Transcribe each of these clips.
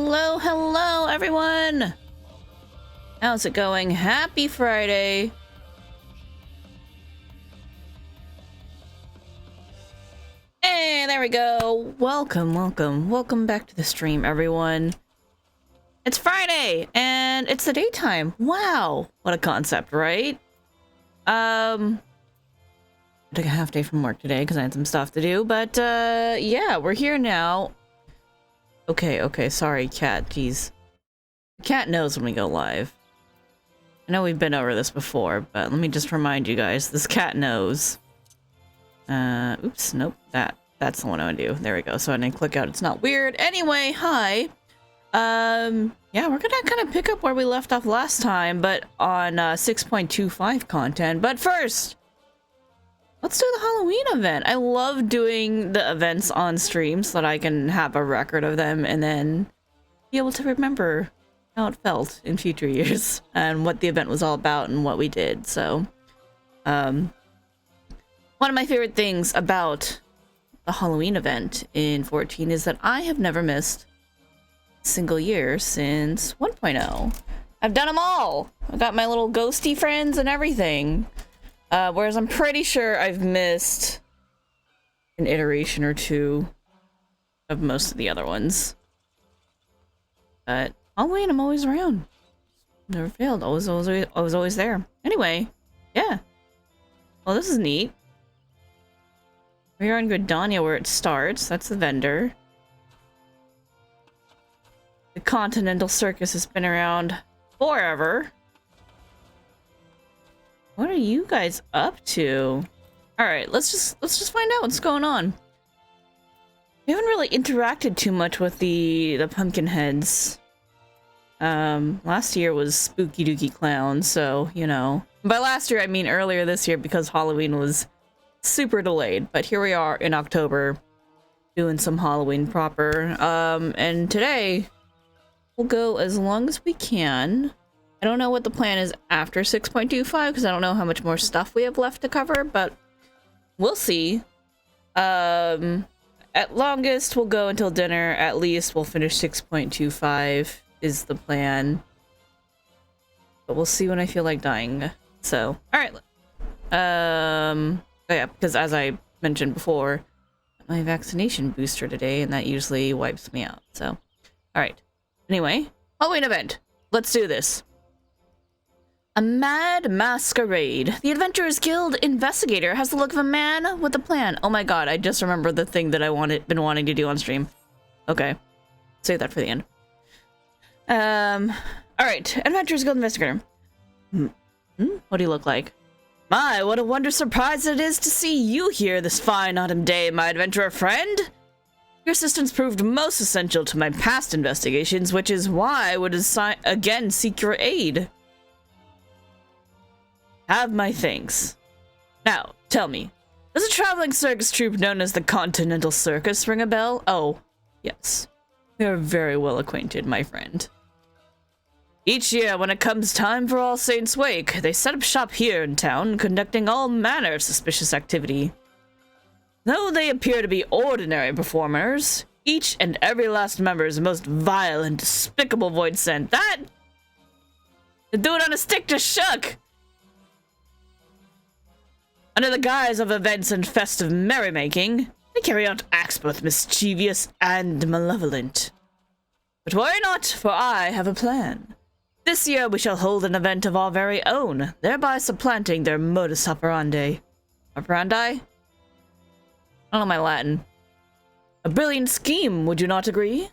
Hello, hello, everyone! How's it going? Happy Friday! Hey, there we go! Welcome back to the stream, everyone. It's Friday, and it's the daytime. Wow! What a concept, right? I took a half day from work today because I had some stuff to do, but, yeah, we're here now. Okay, sorry, cat, jeez. The cat knows when we go live. I know we've been over this before, but let me just remind you guys, this cat knows. Oops, nope, that's the one I want to do. There we go, so I didn't click out, it's not weird. Anyway, hi. Yeah, we're gonna kind of pick up where we left off last time, but on, 6.25 content. But first, let's do the Halloween event. I love doing the events on stream so that I can have a record of them and then be able to remember how it felt in future years and what the event was all about and what we did. So, one of my favorite things about the Halloween event in 14 is that I have never missed a single year since 1.0. I've done them all. I got my little ghosty friends and everything. Whereas I'm pretty sure I've missed an iteration or two of most of the other ones. But Halloween, I'm always around. Never failed. Always there. Anyway, yeah. Well, this is neat. We are in Gridania where it starts. That's the vendor. The Continental Circus has been around forever. What are you guys up to? All right, let's just find out what's going on. We haven't really interacted too much with the pumpkin heads. Last year was Spooky Dooky Clown, so, you know. By last year, I mean earlier this year because Halloween was super delayed. But here we are in October doing some Halloween proper. And today we'll go as long as we can. I don't know what the plan is after 6.25 because I don't know how much more stuff we have left to cover, but we'll see. At longest, we'll go until dinner. At least we'll finish 6.25 is the plan. But we'll see when I feel like dying. So, alright. Yeah, because as I mentioned before, my vaccination booster today, and that usually wipes me out, so. Alright. Anyway, Halloween event. Let's do this. A mad masquerade. The Adventurers Guild investigator has the look of a man with a plan. Oh my god, I just remembered the thing that I been wanting to do on stream. Okay. Save that for the end. Alright. Adventurers Guild investigator. What do you look like? My, what a wondrous surprise it is to see you here this fine autumn day, my adventurer friend. Your assistance proved most essential to my past investigations, which is why I would again seek your aid. Have my thanks. Now, tell me, does a traveling circus troupe known as the Continental Circus ring a bell? Oh, yes. We are very well acquainted, my friend. Each year, when it comes time for All Saints' Wake, they set up shop here in town, conducting all manner of suspicious activity. Though they appear to be ordinary performers, each and every last member is the most vile and despicable void sent. That! To do it on a stick to shook! Under the guise of events and festive merrymaking, they carry out acts both mischievous and malevolent. But worry not, for I have a plan. This year we shall hold an event of our very own, thereby supplanting their modus operandi. Operandi? I don't know my Latin. A brilliant scheme, would you not agree?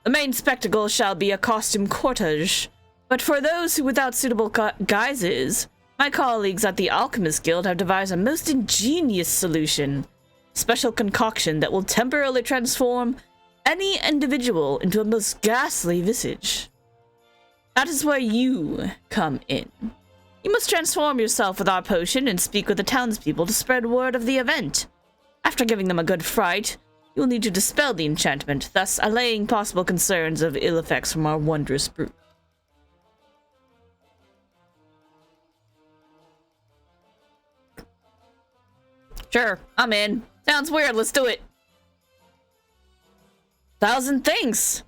The main spectacle shall be a costume cortege, but for those who without suitable guises, my colleagues at the Alchemist Guild have devised a most ingenious solution. Special concoction that will temporarily transform any individual into a most ghastly visage. That is where you come in. You must transform yourself with our potion and speak with the townspeople to spread word of the event. After giving them a good fright, you will need to dispel the enchantment, thus allaying possible concerns of ill effects from our wondrous brew. Sure, I'm in. Sounds weird, let's do it. 1,000 thanks!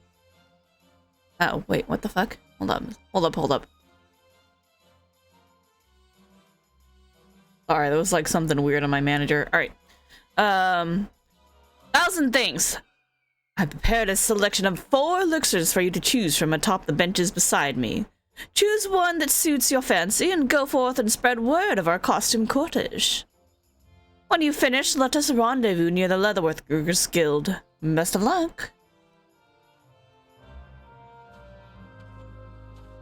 Oh, wait, what the fuck? Hold up. Hold up, hold up. Alright, there was like something weird on my manager. Alright. 1,000 things. I prepared a selection of 4 elixirs for you to choose from atop the benches beside me. Choose one that suits your fancy and go forth and spread word of our costume cortege. When you finish, let us rendezvous near the Leatherworkers Guild. Best of luck.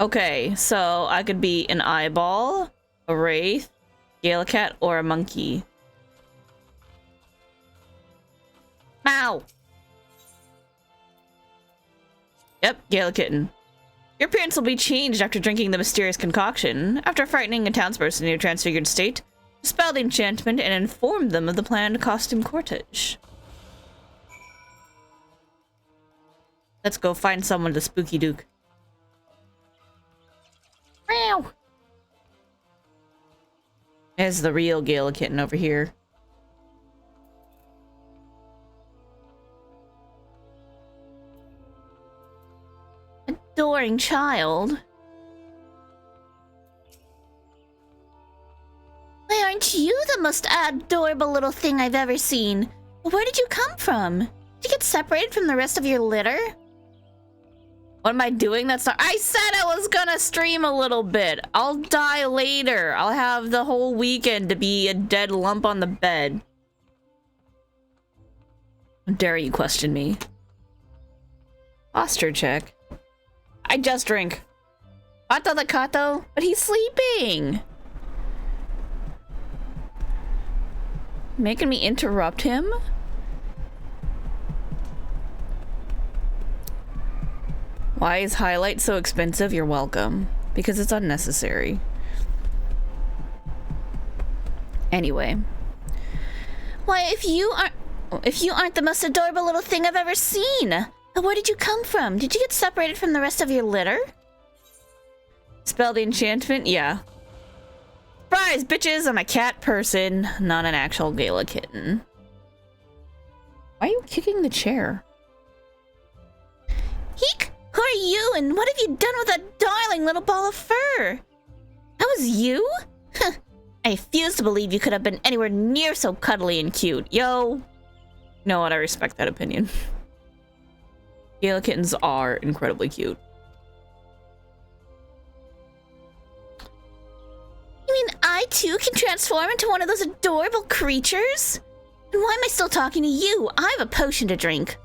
Okay, so I could be an eyeball, a wraith, Galacat, or a monkey. Ow! Yep, Gala Kitten. Your appearance will be changed after drinking the mysterious concoction. After frightening a townsperson in your transfigured state, dispel the enchantment and inform them of the planned costume cortege. Let's go find someone to spooky duke. Meow! There's the real Gala Kitten over here. Adoring child. Why aren't you the most adorable little thing I've ever seen? Where did you come from? Did you get separated from the rest of your litter? What am I doing? That's not— I said I was gonna stream a little bit. I'll die later. I'll have the whole weekend to be a dead lump on the bed. How dare you question me? Posture check. I just drink. Kato the Kato, but he's sleeping. Making me interrupt him? Why is highlight so expensive? You're welcome. Because it's unnecessary. Anyway. Why, if you aren't the most adorable little thing I've ever seen. Where did you come from? Did you get separated from the rest of your litter? Spell the enchantment? Yeah. Surprise, bitches! I'm a cat person, not an actual Gala Kitten. Why are you kicking the chair? Heek! Who are you, and what have you done with that darling little ball of fur? That was you? Huh. I refuse to believe you could have been anywhere near so cuddly and cute. Yo. You know what? I respect that opinion. Gala Kittens are incredibly cute. You mean I too can transform into one of those adorable creatures? And why am I still talking to you? I have a potion to drink.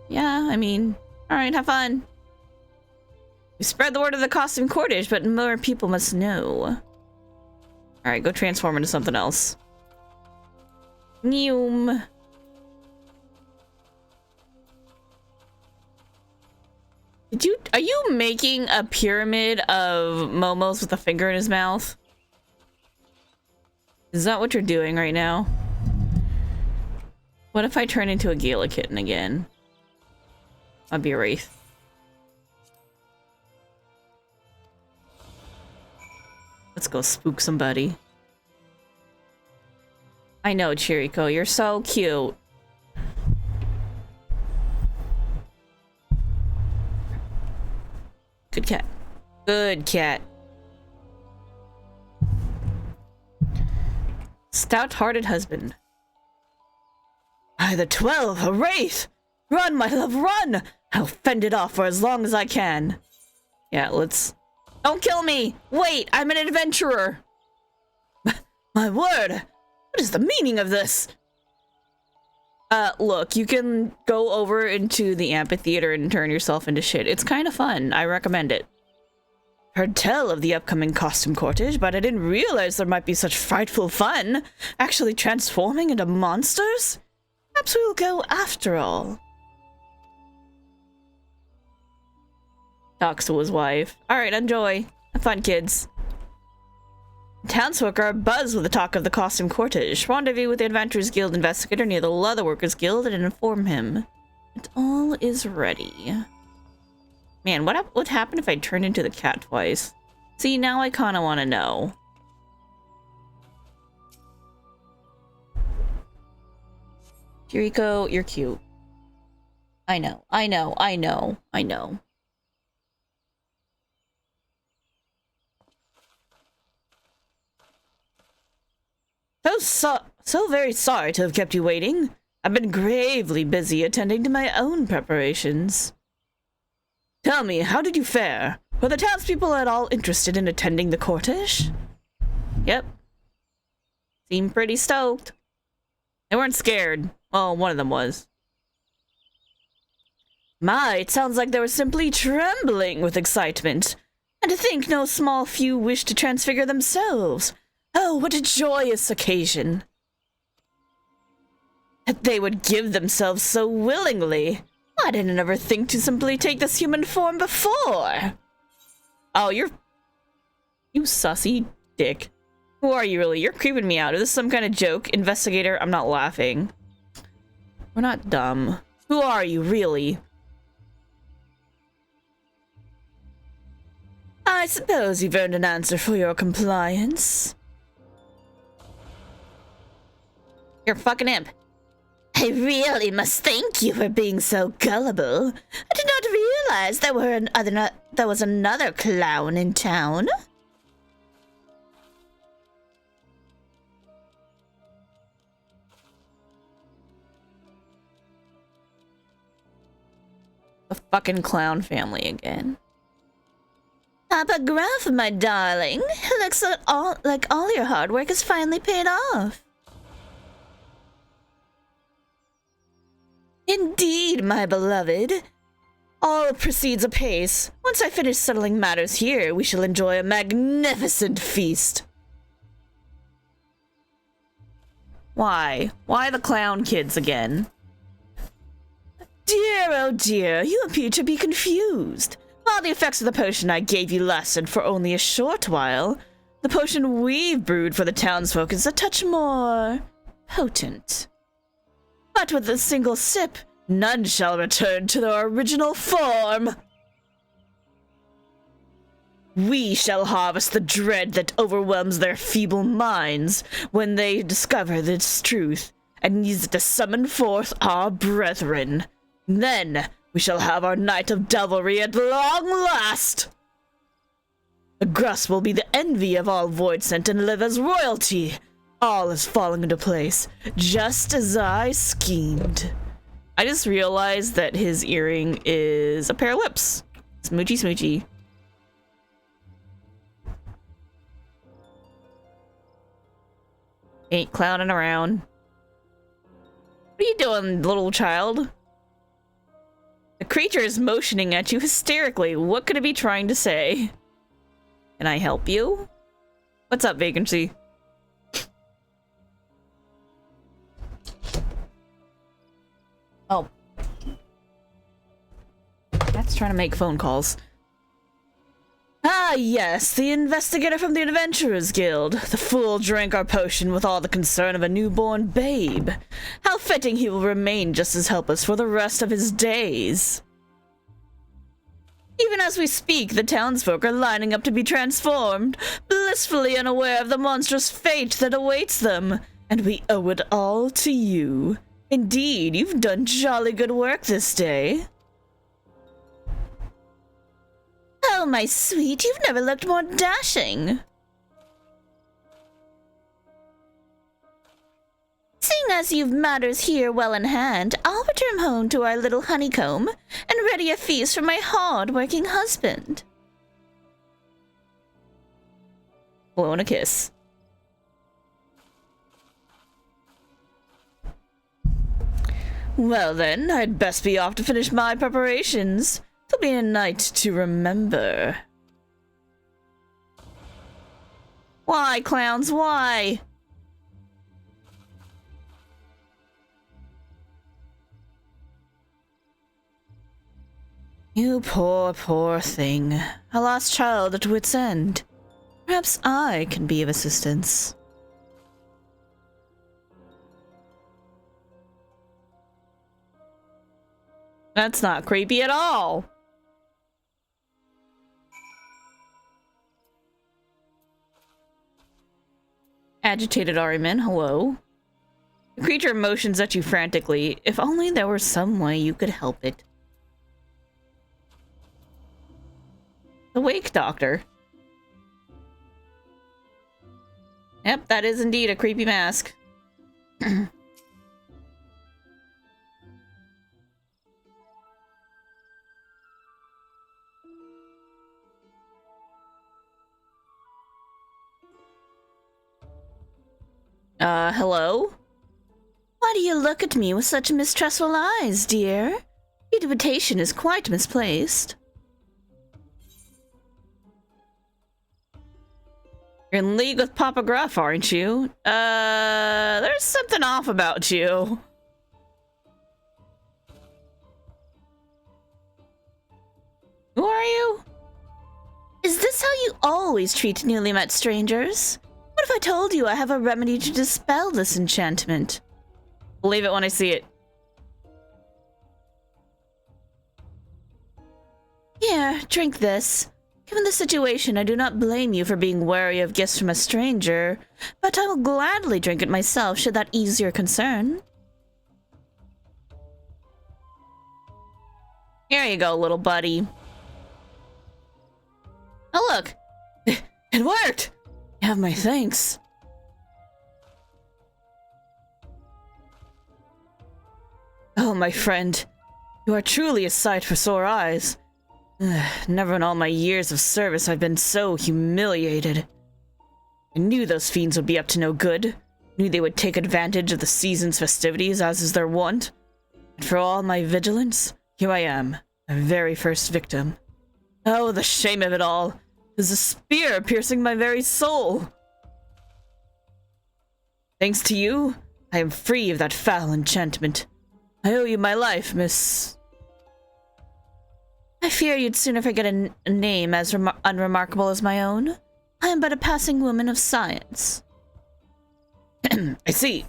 Yeah, I mean, alright, have fun. We spread the word of the costume cortege, but more people must know. Alright, go transform into something else. Neum. Are you making a pyramid of Momos with a finger in his mouth? Is that what you're doing right now? What if I turn into a Gala Kitten again? I'd be a wraith. Let's go spook somebody. I know, Chiriko, you're so cute. Good cat. Good cat. Stout-hearted husband. By the 12, a wraith! Run, my love, run! I'll fend it off for as long as I can. Yeah, let's... Don't kill me! Wait, I'm an adventurer! My word! What is the meaning of this? Look, you can go over into the amphitheater and turn yourself into shit. It's kind of fun. I recommend it. Heard tell of the upcoming costume cortege, but I didn't realize there might be such frightful fun. Actually transforming into monsters? Perhaps we'll go after all. Talks to his wife. Alright, enjoy. Have fun, kids. Townsfolk are abuzz with the talk of the costume cortege. Rendezvous with the Adventurers Guild investigator near the Leatherworkers Guild and inform him. It all is ready. Man, what would happen if I turned into the cat twice? See, now I kind of want to know. Kiriko, you're cute. I know, I know, I know, I know. So very sorry to have kept you waiting. I've been gravely busy attending to my own preparations. Tell me, how did you fare? Were the townspeople at all interested in attending the cortege? Yep. Seemed pretty stoked. They weren't scared. Well, one of them was. My, it sounds like they were simply trembling with excitement. And to think no small few wished to transfigure themselves. Oh, what a joyous occasion. That they would give themselves so willingly. I didn't ever think to simply take this human form before. Oh, you sussy dick. Who are you really? You're creeping me out. Is this some kind of joke? Investigator, I'm not laughing. We're not dumb. Who are you, really? I suppose you've earned an answer for your compliance. You're a fucking imp. I really must thank you for being so gullible. I did not realize there was another clown in town. The fucking clown family again. Papa Gruff, my darling. It looks like all your hard work has finally paid off. Indeed, my beloved. All proceeds apace. Once I finish settling matters here, we shall enjoy a magnificent feast. Why? Why the clown kids again? Dear, oh dear, you appear to be confused. While the effects of the potion I gave you lasted for only a short while, the potion we've brewed for the townsfolk is a touch more potent. But with a single sip, none shall return to their original form. We shall harvest the dread that overwhelms their feeble minds when they discover this truth, and use it to summon forth our brethren. Then we shall have our night of devilry at long last. The Gruss will be the envy of all Voidsent and live as royalty. All is falling into place, just as I schemed. I just realized that his earring is a pair of lips. Smoochy smoochy. Ain't clowning around. What are you doing, little child? The creature is motioning at you hysterically. What could it be trying to say? Can I help you? What's up, vacancy? Oh. That's trying to make phone calls. Ah, yes, the investigator from the Adventurers Guild. The fool drank our potion with all the concern of a newborn babe. How fitting he will remain just as helpless for the rest of his days. Even as we speak, the townsfolk are lining up to be transformed, blissfully unaware of the monstrous fate that awaits them. And we owe it all to you. Indeed, you've done jolly good work this day. Oh, my sweet, you've never looked more dashing. Seeing as you've matters here well in hand, I'll return home to our little honeycomb and ready a feast for my hard-working husband. Blow and a kiss. Well then, I'd best be off to finish my preparations. It'll be a night to remember. Why, clowns, why? You poor, poor thing. A lost child at wit's end. Perhaps I can be of assistance. That's not creepy at all. Agitated Ariman, hello. The creature motions at you frantically. If only there were some way you could help it. The Wake Doctor. Yep, that is indeed a creepy mask. Hello? Why do you look at me with such mistrustful eyes, dear? Your invitation is quite misplaced. You're in league with Papa Gruff, aren't you? There's something off about you. Who are you? Is this how you always treat newly met strangers? What if I told you I have a remedy to dispel this enchantment? Believe it when I see it. Here, drink this. Given the situation, I do not blame you for being wary of gifts from a stranger, but I will gladly drink it myself should that ease your concern. Here you go, little buddy. Oh, look! It worked! You have my thanks. Oh, my friend. You are truly a sight for sore eyes. Never in all my years of service I've been so humiliated. I knew those fiends would be up to no good. Knew they would take advantage of the season's festivities, as is their wont. And for all my vigilance, here I am, my very first victim. Oh, the shame of it all! There's a spear piercing my very soul! Thanks to you, I am free of that foul enchantment. I owe you my life, Miss... I fear you'd sooner forget a name as unremarkable as my own. I am but a passing woman of science. I see.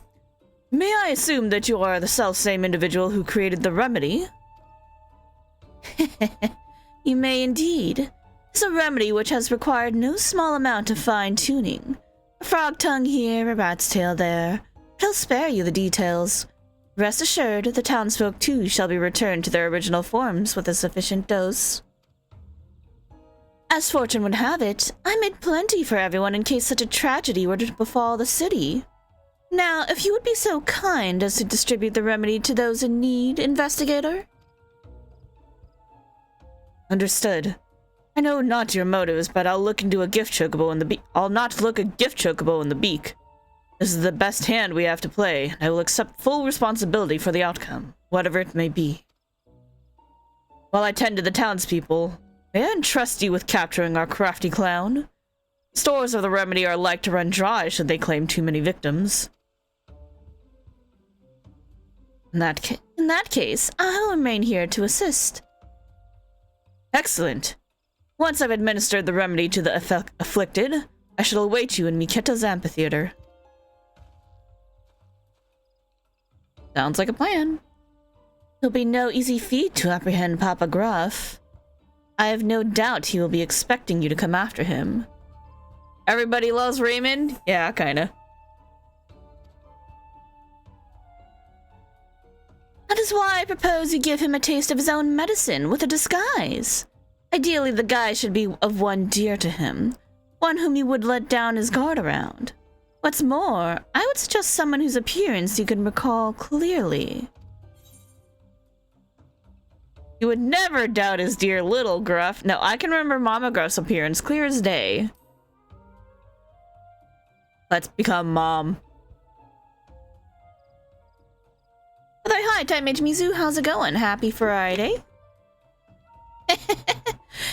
May I assume that you are the self-same individual who created the remedy? You may indeed. It's a remedy which has required no small amount of fine-tuning. A frog tongue here, a rat's tail there. But I'll spare you the details. Rest assured, the townsfolk too shall be returned to their original forms with a sufficient dose. As fortune would have it, I made plenty for everyone in case such a tragedy were to befall the city. Now, if you would be so kind as to distribute the remedy to those in need, investigator? Understood. I know not your motives, but I'll look into a gift chocobo in the beak. I'll not look a gift chocobo in the beak. This is the best hand we have to play, and I will accept full responsibility for the outcome, whatever it may be. While I tend to the townspeople, may I entrust you with capturing our crafty clown? Stores of the remedy are like to run dry should they claim too many victims. In that case, I'll remain here to assist. Excellent. Once I've administered the remedy to the afflicted, I shall await you in Miketa's amphitheater. Sounds like a plan. It'll be no easy feat to apprehend Papa Gruff. I have no doubt he will be expecting you to come after him. Everybody loves Raymond? Yeah, kinda. That is why I propose you give him a taste of his own medicine with a disguise. Ideally, the guise should be of one dear to him, one whom he would let down his guard around. What's more, I would suggest someone whose appearance you can recall clearly. You would never doubt his dear little Gruff. No, I can remember Mama Gruff's appearance clear as day. Let's become Mom. Hi, Time Mage Mizu, how's it going? Happy Friday?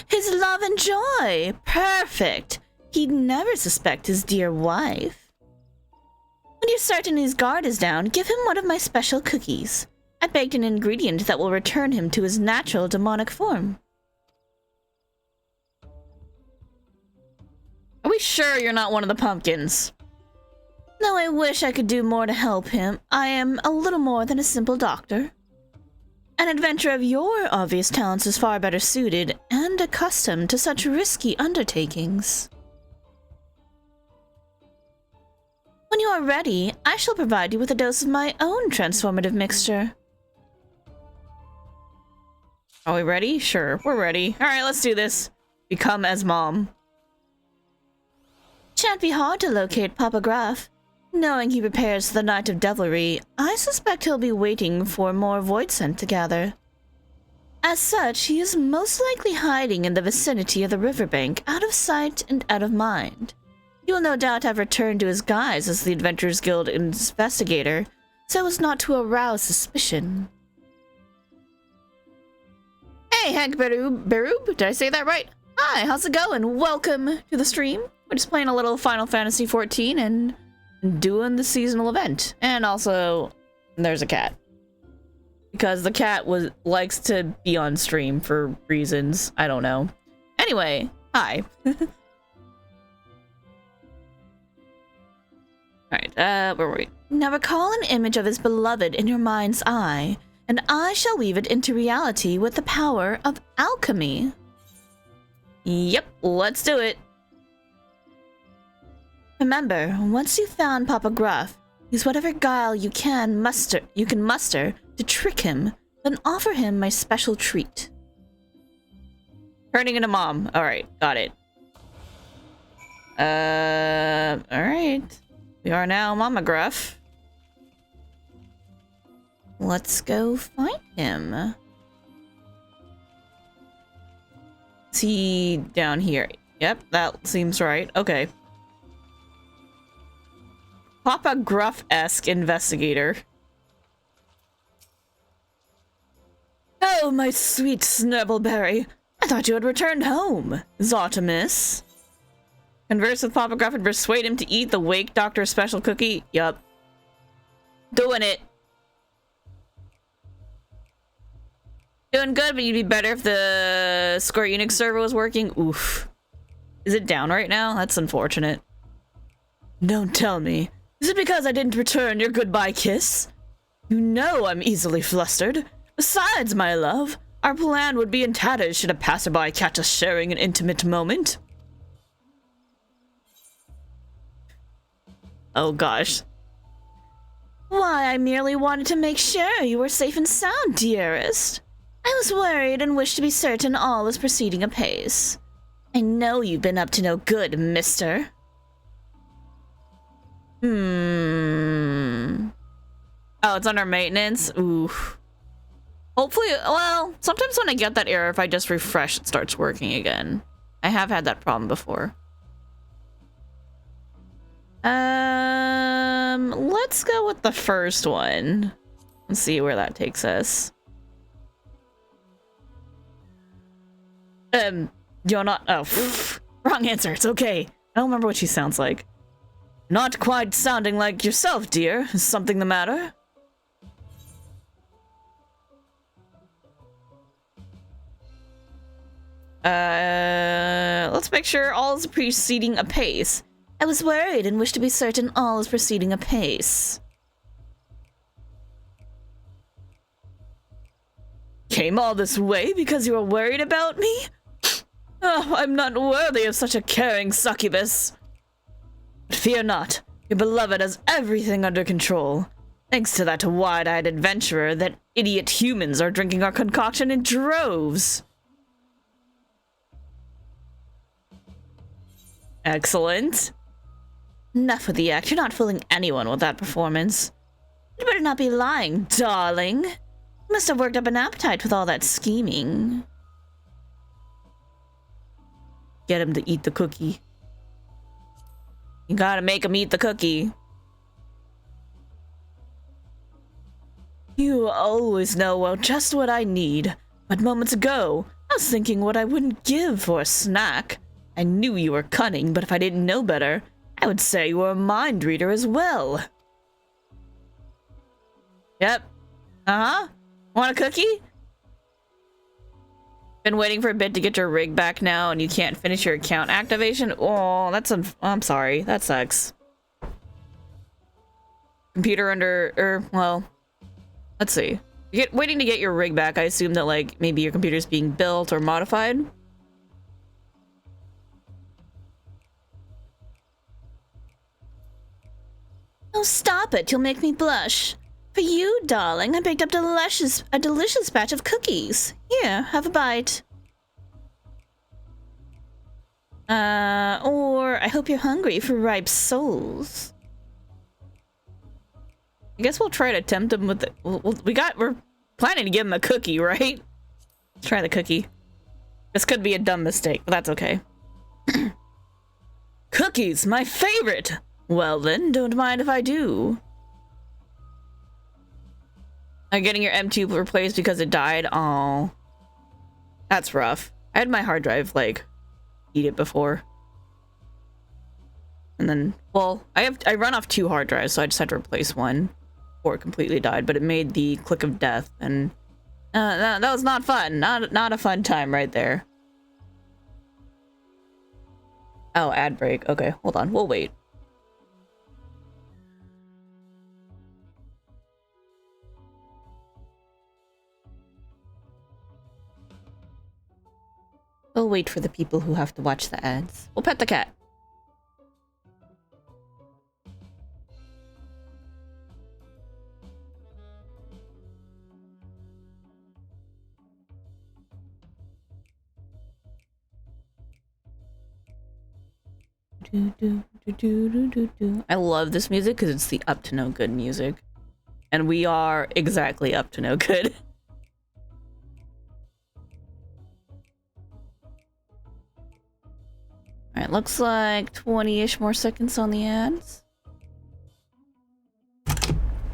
His love and joy! Perfect! He'd never suspect his dear wife. When you're certain his guard is down, give him one of my special cookies. I baked an ingredient that will return him to his natural demonic form. Are we sure you're not one of the pumpkins? Though I wish I could do more to help him, I am a little more than a simple doctor. An adventurer of your obvious talents is far better suited and accustomed to such risky undertakings. When you are ready, I shall provide you with a dose of my own transformative mixture. Are we ready? Sure, we're ready. Alright, let's do this. Become as mom. Shan't be hard to locate Papa Gruff. Knowing he prepares for the night of devilry, I suspect he'll be waiting for more void scent to gather. As such, he is most likely hiding in the vicinity of the riverbank, out of sight and out of mind. He will no doubt have returned to his guise as the Adventurers Guild investigator, so as not to arouse suspicion. Hey, Hank Baroob, did I say that right? Hi, how's it going? Welcome to the stream. We're just playing a little Final Fantasy XIV and doing the seasonal event. And also, there's a cat. Because the cat likes to be on stream for reasons. I don't know. Anyway, hi. Alright, where were we? Now recall an image of his beloved in your mind's eye, and I shall weave it into reality with the power of alchemy. Yep, let's do it. Remember, once you've found Papa Gruff, use whatever guile you can muster to trick him, then offer him my special treat. Turning into mom. Alright, got it. Alright. We are now Mama Gruff. Let's go find him. Is he down here? Yep, that seems right. Okay. Papa Gruff-esque investigator. Oh, my sweet Snurbleberry. I thought you had returned home, Zotimus. Converse with Papa Gruff and persuade him to eat the Wake Doctor special cookie? Yup. Doing it. Doing good, but you'd be better if the Square Enix server was working. Oof. Is it down right now? That's unfortunate. Don't tell me. Is it because I didn't return your goodbye kiss? You know I'm easily flustered. Besides, my love, our plan would be in tatters should a passerby catch us sharing an intimate moment. Oh gosh. Why, I merely wanted to make sure you were safe and sound, dearest. I was worried and wished to be certain all was proceeding apace. I know you've been up to no good, mister. Oh, it's under maintenance? Oof. Hopefully, well, sometimes when I get that error, if I just refresh, it starts working again. I have had that problem before. Let's go with the first one. Let's see where that takes us. You're not- oh, wrong answer, it's okay. I don't remember what she sounds like. Not quite sounding like yourself, dear. Is something the matter? Let's make sure all is proceeding apace. I was worried and wished to be certain all is proceeding apace. Came all this way because you were worried about me? Oh, I'm not worthy of such a caring succubus. But fear not, your beloved has everything under control. Thanks to that wide-eyed adventurer, that idiot humans are drinking our concoction in droves. Excellent. Enough with the act. You're not fooling anyone with that performance. You better not be lying, darling. You must have worked up an appetite with all that scheming. Get him to eat the cookie. You gotta make him eat the cookie. You always know well just what I need. But moments ago, I was thinking what I wouldn't give for a snack. I knew you were cunning, but if I didn't know better, I would say you were a mind reader as well. Yep. Uh-huh. Want a cookie? Been waiting for a bit to get your rig back now, and you can't finish your account activation? Oh, that's I'm sorry. That sucks. Computer under... well... Let's see. Waiting to get your rig back, I assume that, like, maybe your computer's being built or modified? Oh, stop it. You'll make me blush. For you, darling, I baked up a delicious batch of cookies. Here, have a bite. Or I hope you're hungry for ripe souls. I guess we'll try to tempt them with the... We're planning to give him a cookie, right? Let's try the cookie. This could be a dumb mistake, but that's okay. Cookies, my favorite! Well then, don't mind if I do. I'm getting your M2 replaced because it died? Oh, that's rough. I had my hard drive, like, eat it before. And then, well, I run off 2 hard drives, so I just had to replace one before it completely died, but it made the click of death, and that was not fun. Not a fun time right there. Oh, ad break. Okay, hold on. We'll wait. We'll wait for the people who have to watch the ads. We'll pet the cat. I love this music because it's the up to no good music. And we are exactly up to no good. Alright, looks like 20-ish more seconds on the ads.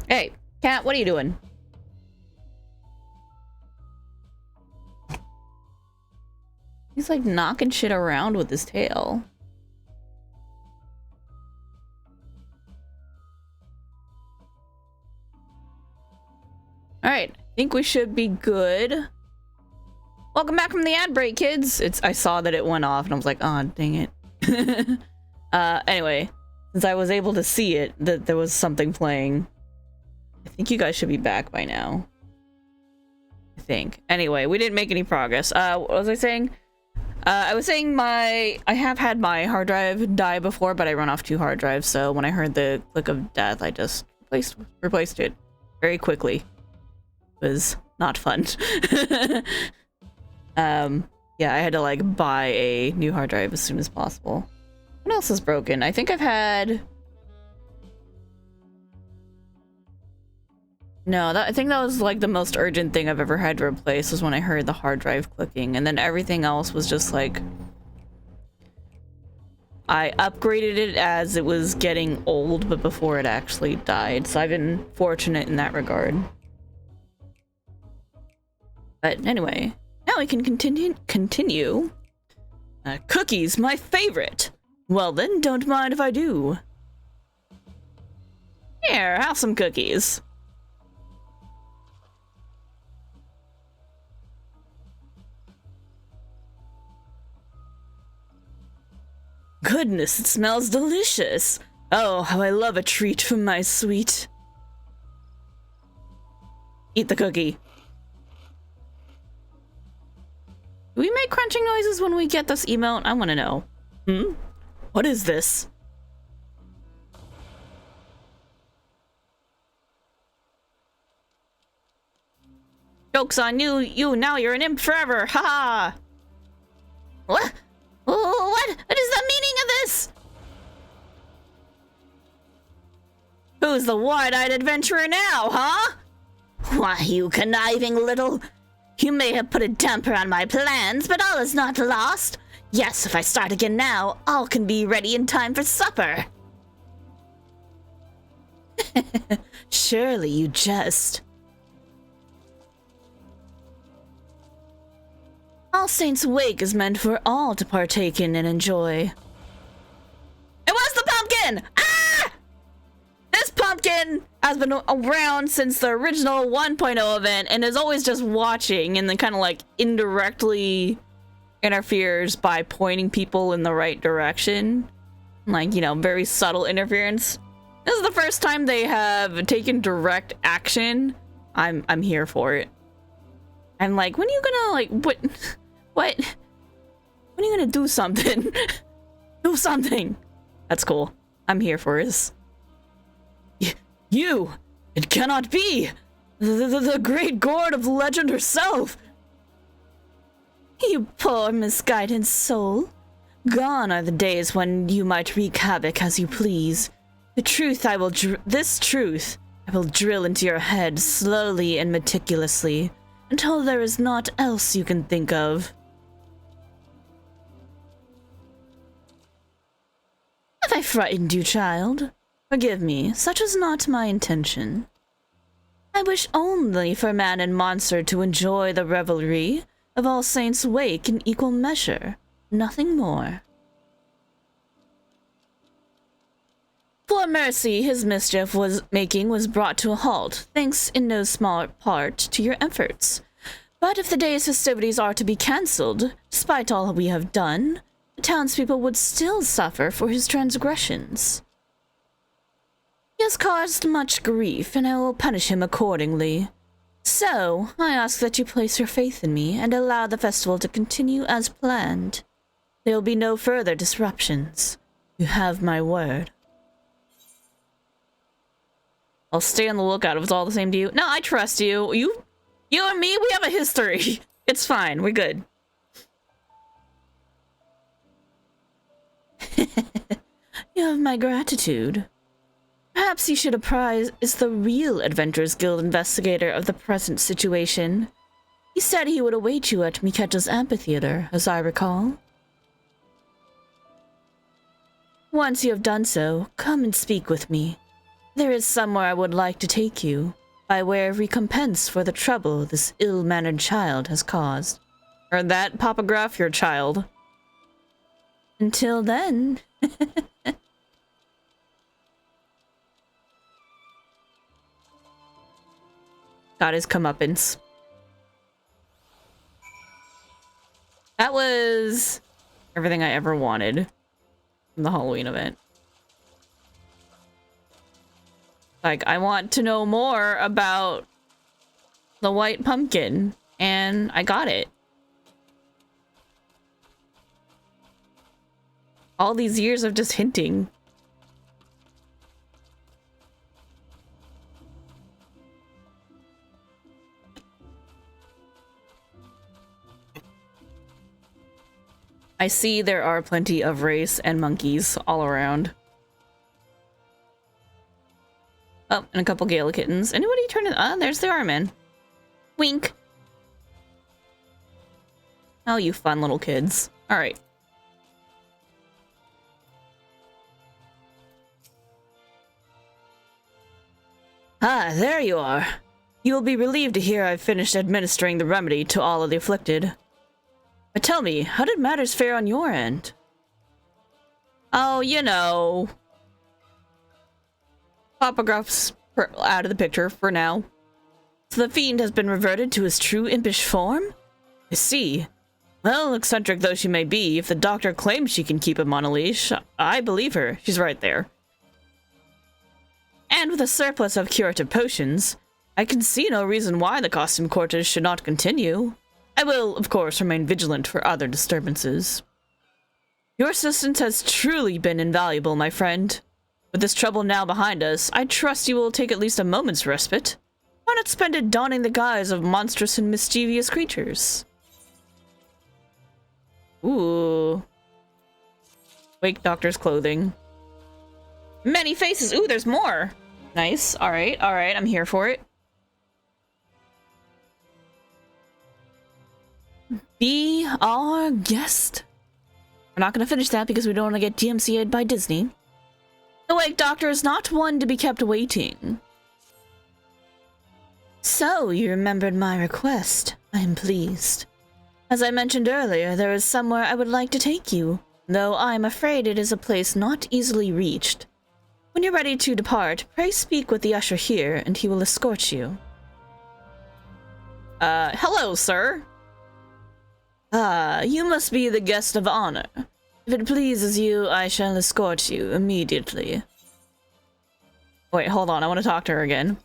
Hey, cat, what are you doing? He's like knocking shit around with his tail. Alright, I think we should be good. Welcome back from the ad break, kids! I saw that it went off and I was like, oh, dang it. Anyway, since I was able to see it, that there was something playing. I think you guys should be back by now. I think. Anyway, we didn't make any progress. What was I saying? I was saying I have had my hard drive die before, but I run off 2 hard drives, so when I heard the click of death, I just replaced it very quickly. It was not fun. Yeah, I had to like buy a new hard drive as soon as possible. What else is broken? I think I've had... No, I think that was like the most urgent thing I've ever had to replace was when I heard the hard drive clicking, and then everything else was just like... I upgraded it as it was getting old, but before it actually died, so I've been fortunate in that regard. But anyway, now we can continue. Cookies, my favorite! Well then, don't mind if I do. Here, have some cookies. Goodness, it smells delicious. Oh, how I love a treat from my sweet. Eat the cookie. Do we make crunching noises when we get this emote? I want to know. What is this? Joke's on you, now you're an imp forever, haha! What? What is the meaning of this? Who's the wide-eyed adventurer now, huh? Why, you conniving little... You may have put a damper on my plans, but all is not lost. Yes, if I start again now, all can be ready in time for supper. Surely you jest. All Saints' Wake is meant for all to partake in and enjoy. It was the pumpkin! Ah! This pumpkin has been around since the original 1.0 event and is always just watching and then kind of like indirectly interferes by pointing people in the right direction. Like, you know, very subtle interference. This is the first time they have taken direct action. I'm here for it. I'm like, when are you gonna like what? When are you gonna do something? Do something. That's cool. I'm here for this. You! It cannot be! The great gourd of legend herself! You poor misguided soul. Gone are the days when you might wreak havoc as you please. This truth I will drill into your head slowly and meticulously, until there is naught else you can think of. Have I frightened you, child? Forgive me, such is not my intention. I wish only for man and monster to enjoy the revelry of All Saints' wake in equal measure, nothing more. For mercy, his mischief was brought to a halt, thanks in no small part to your efforts. But if the day's festivities are to be cancelled, despite all we have done, the townspeople would still suffer for his transgressions. He has caused much grief, and I will punish him accordingly. So, I ask that you place your faith in me and allow the festival to continue as planned. There will be no further disruptions. You have my word. I'll stay on the lookout if it's all the same to you. No, I trust you. You and me, we have a history. It's fine. We're good. You have my gratitude. Perhaps you should apprise the real Adventurers Guild investigator of the present situation. He said he would await you at Miketa's amphitheater, as I recall. Once you have done so, come and speak with me. There is somewhere I would like to take you, by way of recompense for the trouble this ill-mannered child has caused. Heard that, Papa Gruff? Your child. Until then... Got his comeuppance. That was everything I ever wanted from the Halloween event. Like, I want to know more about the white pumpkin, and I got it. All these years of just hinting. I see there are plenty of race and monkeys all around. Oh, and a couple Gala kittens. Anybody turn it on? There's the Armin. Wink. Oh, you fun little kids. Alright. Ah, there you are. You will be relieved to hear I've finished administering the remedy to all of the afflicted. But tell me, how did matters fare on your end? Oh, you know... Papa Gruff's out of the picture for now. So the fiend has been reverted to his true impish form? I see. Well, eccentric though she may be, if the doctor claims she can keep him on a leash, I believe her. She's right there. And with a surplus of curative potions, I can see no reason why the costume cortege should not continue. I will, of course, remain vigilant for other disturbances. Your assistance has truly been invaluable, my friend. With this trouble now behind us, I trust you will take at least a moment's respite. Why not spend it donning the guise of monstrous and mischievous creatures? Ooh. Wake Doctor's clothing. Many faces! Ooh, there's more! Nice. Alright, I'm here for it. Be our guest. We're not gonna finish that because we don't want to get DMCA'd by Disney. The Wake Doctor is not one to be kept waiting. So, you remembered my request. I am pleased. As I mentioned earlier, there is somewhere I would like to take you, though I am afraid it is a place not easily reached. When you're ready to depart, pray speak with the usher here, and he will escort you. Hello, sir. Ah, you must be the guest of honor. If it pleases you, I shall escort you immediately. Wait, hold on, I want to talk to her again.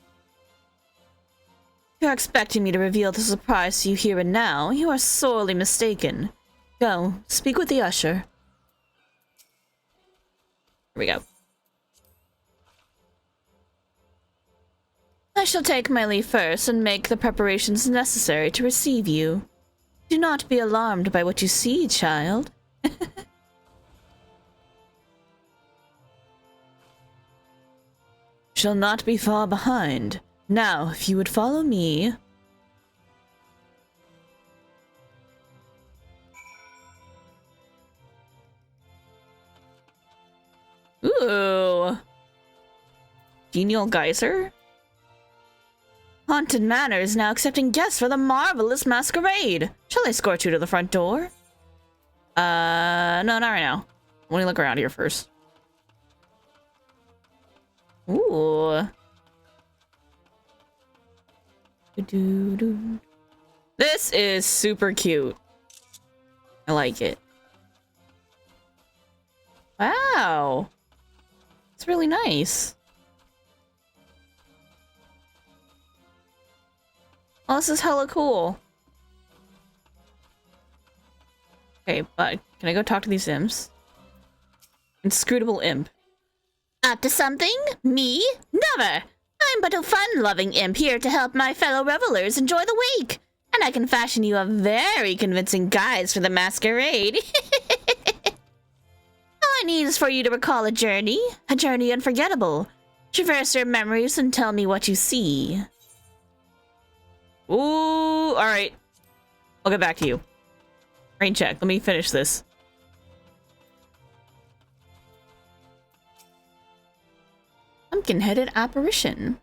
If you're expecting me to reveal the surprise to you here and now, you are sorely mistaken. Go, speak with the usher. Here we go. I shall take my leave first and make the preparations necessary to receive you. Do not be alarmed by what you see, child. Shall not be far behind. Now, if you would follow me... Ooh. Genial geyser? Haunted Manor is now accepting guests for the marvelous masquerade. Shall I escort you to the front door? No, not right now. Let me look around here first. Ooh. This is super cute. I like it. Wow. It's really nice. Oh, this is hella cool. Okay, but can I go talk to these imps? Inscrutable imp. Up to something? Me? Never! I'm but a fun-loving imp here to help my fellow revelers enjoy the week. And I can fashion you a very convincing guise for the masquerade. All I need is for you to recall a journey unforgettable. Traverse your memories and tell me what you see. Ooh, alright. I'll get back to you. Rain check. Let me finish this. Pumpkin-headed apparition.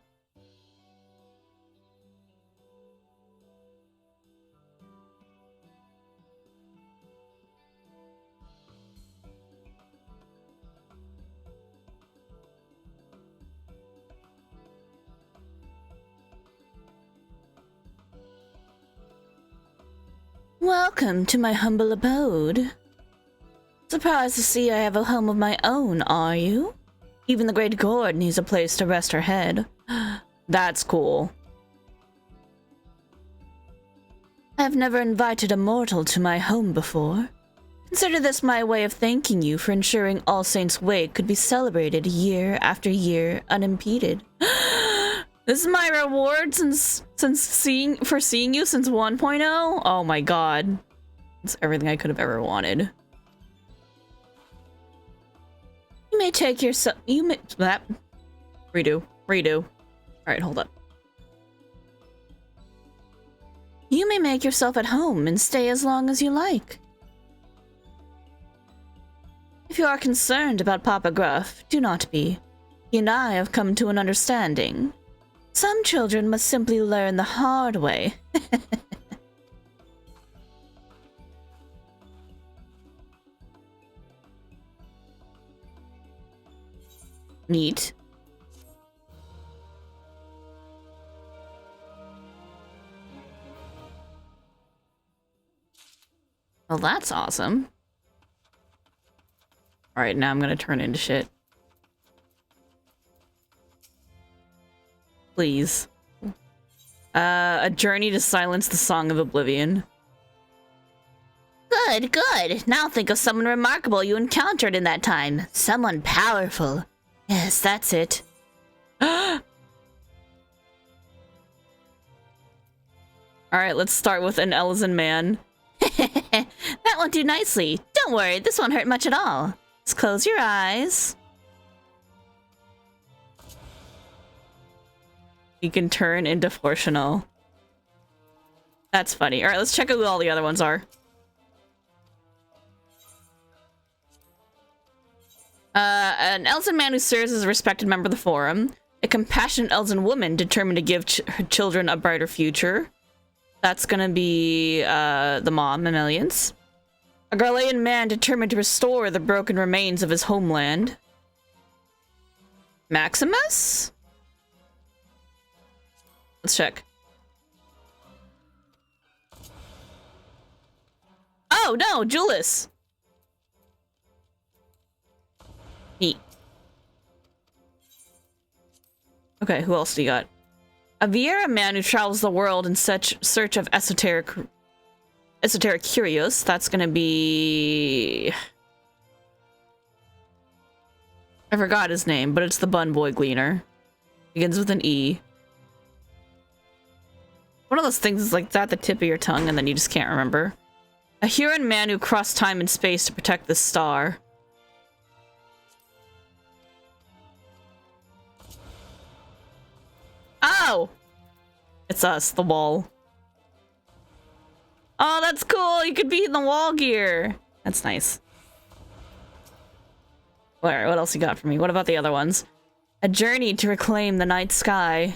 Welcome to my humble abode. Surprised to see I have a home of my own, are you? Even the Great Gourd needs a place to rest her head. That's cool. I have never invited a mortal to my home before. Consider this my way of thanking you for ensuring All Saints' Wake could be celebrated year after year unimpeded. This is my reward since seeing you since 1.0? Oh my god. It's everything I could have ever wanted. You may take yourself. You may. That. Redo. Alright, hold up. You may make yourself at home and stay as long as you like. If you are concerned about Papa Gruff, do not be. He and I have come to an understanding. Some children must simply learn the hard way. Neat. Well, that's awesome. Alright, now I'm gonna turn into shit. Please. A journey to silence the Song of Oblivion. Good, good. Now think of someone remarkable you encountered in that time. Someone powerful. Yes, that's it. Alright, let's start with an Elzen man. That won't do nicely. Don't worry, this won't hurt much at all. Just close your eyes. You can turn into Fortional. That's funny. Alright, let's check out who all the other ones are. An Elzen man who serves as a respected member of the Forum. A compassionate Elzen woman determined to give her children a brighter future. That's gonna be, the mom, Ameliance. A Garlean man determined to restore the broken remains of his homeland. Maximus? Let's check. Oh, no, Julius! Neat. Okay, who else do you got? A Vieira man who travels the world in search of esoteric curios. That's gonna be... I forgot his name, but it's the Bun Boy Gleaner. Begins with an E. One of those things is like, it's at the tip of your tongue and then you just can't remember. A Huron man who crossed time and space to protect the star. Oh! It's us, the wall. Oh, that's cool! You could be in the wall gear! That's nice. Alright, what else you got for me? What about the other ones? A journey to reclaim the night sky.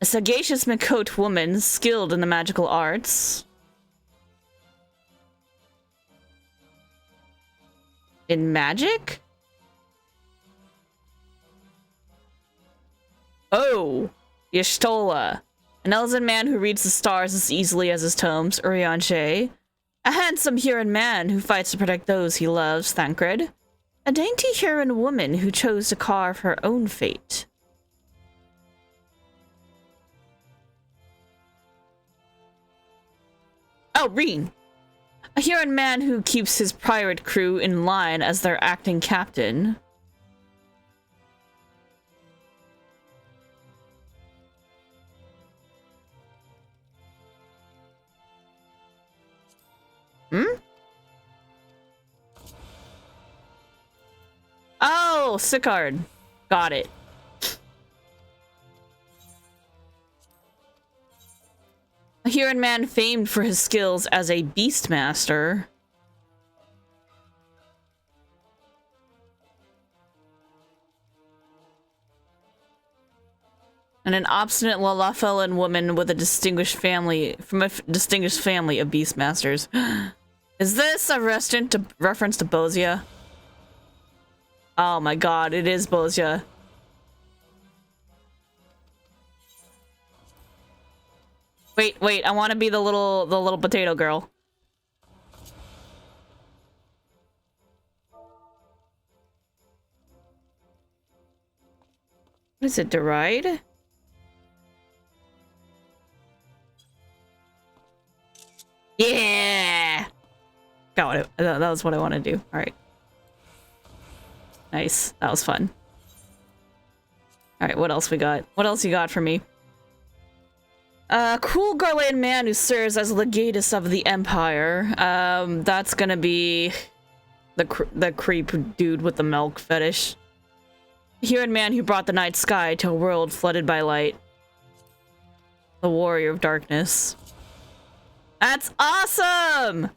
A sagacious Makot woman skilled in the magical arts. In magic? Oh! Y'shtola. An elven man who reads the stars as easily as his tomes, Urianshe. A handsome Huron man who fights to protect those he loves, Thancred. A dainty Huron woman who chose to carve her own fate. Oh, Reen. A Huron man who keeps his pirate crew in line as their acting captain. Hmm? Oh, Sicard. Got it. A Huron man famed for his skills as a beastmaster. And an obstinate Lalafellan woman with a distinguished family, from a distinguished family of beastmasters. Is this a reference to Bozia? Oh my god, it is Bozia. Wait, I want to be the little potato girl. What is it, deride? Yeah! Got it. That was what I want to do. Alright. Nice. That was fun. Alright, what else we got? What else you got for me? Cool Garland man who serves as legatus of the Empire. That's gonna be the creep dude with the milk fetish. Huron man who brought the night sky to a world flooded by light. The warrior of darkness. That's awesome!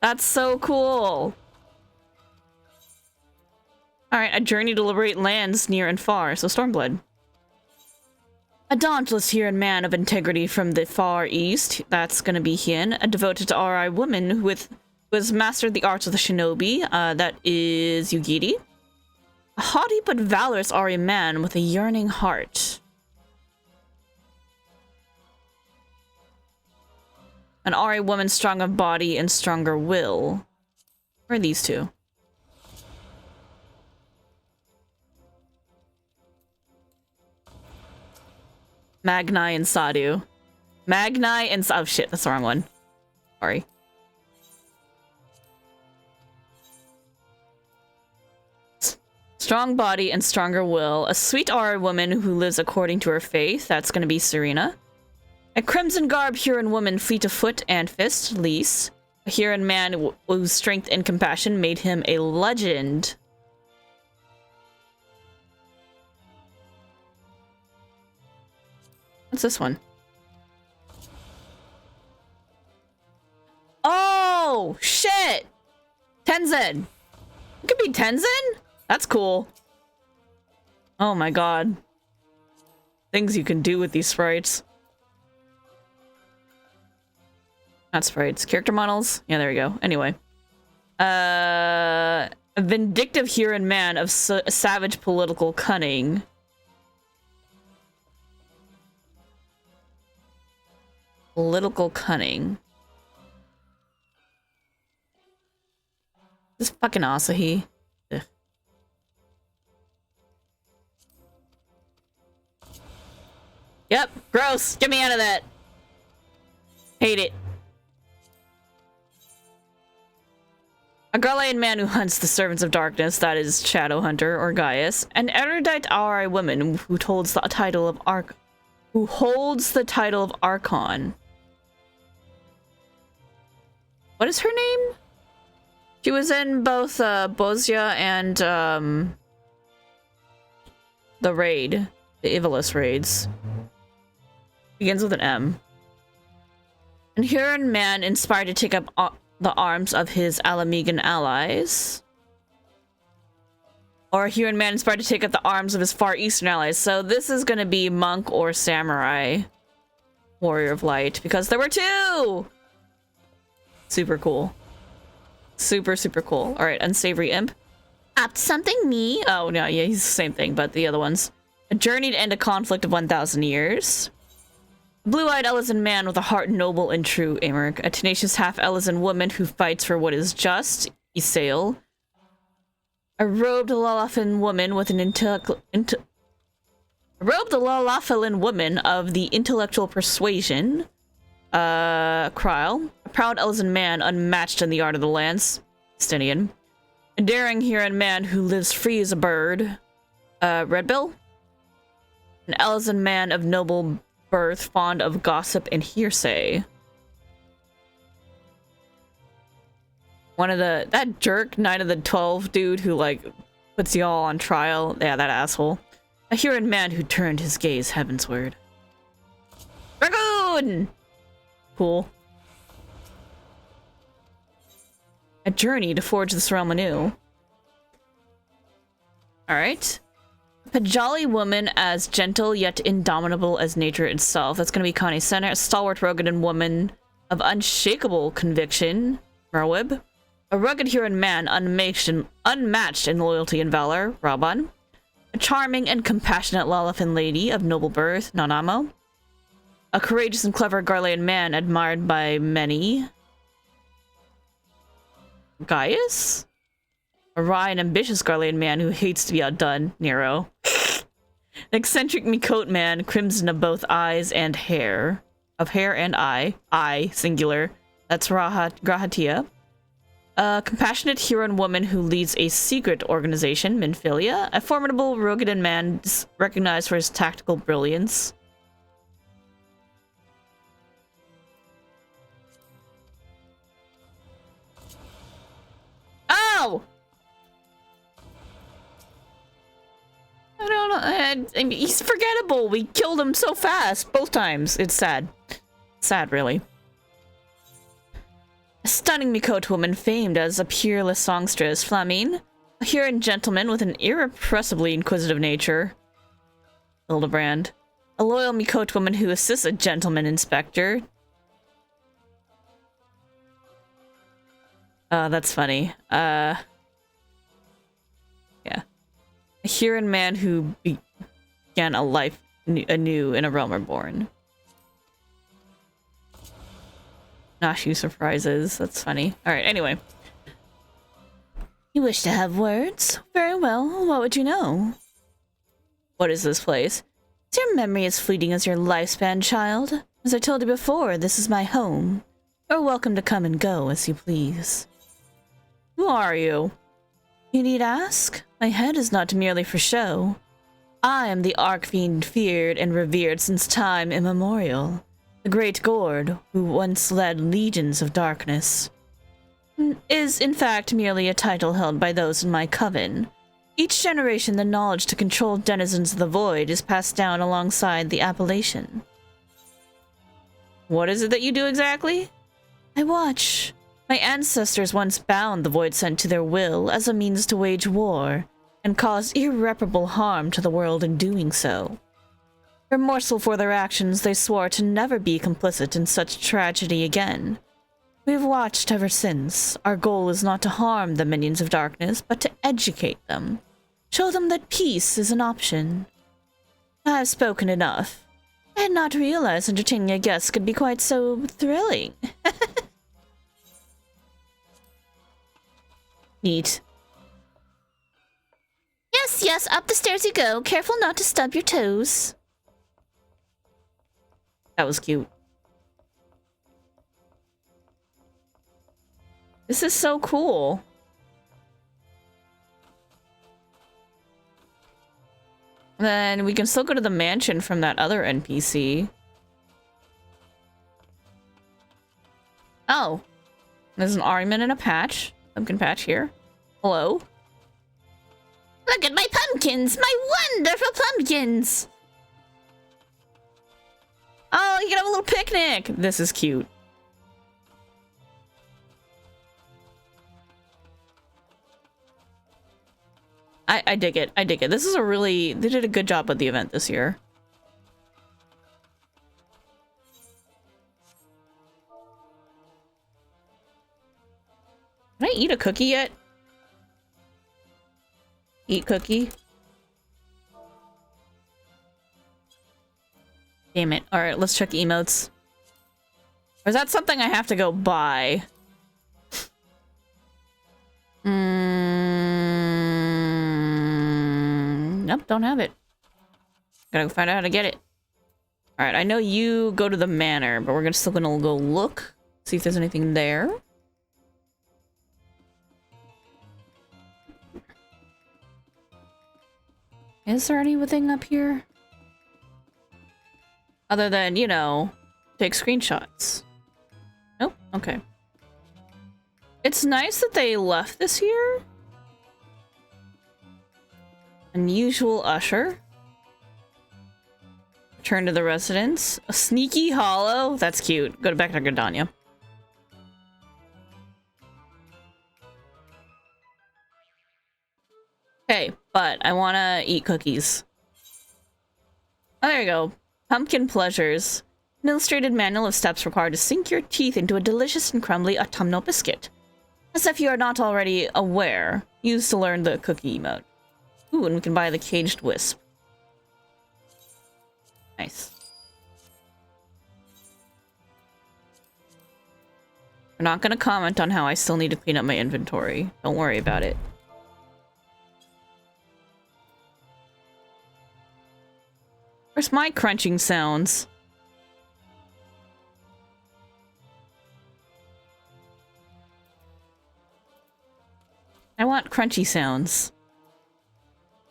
That's so cool. Alright, a journey to liberate lands near and far, so Stormblood. A dauntless Huron man of integrity from the far east, that's gonna be Hien. A devoted to RI woman who has mastered the arts of the shinobi, that is Yugiri. A haughty but valorous RI man with a yearning heart. An RI woman strong of body and stronger will. Where are these two? Magnai and Sadu. Magnai and oh shit, that's the wrong one. Sorry. Strong body and stronger will. A sweet RI woman who lives according to her faith. That's gonna be Serena. A crimson garb Huron woman fleet of foot and fist. Lise. A Huron man whose strength and compassion made him a legend. What's this one? Oh, shit! Tenzin! It could be Tenzin? That's cool. Oh my god. Things you can do with these sprites. Not sprites. Character models? Yeah, there we go. Anyway. A vindictive Huron man of savage political cunning. Political cunning. This fucking Asahi. Ugh. Yep, gross. Get me out of that. Hate it. A Garlean man who hunts the servants of darkness, that is Shadowhunter or Gaius. An erudite RI woman who holds the title of who holds the title of Archon. What is her name? She was in both Bozia and the raid, the Ivalus raids. Begins with an M. And Huron man inspired to take up the arms of his Alamegan allies. Or a Huron man inspired to take up the arms of his Far Eastern allies. So this is going to be monk or samurai. Warrior of Light. Because there were two! Super cool. Super, super cool. Alright, Unsavory Imp. Up to something, me? Oh, no, yeah, he's the same thing, but the other ones. A journey to end a conflict of 1,000 years. Blue-eyed Elysian man with a heart noble and true, Amherst. A tenacious half-Elysian woman who fights for what is just, Isail. A robed Lalafin woman with an robed Lalafin woman of the intellectual persuasion, Kryl. A proud Elysian man unmatched in the art of the lance, Stinian. A daring Huron man who lives free as a bird, Redbill. An Elysian man of noble birth, fond of gossip and hearsay. One of that jerk Knight of the 12 dude who, like, puts y'all on trial. Yeah, that asshole. A Huron man who turned his gaze heavensward. Dragoon! Cool. A journey to forge this realm anew. Alright. A jolly woman as gentle yet indomitable as nature itself. That's gonna be Connie Center. A stalwart Rogadan woman of unshakable conviction, Merwib. A rugged Huron man unmatched in loyalty and valor, Raban. A charming and compassionate Lalafin lady of noble birth, Nanamo. A courageous and clever Garlean man admired by many, Gaius? A wry and ambitious Garlean man who hates to be outdone, Nero. An eccentric Miqote man, crimson of both eyes and hair. Of hair and eye, singular. That's Grahatia. A compassionate Huron woman who leads a secret organization, Minfilia. A formidable Rogadan man recognized for his tactical brilliance. Oh! I don't know. I mean, he's forgettable. We killed him so fast both times. It's sad. Sad, really. A stunning Miqote woman famed as a peerless songstress, Flamine. A Huron gentleman with an irrepressibly inquisitive nature, Hildebrand. A loyal Miqote woman who assists a gentleman inspector. That's funny. Yeah. A Huron man who began a life anew in a realm reborn. Nashu surprises. That's funny. Alright, anyway. You wish to have words? Very well. What would you know? What is this place? Is your memory as fleeting as your lifespan, child? As I told you before, this is my home. You're welcome to come and go as you please. Who are you? You need ask? My head is not merely for show. I am the Archfiend feared and revered since time immemorial. The great Gord, who once led legions of darkness, is in fact merely a title held by those in my coven. Each generation the knowledge to control denizens of the void is passed down alongside the appellation. What is it that you do exactly? I watch. My ancestors once bound the void sent to their will as a means to wage war, and cause irreparable harm to the world in doing so. Remorseful for their actions, they swore to never be complicit in such tragedy again. We have watched ever since. Our goal is not to harm the minions of darkness, but to educate them. Show them that peace is an option. I have spoken enough. I had not realized entertaining a guest could be quite so thrilling. Neat. Yes, yes, up the stairs you go. Careful not to stub your toes. That was cute. This is so cool. Then we can still go to the mansion from that other NPC. Oh. There's an argument and a patch. Pumpkin patch here. Hello? Look at my pumpkins! My wonderful pumpkins! Oh, you can have a little picnic! This is cute. I dig it. I dig it. This is a really... They did a good job with the event this year. Can I eat a cookie yet? Eat cookie? Damn it. Alright, let's check emotes. Or is that something I have to go buy? Nope, don't have it. Gotta find out how to get it. Alright, I know you go to the manor, but we're still gonna go look. See if there's anything there. Is there anything up here? Other than, you know, take screenshots. Nope, okay. It's nice that they left this here. Unusual usher. Return to the residence. A sneaky hollow. That's cute. Go back to Gardania. Okay, but I want to eat cookies. Oh, there you go. Pumpkin pleasures. An illustrated manual of steps required to sink your teeth into a delicious and crumbly autumnal biscuit. As if you are not already aware. Used to learn the cookie emote. Ooh, and we can buy the caged wisp. Nice. We're not going to comment on how I still need to clean up my inventory. Don't worry about it. Where's my crunching sounds? I want crunchy sounds.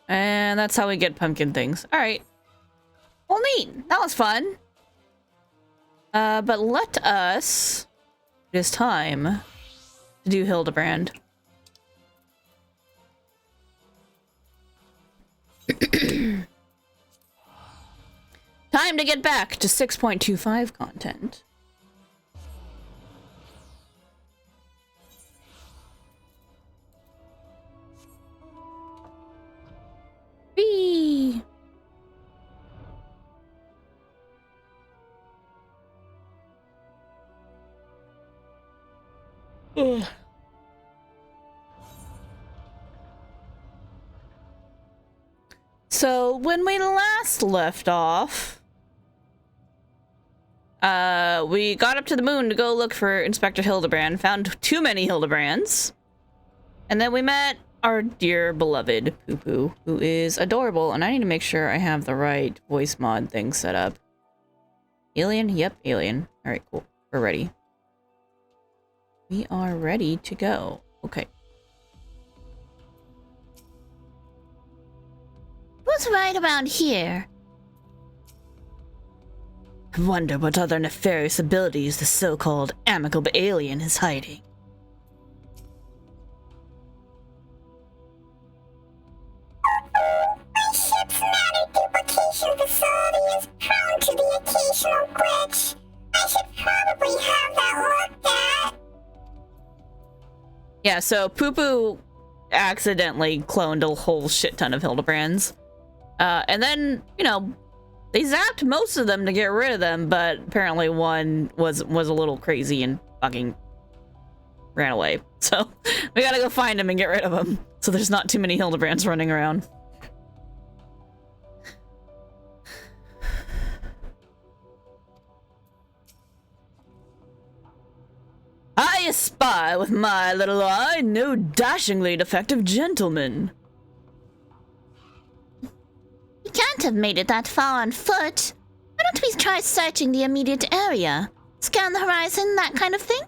And that's how we get pumpkin things. Alright. Well, neat. That was fun. But let us... It is time to do Hildebrand. Time to get back to 6.25 content. Whee! Ugh. So, when we last left off, we got up to the moon to go look for Inspector Hildebrand, found too many Hildebrands, and then we met our dear beloved Poo-Poo, who is adorable, and I need to make sure I have the right voice mod thing set up. Alien? Yep, alien. Alright, cool. We're ready. We are ready to go. Okay. What's right around here? I wonder what other nefarious abilities the so-called amicable alien is hiding. My ship's matter duplication facility is prone to the occasional glitch. I should probably have that looked at. Yeah, so Poo-Poo accidentally cloned a whole shit ton of Hildebrands. And then, you know, they zapped most of them to get rid of them, but apparently one was a little crazy and fucking ran away. So we gotta go find him and get rid of him, so there's not too many Hildebrands running around. I espy with my little eye no dashingly defective gentleman. We can't have made it that far on foot. Why don't we try searching the immediate area? Scan the horizon, that kind of thing?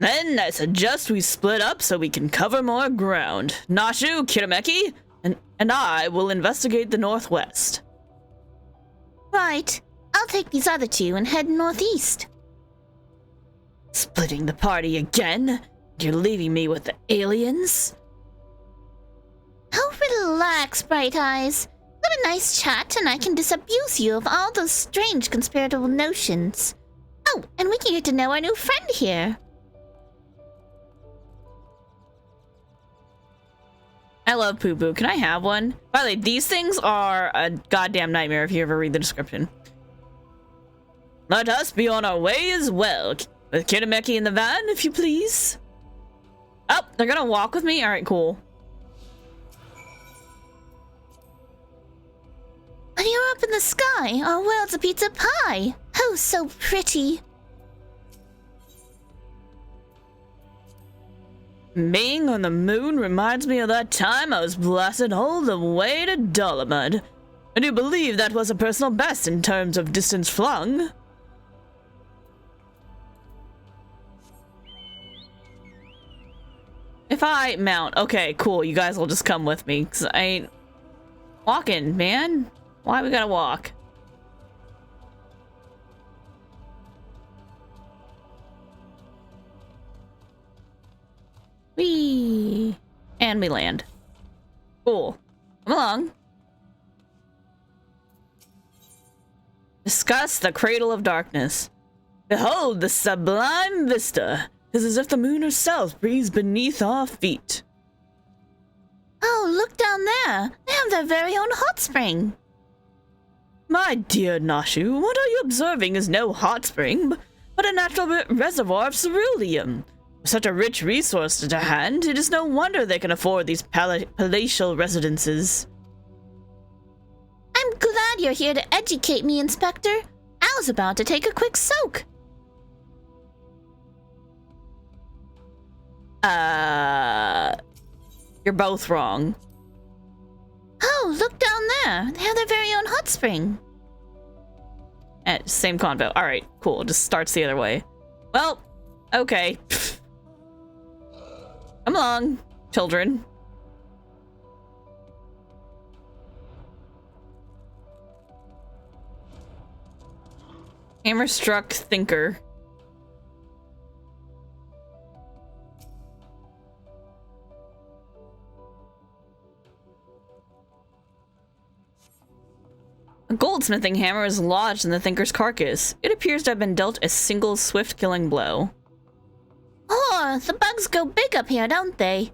Then I suggest we split up so we can cover more ground. Nashu, Kirameki, and I will investigate the northwest. Right. I'll take these other two and head northeast. Splitting the party again? You're leaving me with the aliens? Oh, relax, Bright Eyes. Have a nice chat and I can disabuse you of all those strange conspiratorial notions. Oh, and we can get to know our new friend here. I love Poo Poo. Can I have one? By the way, these things are a goddamn nightmare if you ever read the description. Let us be on our way as well. With Kirameki in the van, if you please. Oh, they're gonna walk with me? Alright, cool. When you're up in the sky, our world's a pizza pie. Oh, so pretty. Being on the moon reminds me of that time I was blasted all the way to Dolomud. I do believe that was a personal best in terms of distance flung. If I mount, okay, cool, you guys will just come with me, because I ain't walking, man. Why we gotta walk? Whee! And we land. Cool. Come along. Discuss the Cradle of Darkness. Behold the sublime vista. It's as if the moon herself breathes beneath our feet. Oh, look down there. They have their very own hot spring. My dear Nashu, what are you observing is no hot spring, but a natural reservoir of ceruleum. With such a rich resource to hand, it is no wonder they can afford these palatial residences. I'm glad you're here to educate me, Inspector. I was about to take a quick soak. You're both wrong. Oh, look down there. They have their very own hot spring. Same convo. Alright, cool. Just starts the other way. Well, okay. Come along, children. Hammer-struck thinker. A goldsmithing hammer is lodged in the thinker's carcass. It appears to have been dealt a single swift killing blow. Oh, the bugs go big up here, don't they?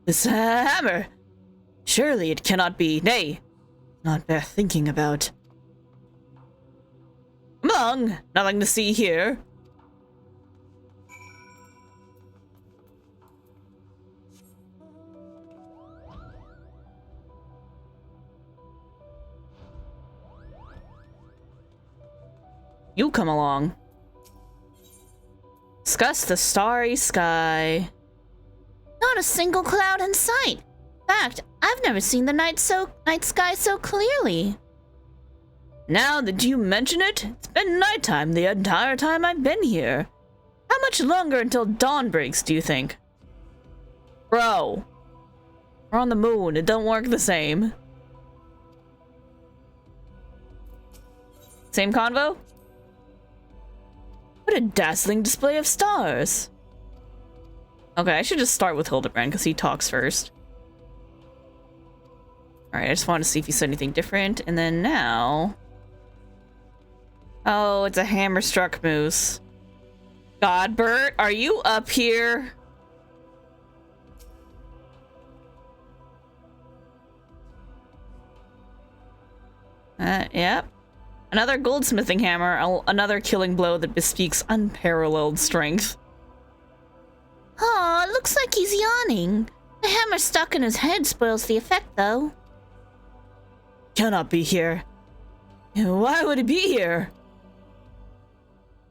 This hammer! Surely it cannot be. Nay, not bear thinking about. Come along, nothing to see here. You come along. Discuss the starry sky. Not a single cloud in sight. In fact, I've never seen the night sky so clearly. Now that you mention it, it's been nighttime the entire time I've been here. How much longer until dawn breaks, do you think? Bro. We're on the moon, it don't work the same. Same convo? What a dazzling display of stars. Okay, I should just start with Hildebrand because he talks first. Alright, I just wanted to see if he said anything different. And then now... Oh, it's a hammer-struck moose. Godbert, are you up here? Yep. Another goldsmithing hammer, another killing blow that bespeaks unparalleled strength. Oh, it looks like he's yawning. The hammer stuck in his head spoils the effect, though. Cannot be here. Why would it be here?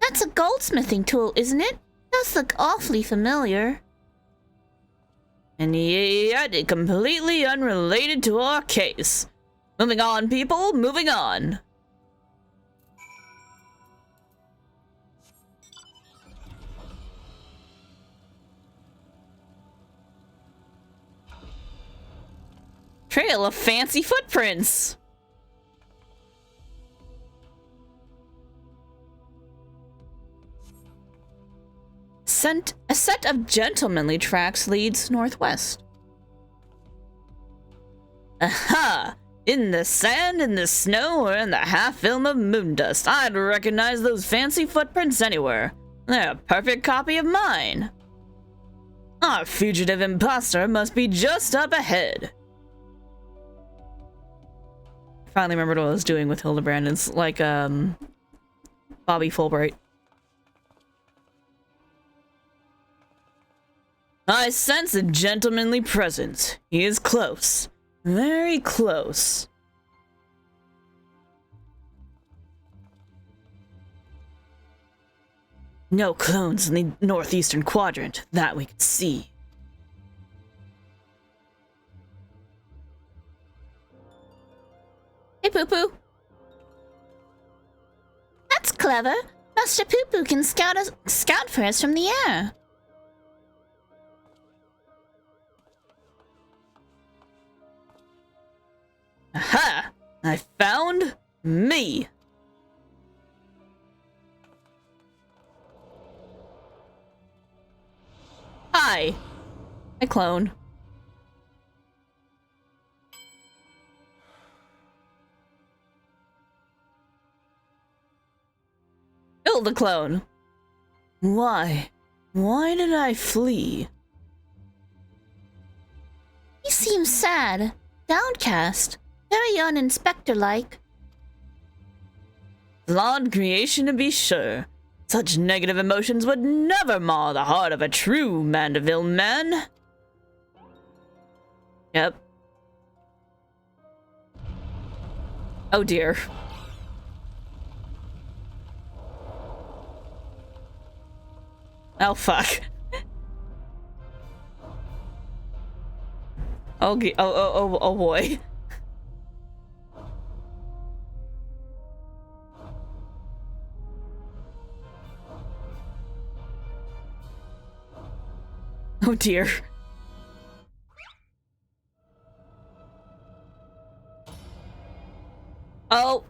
That's a goldsmithing tool, isn't it? Does look awfully familiar. And yet, completely unrelated to our case. Moving on, people, moving on. Trail of fancy footprints. A set of gentlemanly tracks leads northwest. Aha! In the sand, in the snow, or in the half-film of moon dust, I'd recognize those fancy footprints anywhere. They're a perfect copy of mine. Our fugitive imposter must be just up ahead. Finally remembered what I was doing with Hildebrand. It's like, Bobby Fulbright. I sense a gentlemanly presence. He is close. Very close. No clones in the northeastern quadrant, that we could see. Hey, Poo Poo. That's clever. Master Poo Poo can scout for us from the air. Aha! I found me! Hi! I clone. Kill the clone! Why? Why did I flee? He seems sad, downcast. Very un-inspector-like. Flawed creation to be sure. Such negative emotions would never mar the heart of a true Mandeville man. Yep. Oh dear. Oh fuck. Oh boy. Oh dear. Oh.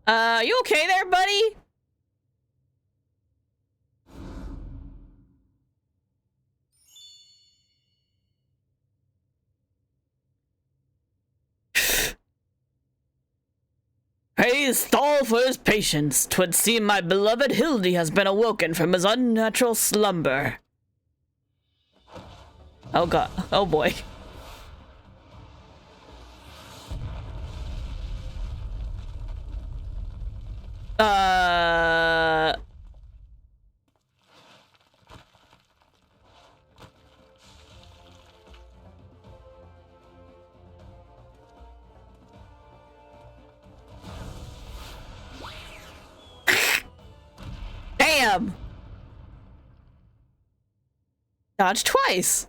You okay there, buddy? Praise Thal for his patience. 'Twould seem my beloved Hildy has been awoken from his unnatural slumber. Oh god. Oh boy. Damn! Dodged twice!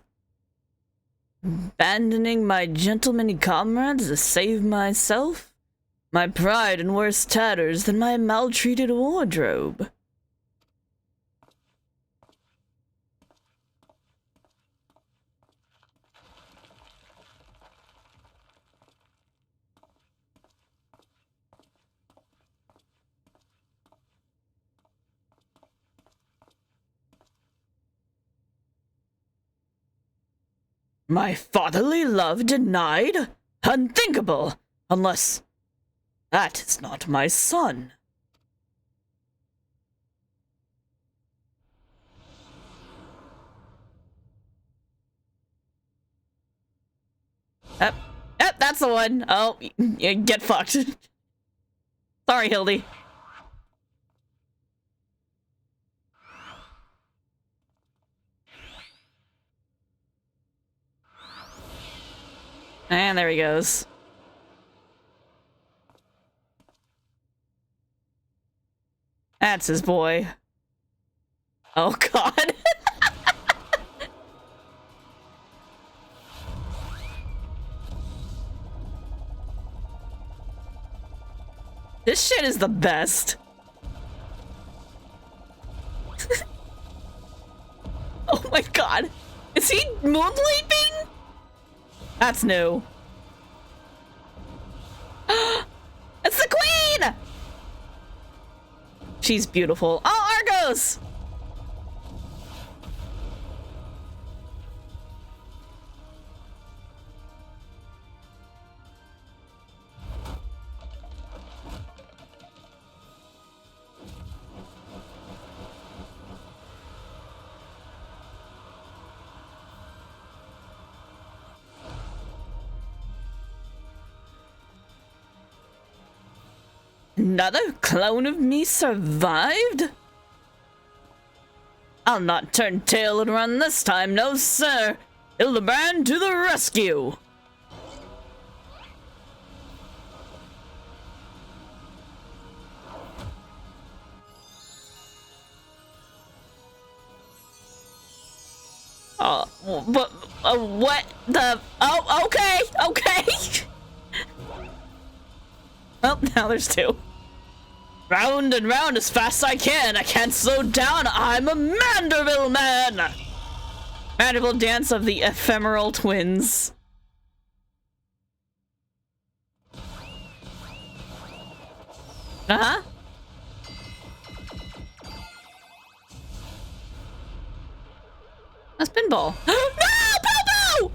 Abandoning my gentlemanly comrades to save myself? My pride in worse tatters than my maltreated wardrobe. My fatherly love denied? Unthinkable! Unless that is not my son. Yep, that's the one. Oh, yeah, get fucked. Sorry, Hildy. And there he goes. That's his boy. Oh god. This shit is the best. Oh my god. Is he moonleaping? That's new. She's beautiful. Oh, Argos! Another clone of me survived? I'll not turn tail and run this time, no sir! Hildebrand to the rescue! What the? Oh, okay, okay! Well, now there's two. Round and round as fast as I can. I can't slow down. I'm a Manderville man. Manderville dance of the ephemeral twins. Uh-huh. A spinball. No, Popo!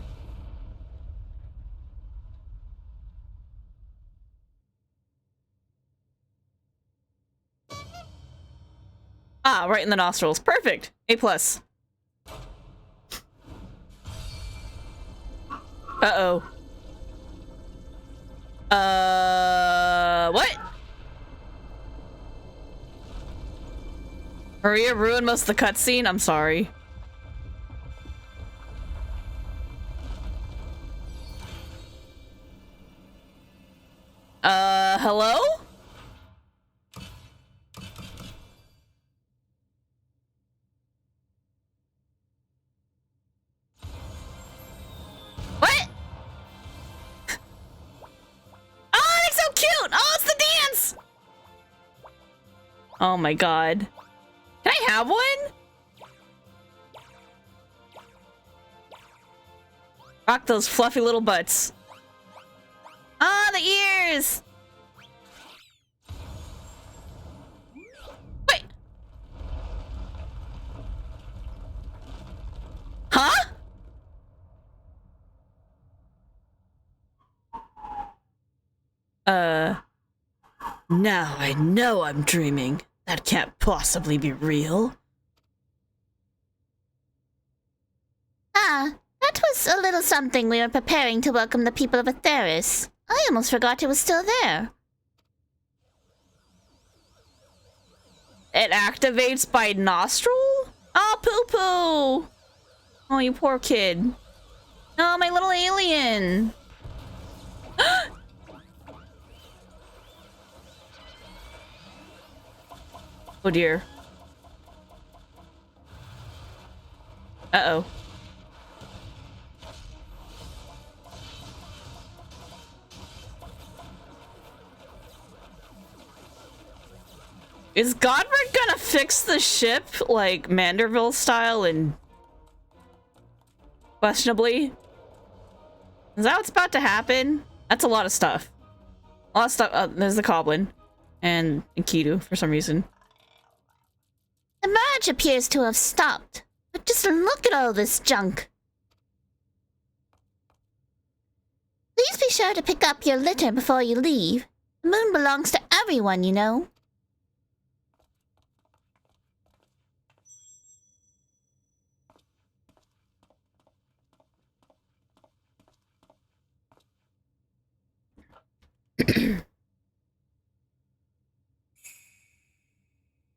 Ah, right in the nostrils. Perfect. A+. Uh-oh. What? Maria ruined most of the cutscene? I'm sorry. Hello? What? Oh, they're so cute! Oh, it's the dance! Oh my god. Can I have one? Rock those fluffy little butts. Ah, the ears! Wait! Huh? Now I know I'm dreaming. That can't possibly be real. Ah, that was a little something we were preparing to welcome the people of Atheris. I almost forgot it was still there. It activates by nostril? Oh, poo-poo! Oh, you poor kid. Oh, my little alien. Oh dear. Uh-oh. Is Godric gonna fix the ship like Manderville style and questionably? Is that what's about to happen? That's a lot of stuff. A lot of stuff. There's the Coblin and Kidu for some reason. The merge appears to have stopped. But just look at all this junk. Please be sure to pick up your litter before you leave. The moon belongs to everyone, you know.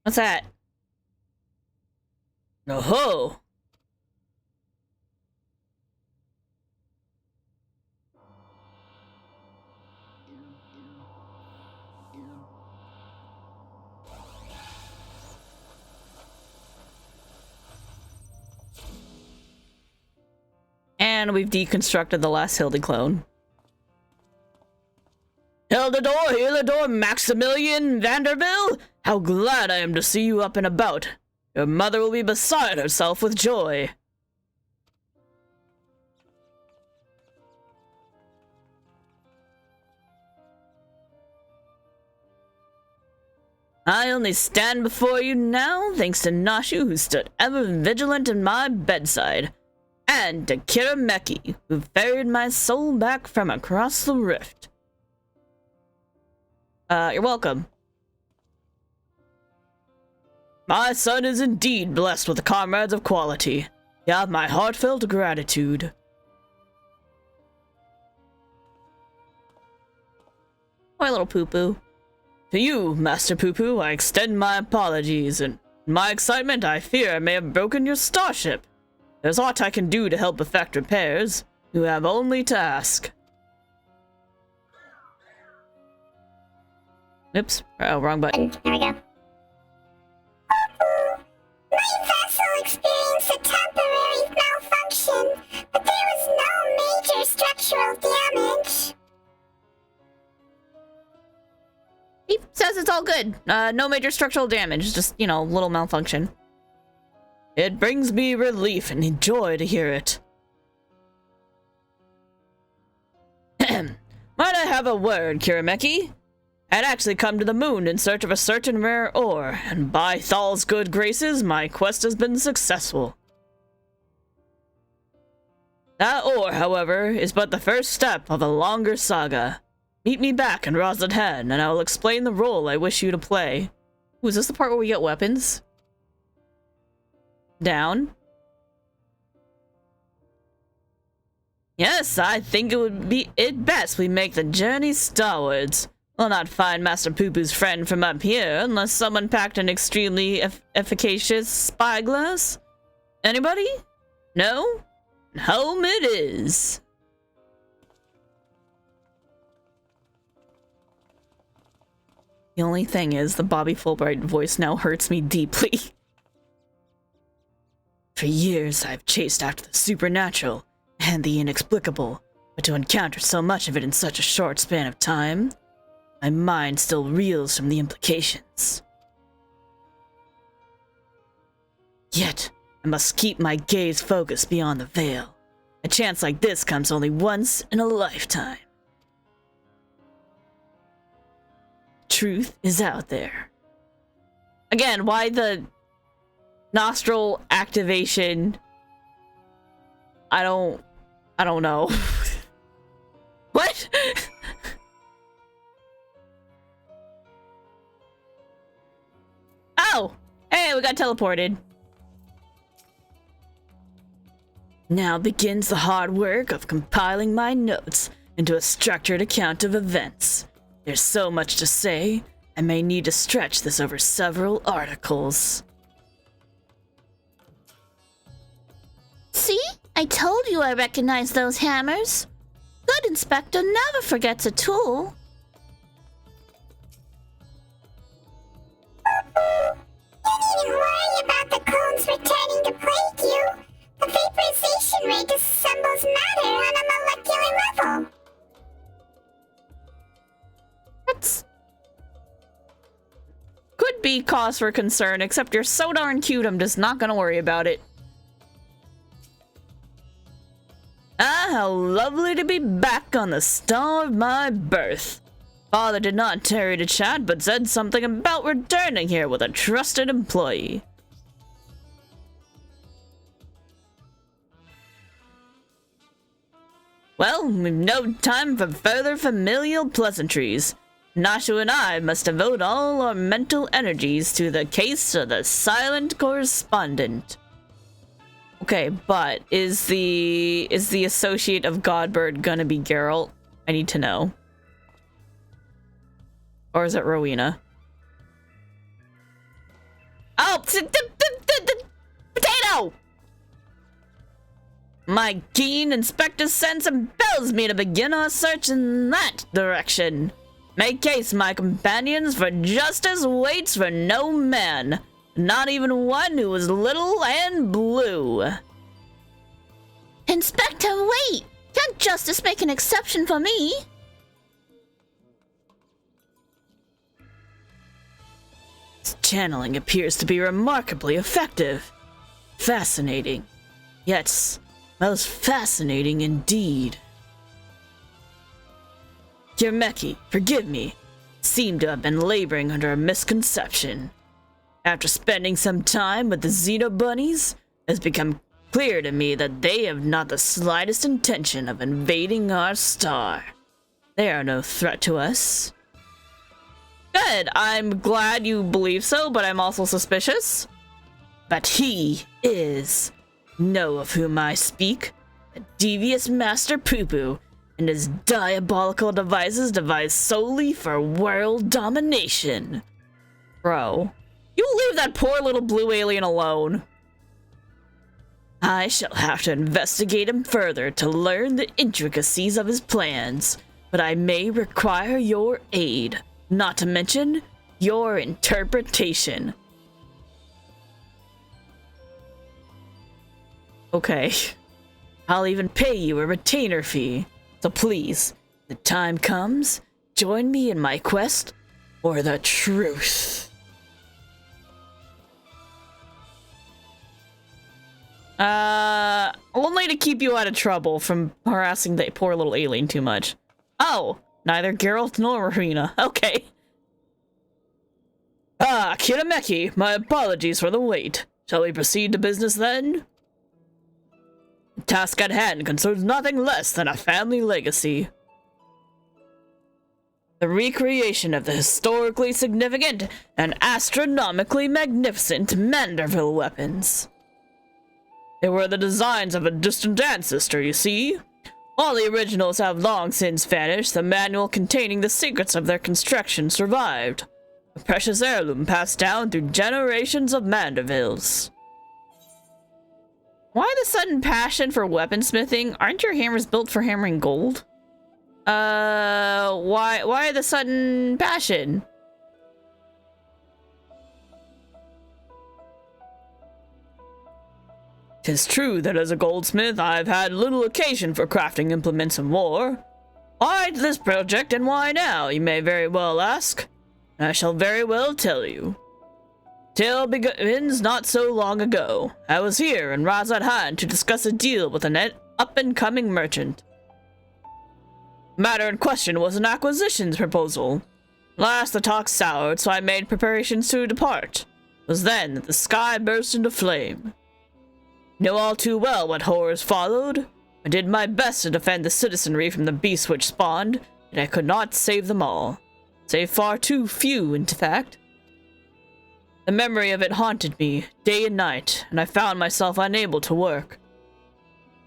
What's that? Oh-ho! And we've deconstructed the last Hildy clone. Hildador, Maximilian Vanderbill! How glad I am to see you up and about. Your mother will be beside herself with joy. I only stand before you now thanks to Nashu, who stood ever vigilant at my bedside, and to Kirameki, who ferried my soul back from across the rift. You're welcome. My son is indeed blessed with comrades of quality. You have my heartfelt gratitude. My little poo-poo. To you, Master Poo-poo, I extend my apologies, and in my excitement, I fear I may have broken your starship. There's aught I can do to help effect repairs. You have only to ask. Oops. Oh, wrong button. There we go. My vessel experienced a temporary malfunction, but there was no major structural damage. He says it's all good. No major structural damage, just, you know, little malfunction. It brings me relief and joy to hear it. Might I have a word, Kirameki? I'd actually come to the moon in search of a certain rare ore, and by Thal's good graces, my quest has been successful. That ore, however, is but the first step of a longer saga. Meet me back in Rosladhan, and I will explain the role I wish you to play. Ooh, is this the part where we get weapons? Down. Yes, I think it would be best we make the journey starwards. We'll not find Master Poo-Poo's friend from up here unless someone packed an extremely efficacious spyglass. Anybody? No? Home it is. The only thing is, the Bobby Fulbright voice now hurts me deeply. For years, I've chased after the supernatural and the inexplicable, but to encounter so much of it in such a short span of time, my mind still reels from the implications. Yet, I must keep my gaze focused beyond the veil. A chance like this comes only once in a lifetime. Truth is out there. Again, why the nostril activation? I don't know. What? Oh! Hey, we got teleported. Now begins the hard work of compiling my notes into a structured account of events. There's so much to say, I may need to stretch this over several articles. See? I told you I recognized those hammers. Good inspector never forgets a tool. Don't even worry about the cones returning to plague you. The vaporization ray disassembles matter on a molecular level. That's... could be cause for concern, except you're so darn cute, I'm just not gonna worry about it. Ah, how lovely to be back on the star of my birth. Father did not tarry to chat, but said something about returning here with a trusted employee. Well, we've no time for further familial pleasantries. Nashu and I must devote all our mental energies to the case of the silent correspondent. Okay, but is the associate of Godbird gonna be Geralt? I need to know. Or is it Rowena? Oh, potato! My keen inspector's sense impels me to begin our search in that direction. Make case, my companions, for justice waits for no man. Not even one who is little and blue. Inspector, wait! Can't justice make an exception for me? This channeling appears to be remarkably effective. Fascinating. Yes, most fascinating indeed. Kirameki, forgive me. It seem to have been laboring under a misconception. After spending some time with the Xeno Bunnies, it has become clear to me that they have not the slightest intention of invading our star. They are no threat to us. Good, I'm glad you believe so, but I'm also suspicious. But he is. Know of whom I speak? A devious Master Poo-Poo and his diabolical devices devised solely for world domination. Bro, you leave that poor little blue alien alone. I shall have to investigate him further to learn the intricacies of his plans, but I may require your aid, not to mention your interpretation. Okay, I'll even pay you a retainer fee, so please, when the time comes, join me in my quest for the truth. Only to keep you out of trouble from harassing the poor little alien too much. Oh, neither Geralt nor Marina. Okay. Ah, Kirameki, my apologies for the wait. Shall we proceed to business then? The task at hand concerns nothing less than a family legacy. The recreation of the historically significant and astronomically magnificent Manderville weapons. They were the designs of a distant ancestor, you see. While the originals have long since vanished, the manual containing the secrets of their construction survived. A precious heirloom passed down through generations of Mandervilles. Why the sudden passion for weaponsmithing? Aren't your hammers built for hammering gold? Why the sudden passion? 'Tis true that as a goldsmith I've had little occasion for crafting implements of war. Why this project and why now, you may very well ask. I shall very well tell you. Tale begins not so long ago. I was here in Razadhan to discuss a deal with an up-and-coming merchant. The matter in question was an acquisitions proposal. Last the talk soured, so I made preparations to depart. It was then that the sky burst into flame. You know all too well what horrors followed. I did my best to defend the citizenry from the beasts which spawned, yet I could not save them all. Save far too few, in fact. The memory of it haunted me, day and night, and I found myself unable to work.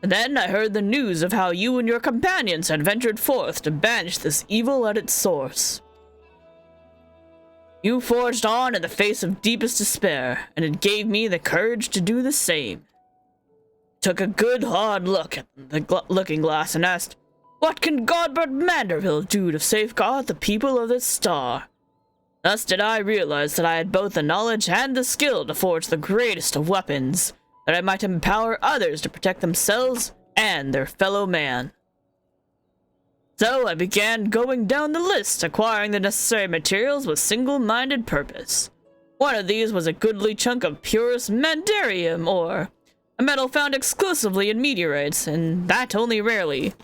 And then I heard the news of how you and your companions had ventured forth to banish this evil at its source. You forged on in the face of deepest despair, and it gave me the courage to do the same. Took a good hard look at the looking glass and asked, what can Godbert Manderville do to safeguard the people of this star? Thus did I realize that I had both the knowledge and the skill to forge the greatest of weapons, that I might empower others to protect themselves and their fellow man. So I began going down the list, acquiring the necessary materials with single-minded purpose. One of these was a goodly chunk of purest Mandarium ore, a metal found exclusively in meteorites, and that only rarely.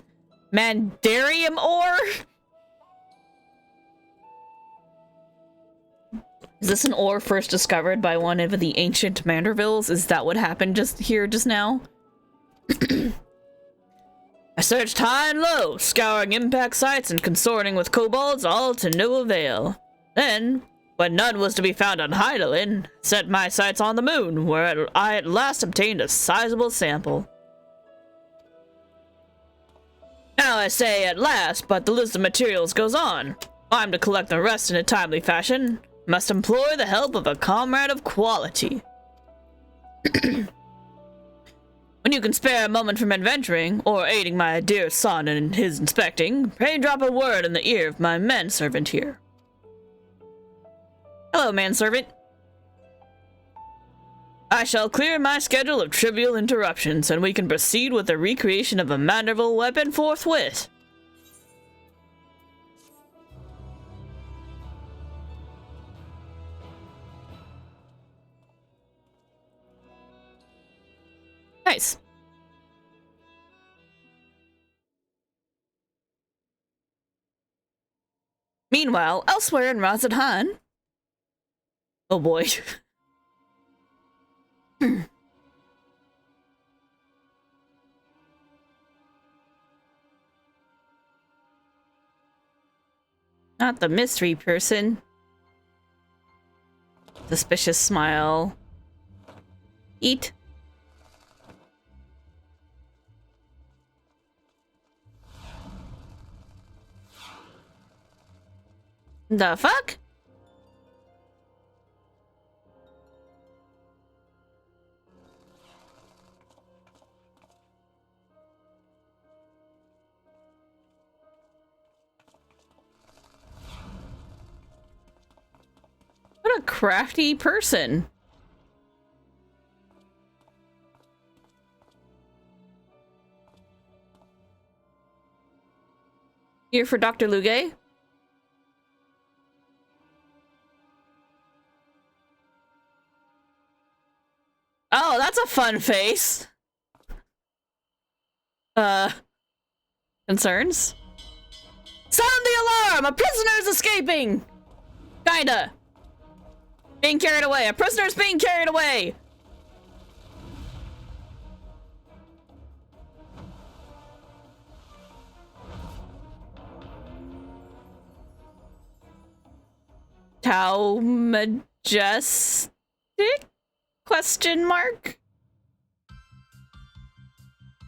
Mandarium ore? Is this an ore first discovered by one of the ancient Mandervilles? Is that what happened just now? I searched high and low, scouring impact sites and consorting with kobolds, all to no avail. Then, when none was to be found on Hydaelyn, set my sights on the moon, where I at last obtained a sizable sample. Now I say at last, but the list of materials goes on. If I'm to collect the rest in a timely fashion, I must employ the help of a comrade of quality. When you can spare a moment from adventuring, or aiding my dear son in his inspecting, pray drop a word in the ear of my manservant here. Hello, manservant. I shall clear my schedule of trivial interruptions, and we can proceed with the recreation of a Manderville weapon forthwith. Nice. Meanwhile, elsewhere in Razadhan... Oh boy. Not the mystery person. Suspicious smile. Eat. The fuck? What a crafty person. Here for Dr. Luge? Oh, that's a fun face. Concerns? Sound the alarm! A prisoner is escaping! Kinda. Being carried away. A prisoner's being carried away! How majestic? Question mark?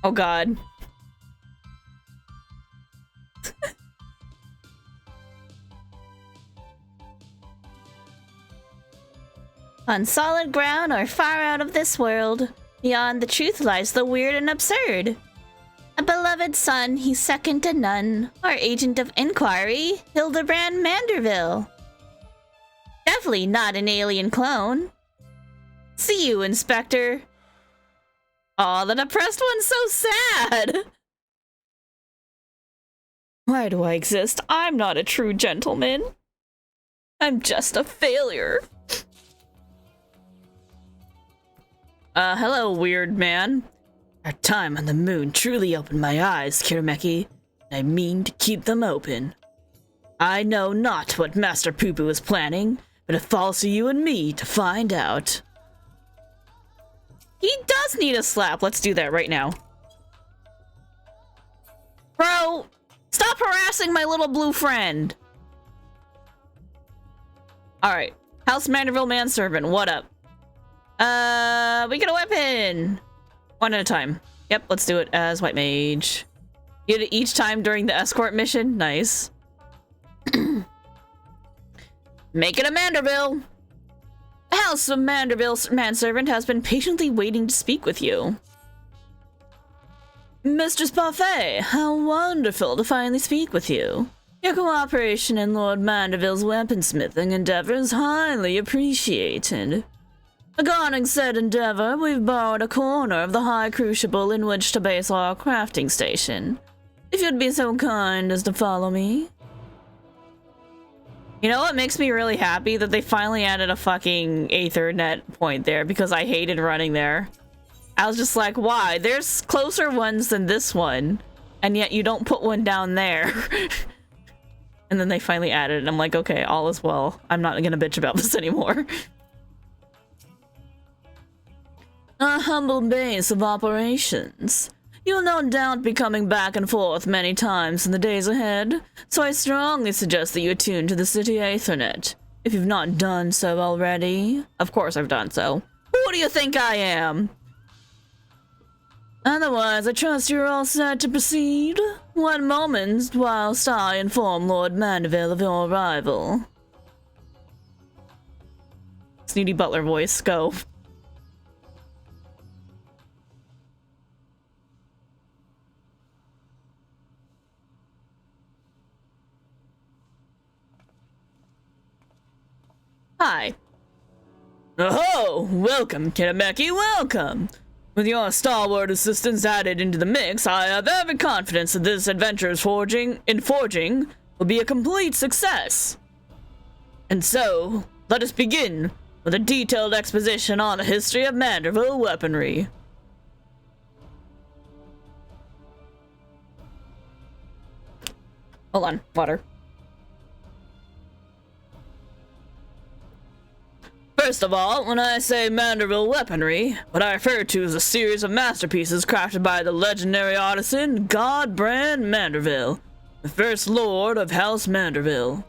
Oh god. On solid ground or far out of this world, beyond the truth lies the weird and absurd. A beloved son, he's second to none. Our agent of inquiry, Hildebrand Manderville. Definitely not an alien clone. See you, Inspector. Aw, the depressed one's so sad! Why do I exist? I'm not a true gentleman. I'm just a failure. Hello, weird man. Our time on the moon truly opened my eyes, Kirameki. I mean to keep them open. I know not what Master Poo-Poo is planning, but it falls to you and me to find out. He does need a slap. Let's do that right now. Bro, stop harassing my little blue friend. Alright. House Manderville Manservant, what up? We get a weapon! One at a time. Yep, let's do it as White Mage. Get it each time during the escort mission? Nice. Make it a Manderville! The House of Manderville's manservant has been patiently waiting to speak with you. Mistress Parfait, how wonderful to finally speak with you. Your cooperation in Lord Manderville's weaponsmithing endeavor is highly appreciated. Regarding said endeavor, we've borrowed a corner of the high crucible in which to base our crafting station. If you'd be so kind as to follow me. You know what makes me really happy? That they finally added a fucking Aethernet point there, because I hated running there. I was just like, why? There's closer ones than this one, and yet you don't put one down there. And then they finally added it, and I'm like, okay, all is well. I'm not gonna bitch about this anymore. A humble base of operations. You'll no doubt be coming back and forth many times in the days ahead, so I strongly suggest that you attune to the city Aethernet, if you've not done so already. Of course I've done so. Who do you think I am? Otherwise, I trust you're all set to proceed. One moment whilst I inform Lord Mandeville of your arrival. Snooty Butler voice, go. Hi. Oh, welcome, Kirameki, welcome! With your stalwart assistance added into the mix, I have every confidence that this adventure's forging will be a complete success. And so, let us begin with a detailed exposition on the history of Manderville weaponry. Hold on, water. First of all, when I say Manderville weaponry, what I refer to is a series of masterpieces crafted by the legendary artisan Godbrand Manderville, the first lord of House Manderville.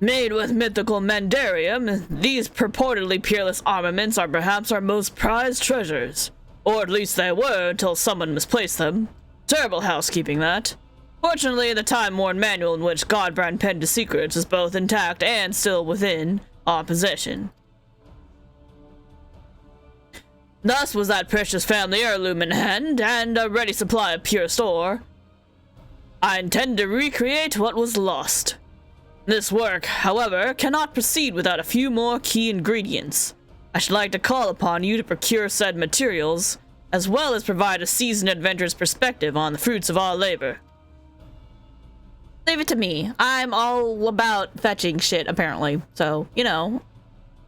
Made with mythical Mandarium, these purportedly peerless armaments are perhaps our most prized treasures. Or at least they were until someone misplaced them. Terrible housekeeping, that. Fortunately, the time-worn manual in which Godbrand penned his secrets is both intact and still within our possession. Thus was that precious family heirloom in hand, and a ready supply of pure store. I intend to recreate what was lost. This work, however, cannot proceed without a few more key ingredients. I should like to call upon you to procure said materials, as well as provide a seasoned adventurer's perspective on the fruits of our labor. Leave it to me. I'm all about fetching shit, apparently. So, you know,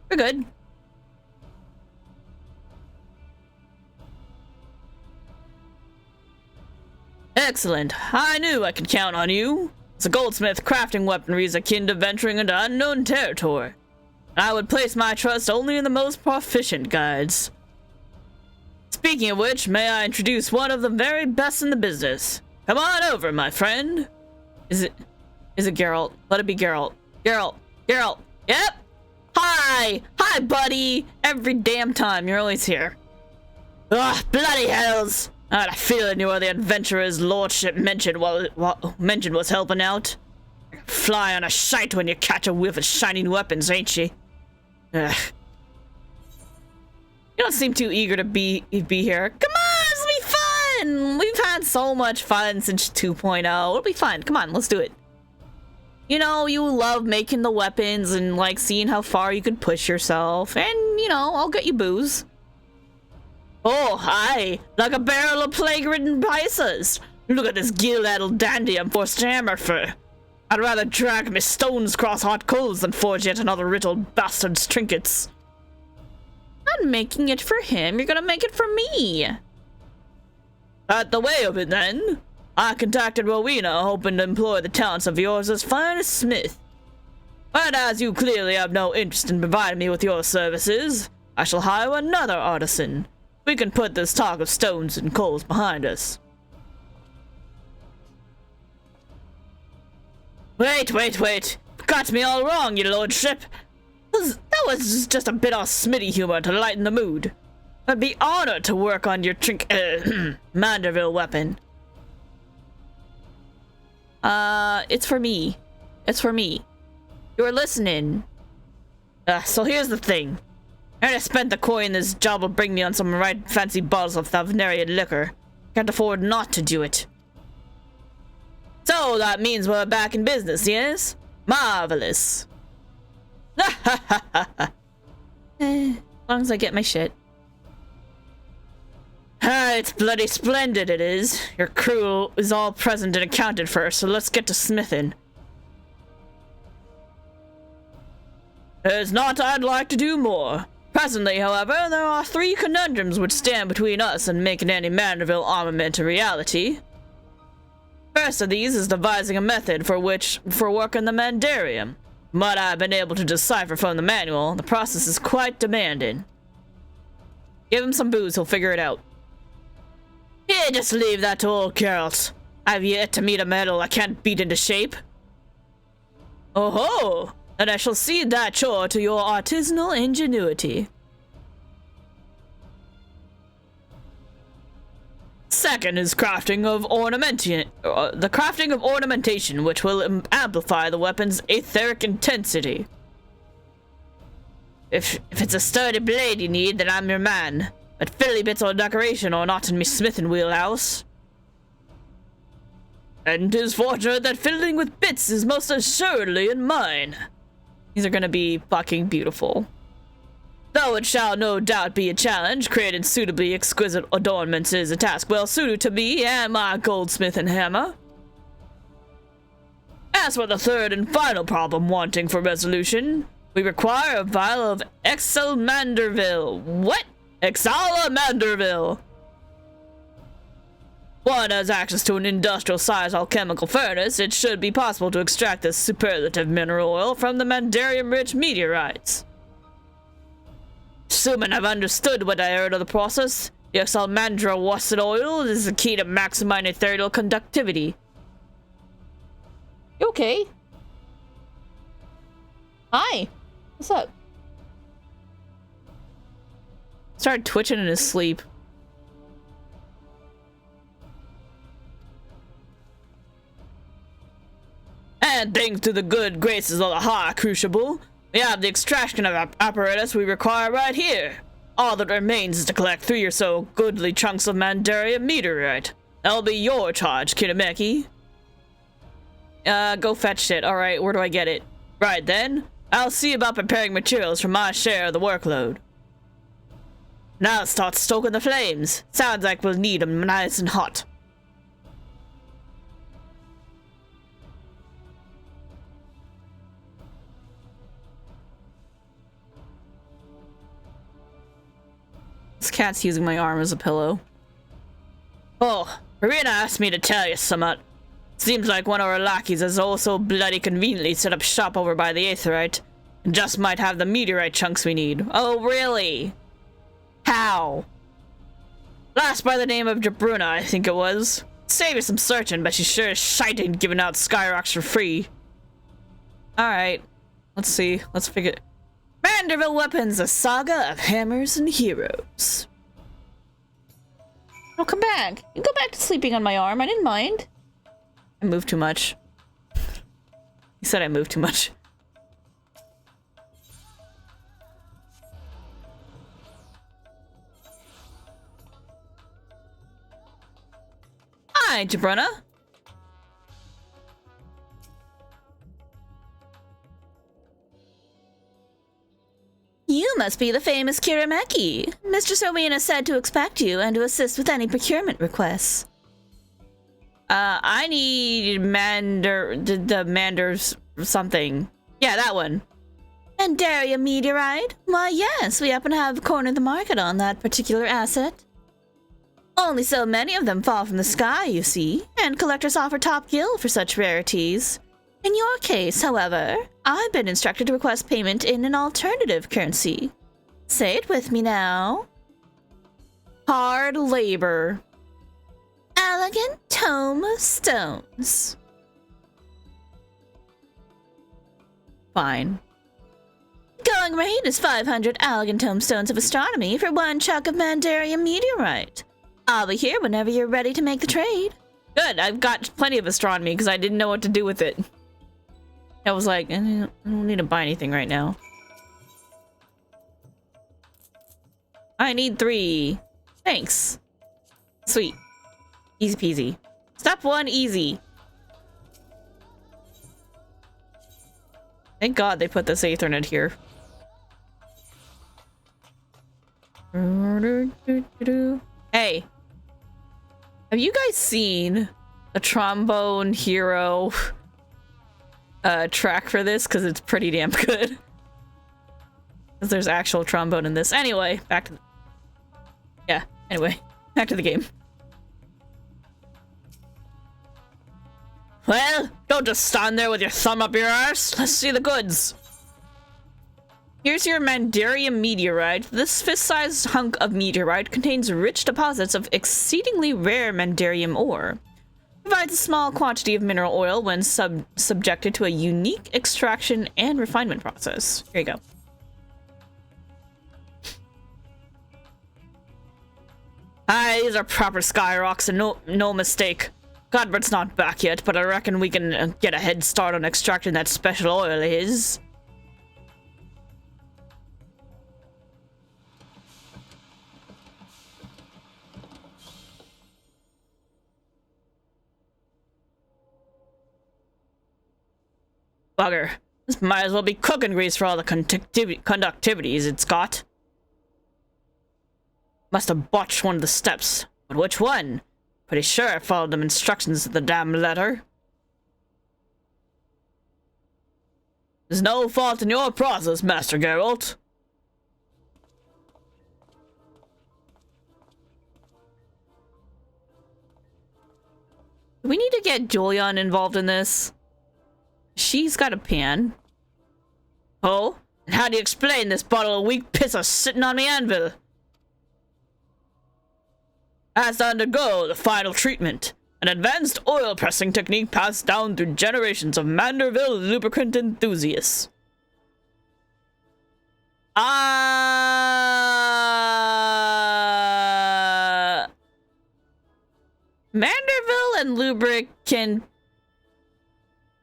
we're good. Excellent. I knew I could count on you. As a goldsmith, crafting weaponry is akin to venturing into unknown territory. I would place my trust only in the most proficient guides. Speaking of which, may I introduce one of the very best in the business? Come on over, my friend. Is it Geralt? Let it be Geralt. Geralt. Yep. Hi, buddy. Every damn time you're always here. Ugh, bloody hells. I had a feeling you were the adventurer's lordship mentioned was helping out. Fly on a shite when you catch a whiff of shining weapons, ain't ye? Ugh. You don't seem too eager to be here. Come on, this will be fun! We've had so much fun since 2.0. It'll be fun. Come on, let's do it. You know, you love making the weapons and, like, seeing how far you can push yourself. And, you know, I'll get you booze. Oh, hi! Like a barrel of plague-ridden pisces! Look at this gill-addled dandy I'm forced to hammer for. I'd rather drag me stones across hot coals than forge yet another riddled bastard's trinkets. Not making it for him, you're gonna make it for me. At the way of it, then. I contacted Rowena, hoping to employ the talents of yours' finest smith. But as you clearly have no interest in providing me with your services, I shall hire another artisan. We can put this talk of stones and coals behind us. Wait. Got me all wrong, your lordship. That was just a bit of Smitty humor to lighten the mood. I'd be honored to work on your Manderville weapon. It's for me. You're listening. So here's the thing. I already spent the coin this job will bring me on some right fancy bottles of Thavnarian liquor. Can't afford not to do it. So that means we're back in business, yes? Marvelous. As long as I get my shit. It's bloody splendid, it is. Your crew is all present and accounted for, so let's get to smithing. There's not I'd like to do more. Presently, however, there are 3 conundrums which stand between us and making any Manderville armament a reality. First of these is devising a method for working the Mandarium. From what I've been able to decipher from the manual, the process is quite demanding. Give him some booze, he'll figure it out. Here, just leave that to old Geralt. I've yet to meet a metal I can't beat into shape. Oh-ho! Then I shall cede that chore to your artisanal ingenuity. Second is the crafting of ornamentation, which will amplify the weapon's etheric intensity. If it's a sturdy blade you need, then I'm your man. But fiddly bits or decoration are not in me smithing wheelhouse. And 'tis fortunate that fiddling with bits is most assuredly in mine. These are gonna be fucking beautiful. Though it shall no doubt be a challenge, creating suitably exquisite adornments is a task well suited to me and my goldsmith and hammer. As for the third and final problem wanting for resolution, we require a vial of Exalmanderville. What? Exalmanderville! One has access to an industrial-sized alchemical furnace. It should be possible to extract this superlative mineral oil from the Mandarium-rich meteorites. assuming I've understood what I heard of the process. The Salamandra wasted oil is the key to maximizing ethereal conductivity. You okay? Hi. What's up? Started twitching in his sleep. And thanks to the good graces of the High Crucible, we have the extraction apparatus we require right here. All that remains is to collect 3 or so goodly chunks of Mandaria meteorite. That'll be your charge, Kitameki. Go fetch it. Alright, where do I get it? Right then, I'll see about preparing materials for my share of the workload. Now start stoking the flames. Sounds like we'll need them nice and hot. This cat's using my arm as a pillow. Oh, Marina asked me to tell you something. Seems like one of our lackeys has also bloody conveniently set up shop over by the aetherite. And just might have the meteorite chunks we need. Oh, really? How? Last by the name of Jabruna, I think it was. Save you some searching, but she's sure as shite ain't giving out skyrocks for free. Alright. Let's see. Let's figure... Manderville Weapons, a saga of hammers and heroes. Oh, come back. You go back to sleeping on my arm. I didn't mind. I moved too much. He said I moved too much. Hi, Jabruna. You must be the famous Kirameki. Mistress Rowena said to expect you and to assist with any procurement requests. I need the Manders something. Yeah, that one. Mandaria meteorite? Why, yes, we happen to have cornered the market on that particular asset. Only so many of them fall from the sky, you see, and collectors offer top gill for such rarities. In your case, however, I've been instructed to request payment in an alternative currency. Say it with me now. Hard labor. Elegant tome stones. Fine. Going rate is 500 elegant tome stones of astronomy for 1 chunk of Mandaria meteorite. I'll be here whenever you're ready to make the trade. Good, I've got plenty of astronomy because I didn't know what to do with it. I was like, I don't need to buy anything right now. I need 3. Thanks. Sweet. Easy peasy. Step 1, easy. Thank God they put this Aethernet here. Hey. Have you guys seen a trombone hero track for this? Because it's pretty damn good. Because there's actual trombone in this. Anyway, back to the... Yeah, anyway. Back to the game. Well, don't just stand there with your thumb up your arse. Let's see the goods. Here's your Mandaria meteorite. This fist-sized hunk of meteorite contains rich deposits of exceedingly rare Mandarium ore. Provides a small quantity of mineral oil when subjected to a unique extraction and refinement process. Here you go. Aye, these are proper sky rocks and no mistake. Godbert's not back yet, but I reckon we can get a head start on extracting that special oil of his. Bugger. This might as well be cooking grease for all the conductivities it's got. Must have botched one of the steps. But which one? Pretty sure I followed them instructions in the damn letter. There's no fault in your process, Master Geralt. Do we need to get Julian involved in this? She's got a pan. Oh, And how do you explain this bottle of weak pisser sitting on me anvil? Has to undergo the final treatment. An advanced oil pressing technique passed down through generations of Manderville lubricant enthusiasts. Manderville and lubricant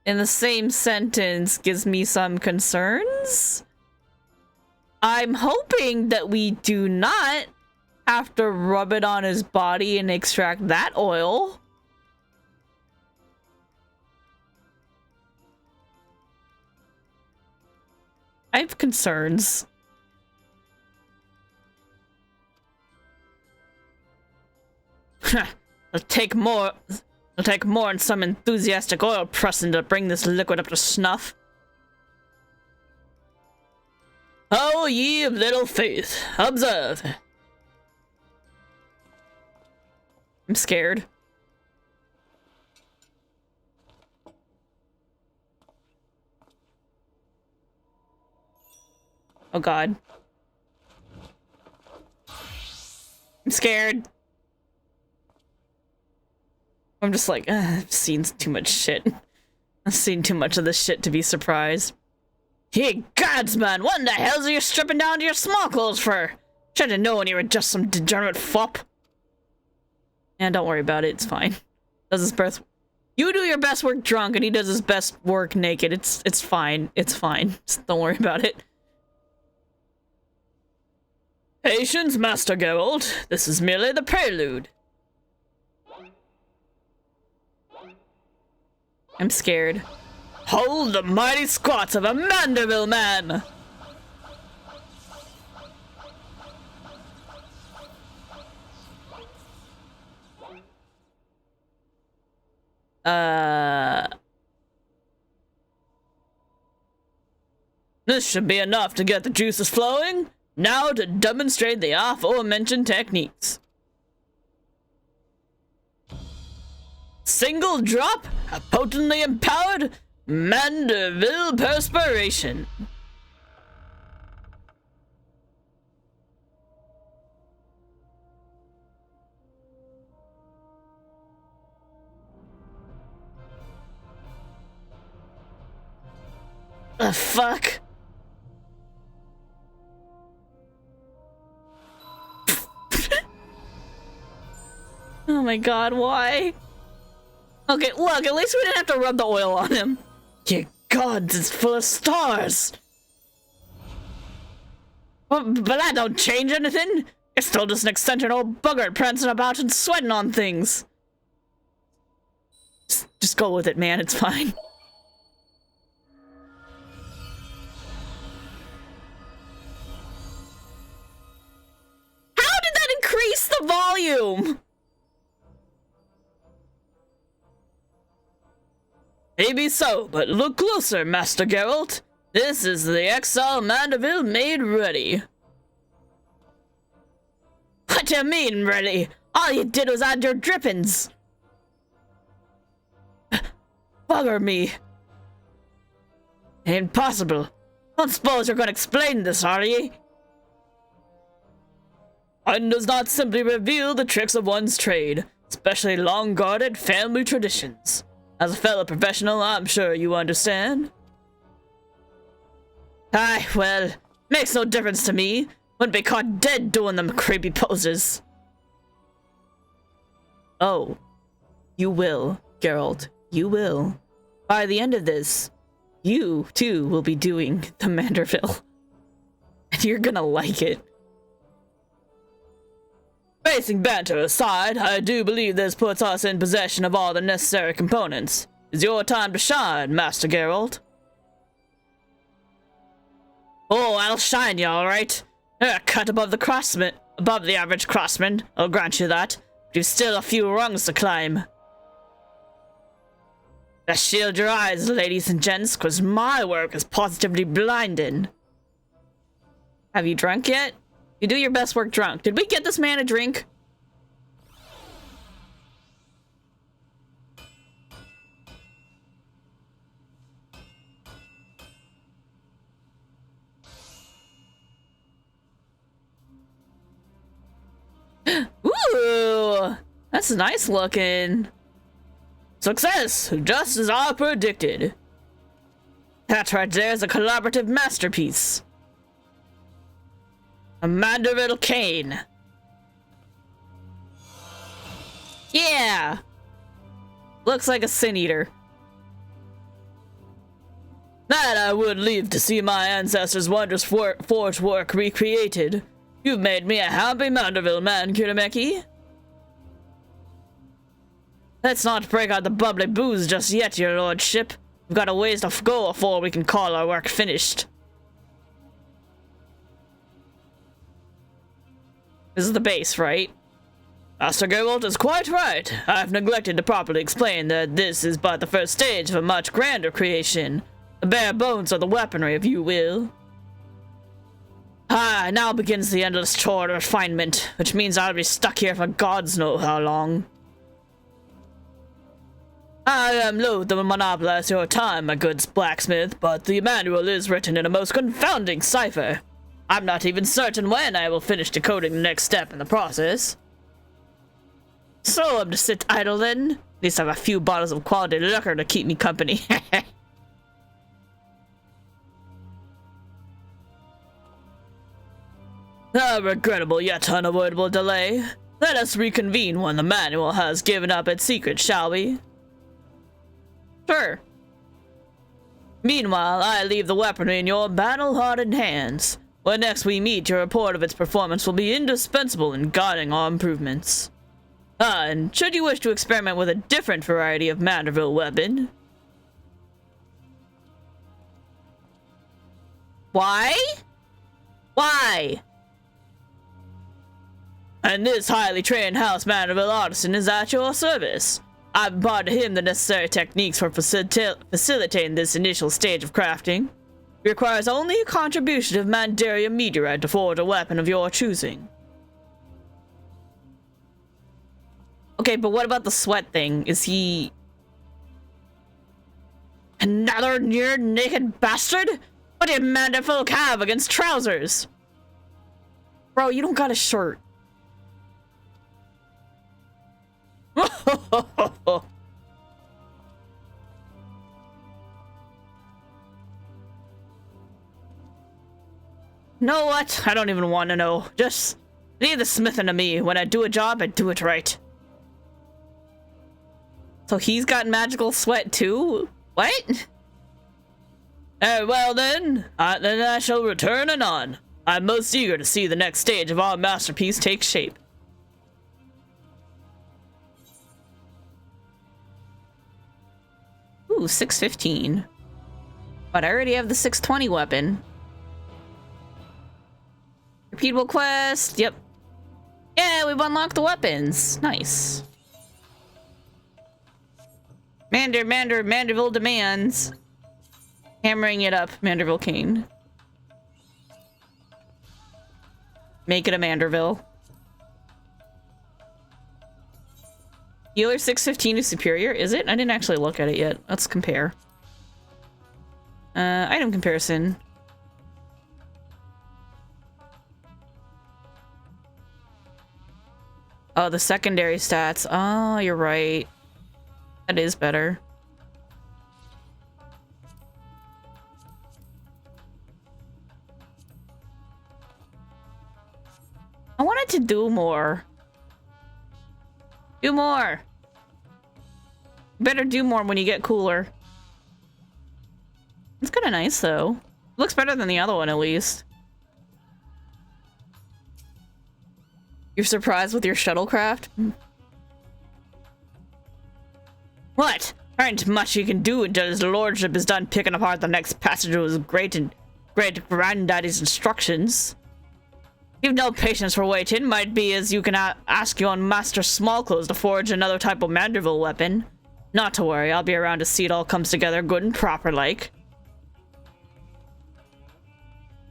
in the same sentence gives me some concerns. I'm hoping that we do not have to rub it on his body and extract that oil. I have concerns. It'll take more than some enthusiastic oil pressing to bring this liquid up to snuff. Oh, ye of little faith, observe. I'm scared. Oh god. I'm scared. I'm just like, I've seen too much shit. I've seen too much of this shit to be surprised. Hey, gods, man, what in the hell are you stripping down to your small clothes for? Should've known you were just some degenerate fop. And don't worry about it, it's fine. Does his best. You do your best work drunk, and he does his best work naked. It's fine. It's fine. Just don't worry about it. Patience, Master Geralt. This is merely the prelude. I'm scared. Hold the mighty squats of a Manderville man! This should be enough to get the juices flowing. Now to demonstrate the aforementioned techniques. Single drop, a potently empowered Manderville perspiration. The fuck? Oh my god, why? Okay, look, at least we didn't have to rub the oil on him. Your gods, it's full of stars. But that don't change anything. You're still just an eccentric old bugger prancing about and sweating on things. Just go with it, man, it's fine. How did that increase the volume? Maybe so, but look closer, Master Geralt. This is the Exile Manderville made ready. What do you mean, ready? All you did was add your drippings. Bugger me. Impossible. Don't suppose you're gonna explain this, are ye? One does not simply reveal the tricks of one's trade, especially long-guarded family traditions. As a fellow professional, I'm sure you understand. Aye, well, makes no difference to me. Wouldn't be caught dead doing them creepy poses. Oh, you will, Geralt. You will. By the end of this, you, too, will be doing the Manderville. And you're gonna like it. Facing banter aside, I do believe this puts us in possession of all the necessary components. It's your time to shine, Master Geralt. Oh, I'll shine you, alright. You're a cut above the average craftsman, I'll grant you that. But you've still a few rungs to climb. Just shield your eyes, ladies and gents, cause my work is positively blinding. Have you drunk yet? You do your best work drunk. Did we get this man a drink? That's nice looking. Success! Just as I predicted. That right there is a collaborative masterpiece. A Manderville cane. Yeah! Looks like a sin eater. That I would leave to see my ancestors' wondrous forge work recreated. You've made me a happy Manderville man, Kirameki. Let's not break out the bubbly booze just yet, your lordship. We've got a ways to go before we can call our work finished. This is the base, right? Master Geralt is quite right. I've neglected to properly explain that this is but the first stage of a much grander creation. The bare bones of the weaponry, if you will. Ah, now begins the endless chore of refinement, which means I'll be stuck here for gods know how long. I am loath to monopolize your time, my good blacksmith, but the manual is written in a most confounding cipher. I'm not even certain when I will finish decoding the next step in the process. So I'm to sit idle then? At least I have a few bottles of quality liquor to keep me company. A regrettable yet unavoidable delay. Let us reconvene when the manual has given up its secret, shall we? Sure. Meanwhile, I leave the weaponry in your battle-hardened hands. When next we meet, your report of its performance will be indispensable in guiding our improvements. Ah, and should you wish to experiment with a different variety of Manderville weapon... Why? Why? And this highly trained House Manderville artisan is at your service. I've imparted him the necessary techniques for facilitating this initial stage of crafting. It requires only a contribution of Mandaria meteorite to forge a weapon of your choosing. Okay, but what about the sweat thing? Is he... another near-naked bastard? What do Manderfolk have against trousers? Bro, you don't got a shirt. Know what? I don't even want to know. Just leave the smithing to me. When I do a job, I do it right. So he's got magical sweat too? What? Well then I shall return anon. I'm most eager to see the next stage of our masterpiece take shape. Ooh, 615. But I already have the 620 weapon. Repeatable quest. Yep. Yeah, we've unlocked the weapons. Nice. Manderville demands. Hammering it up, Manderville cane. Make it a Manderville. Healer 615 is superior, is it? I didn't actually look at it yet. Let's compare. Item comparison. Oh, the secondary stats. Oh, you're right. That is better. I wanted to do more. Do more. Better do more when you get cooler. It's kind of nice, though. Looks better than the other one, at least. You're surprised with your shuttlecraft? What? There ain't much you can do until his lordship is done picking apart the next passage of his great granddaddy's instructions. You've no patience for waiting. Might be as you can ask your Master Smallclothes to forge another type of Manderville weapon. Not to worry, I'll be around to see it all comes together good and proper like.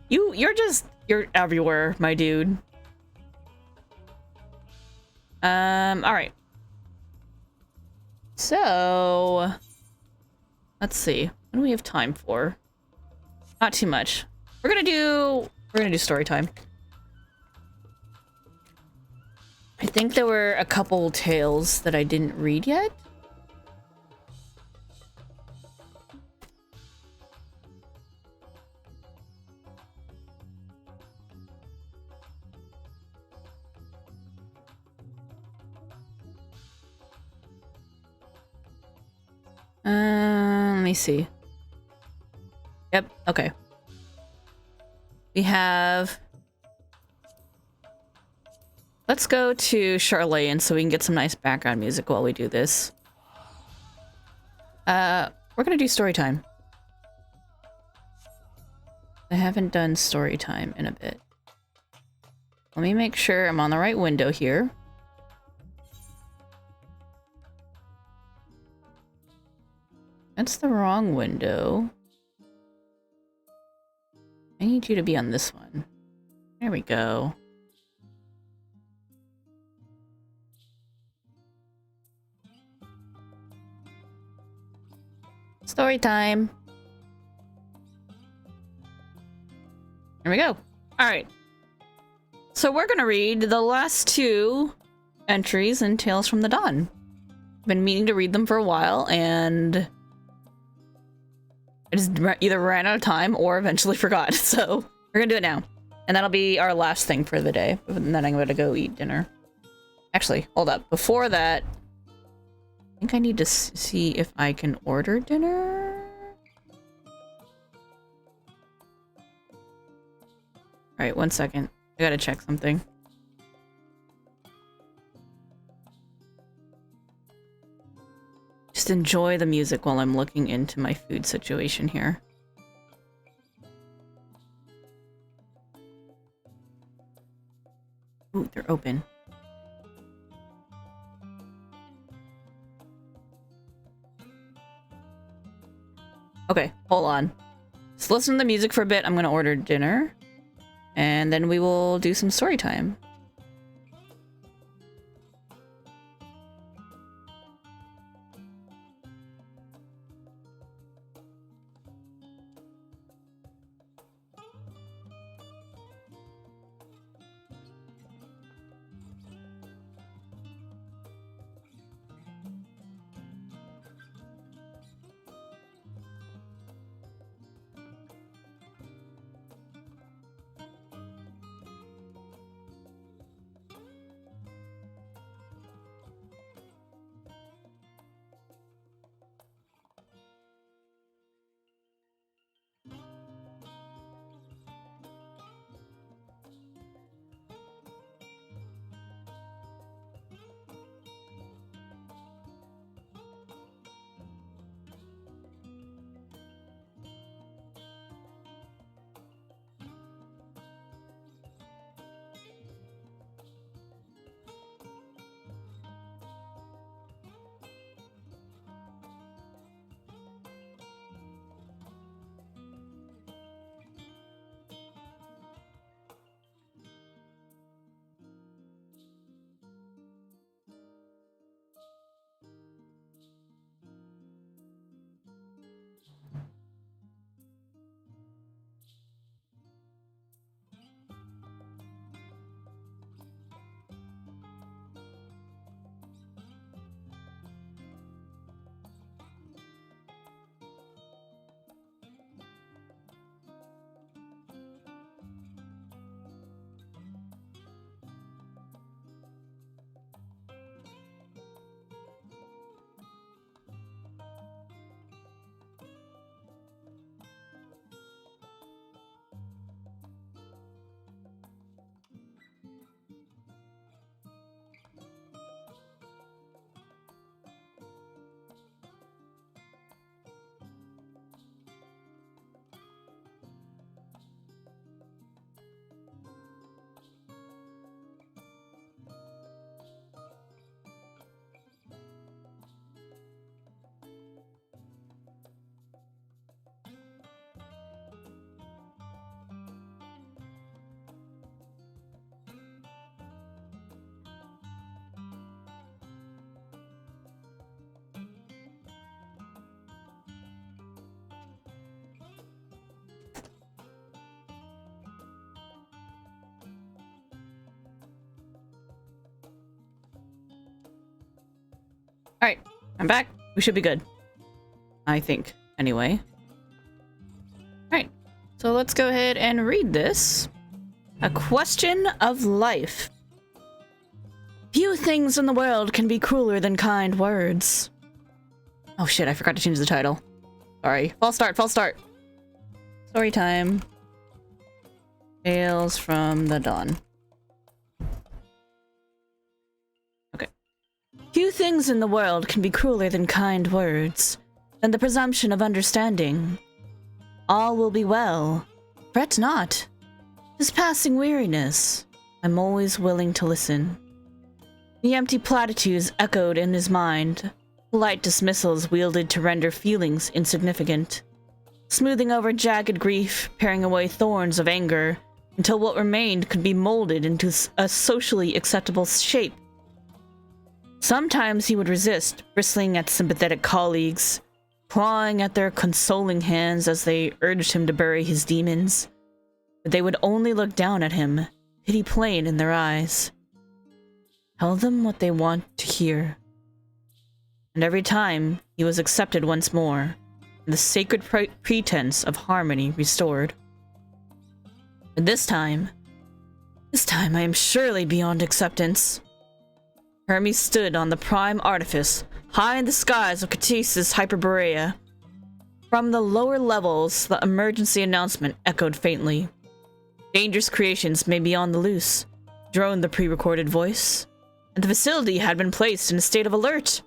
You're everywhere, my dude. Alright. So, let's see. What do we have time for? Not too much. We're gonna do story time. I think there were a couple tales that I didn't read yet. Let me see. Yep, okay. We have... Let's go to Charlene so we can get some nice background music while we do this. We're gonna do story time. I haven't done story time in a bit. Let me make sure I'm on the right window here. That's the wrong window. I need you to be on this one. There we go. Story time. There we go. All right. So we're gonna read the last two entries in Tales from the Dawn. I've been meaning to read them for a while, and I just either ran out of time or eventually forgot. So we're gonna do it now, and that'll be our last thing for the day. And then I'm gonna go eat dinner. Actually, hold up. Before that, I think I need to see if I can order dinner. All right, 1 second. I gotta check something. Just enjoy the music while I'm looking into my food situation here. Ooh, they're open. Okay, hold on. Just listen to the music for a bit. I'm gonna order dinner. And then we will do some story time. Alright, I'm back. We should be good. I think, anyway. Alright, so let's go ahead and read this. A question of life. Few things in the world can be crueler than kind words. Oh shit, I forgot to change the title. Sorry. False start, false start. Story time. Tales from the Dawn. Okay. Few things in the world can be crueler than kind words, than the presumption of understanding. All will be well. Fret not. 'Tis passing weariness. I'm always willing to listen. The empty platitudes echoed in his mind, polite dismissals wielded to render feelings insignificant, smoothing over jagged grief, paring away thorns of anger, until what remained could be molded into a socially acceptable shape. Sometimes he would resist, bristling at sympathetic colleagues, clawing at their consoling hands as they urged him to bury his demons. But they would only look down at him, pity plain in their eyes. Tell them what they want to hear. And every time, he was accepted once more, and the sacred pretense of harmony restored. But this time I am surely beyond acceptance. Hermes stood on the prime artifice, high in the skies of Catesis Hyperborea. From the lower levels, the emergency announcement echoed faintly. Dangerous creations may be on the loose, droned the pre-recorded voice, and the facility had been placed in a state of alert.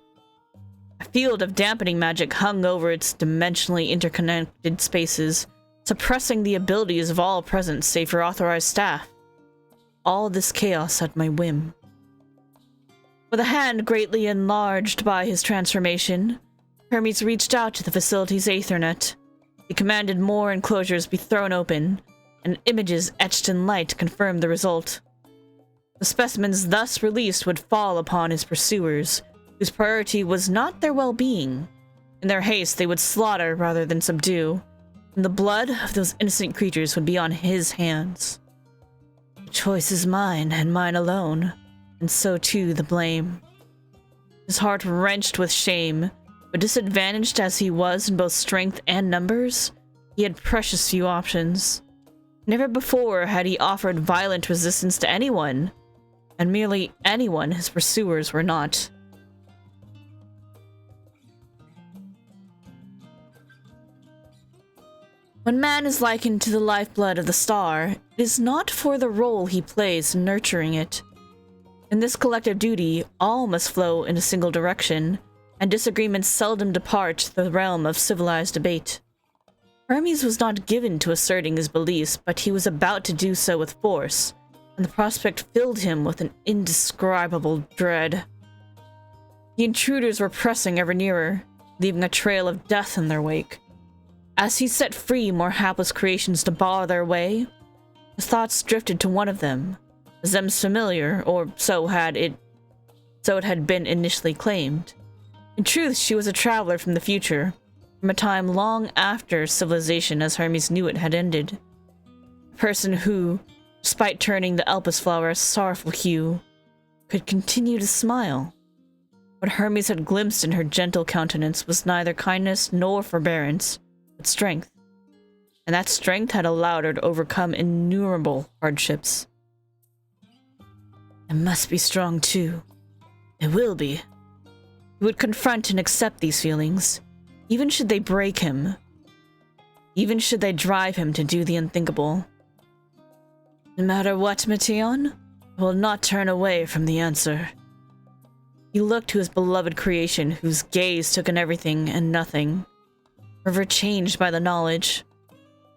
A field of dampening magic hung over its dimensionally interconnected spaces, suppressing the abilities of all present save for authorized staff. All this chaos at my whim. With a hand greatly enlarged by his transformation, Hermes reached out to the facility's Aethernet. He commanded more enclosures be thrown open, and images etched in light confirmed the result. The specimens thus released would fall upon his pursuers, whose priority was not their well-being. In their haste, they would slaughter rather than subdue, and the blood of those innocent creatures would be on his hands. The choice is mine, and mine alone, and so too the blame. His heart wrenched with shame, but disadvantaged as he was in both strength and numbers, he had precious few options. Never before had he offered violent resistance to anyone, and merely anyone his pursuers were not. When man is likened to the lifeblood of the star, it is not for the role he plays in nurturing it. In this collective duty, all must flow in a single direction, and disagreements seldom depart the realm of civilized debate. Hermes was not given to asserting his beliefs, but he was about to do so with force, and the prospect filled him with an indescribable dread. The intruders were pressing ever nearer, leaving a trail of death in their wake. As he set free more hapless creations to bar their way, his thoughts drifted to one of them, Zem's familiar, or so it had been initially claimed. In truth, she was a traveler from the future, from a time long after civilization as Hermes knew it had ended. A person who, despite turning the Elpis flower a sorrowful hue, could continue to smile. What Hermes had glimpsed in her gentle countenance was neither kindness nor forbearance, but strength. And that strength had allowed her to overcome innumerable hardships. I must be strong too. I will be. He would confront and accept these feelings, even should they break him. Even should they drive him to do the unthinkable. No matter what, Meteion, I will not turn away from the answer. He looked to his beloved creation, whose gaze took in everything and nothing, forever changed by the knowledge.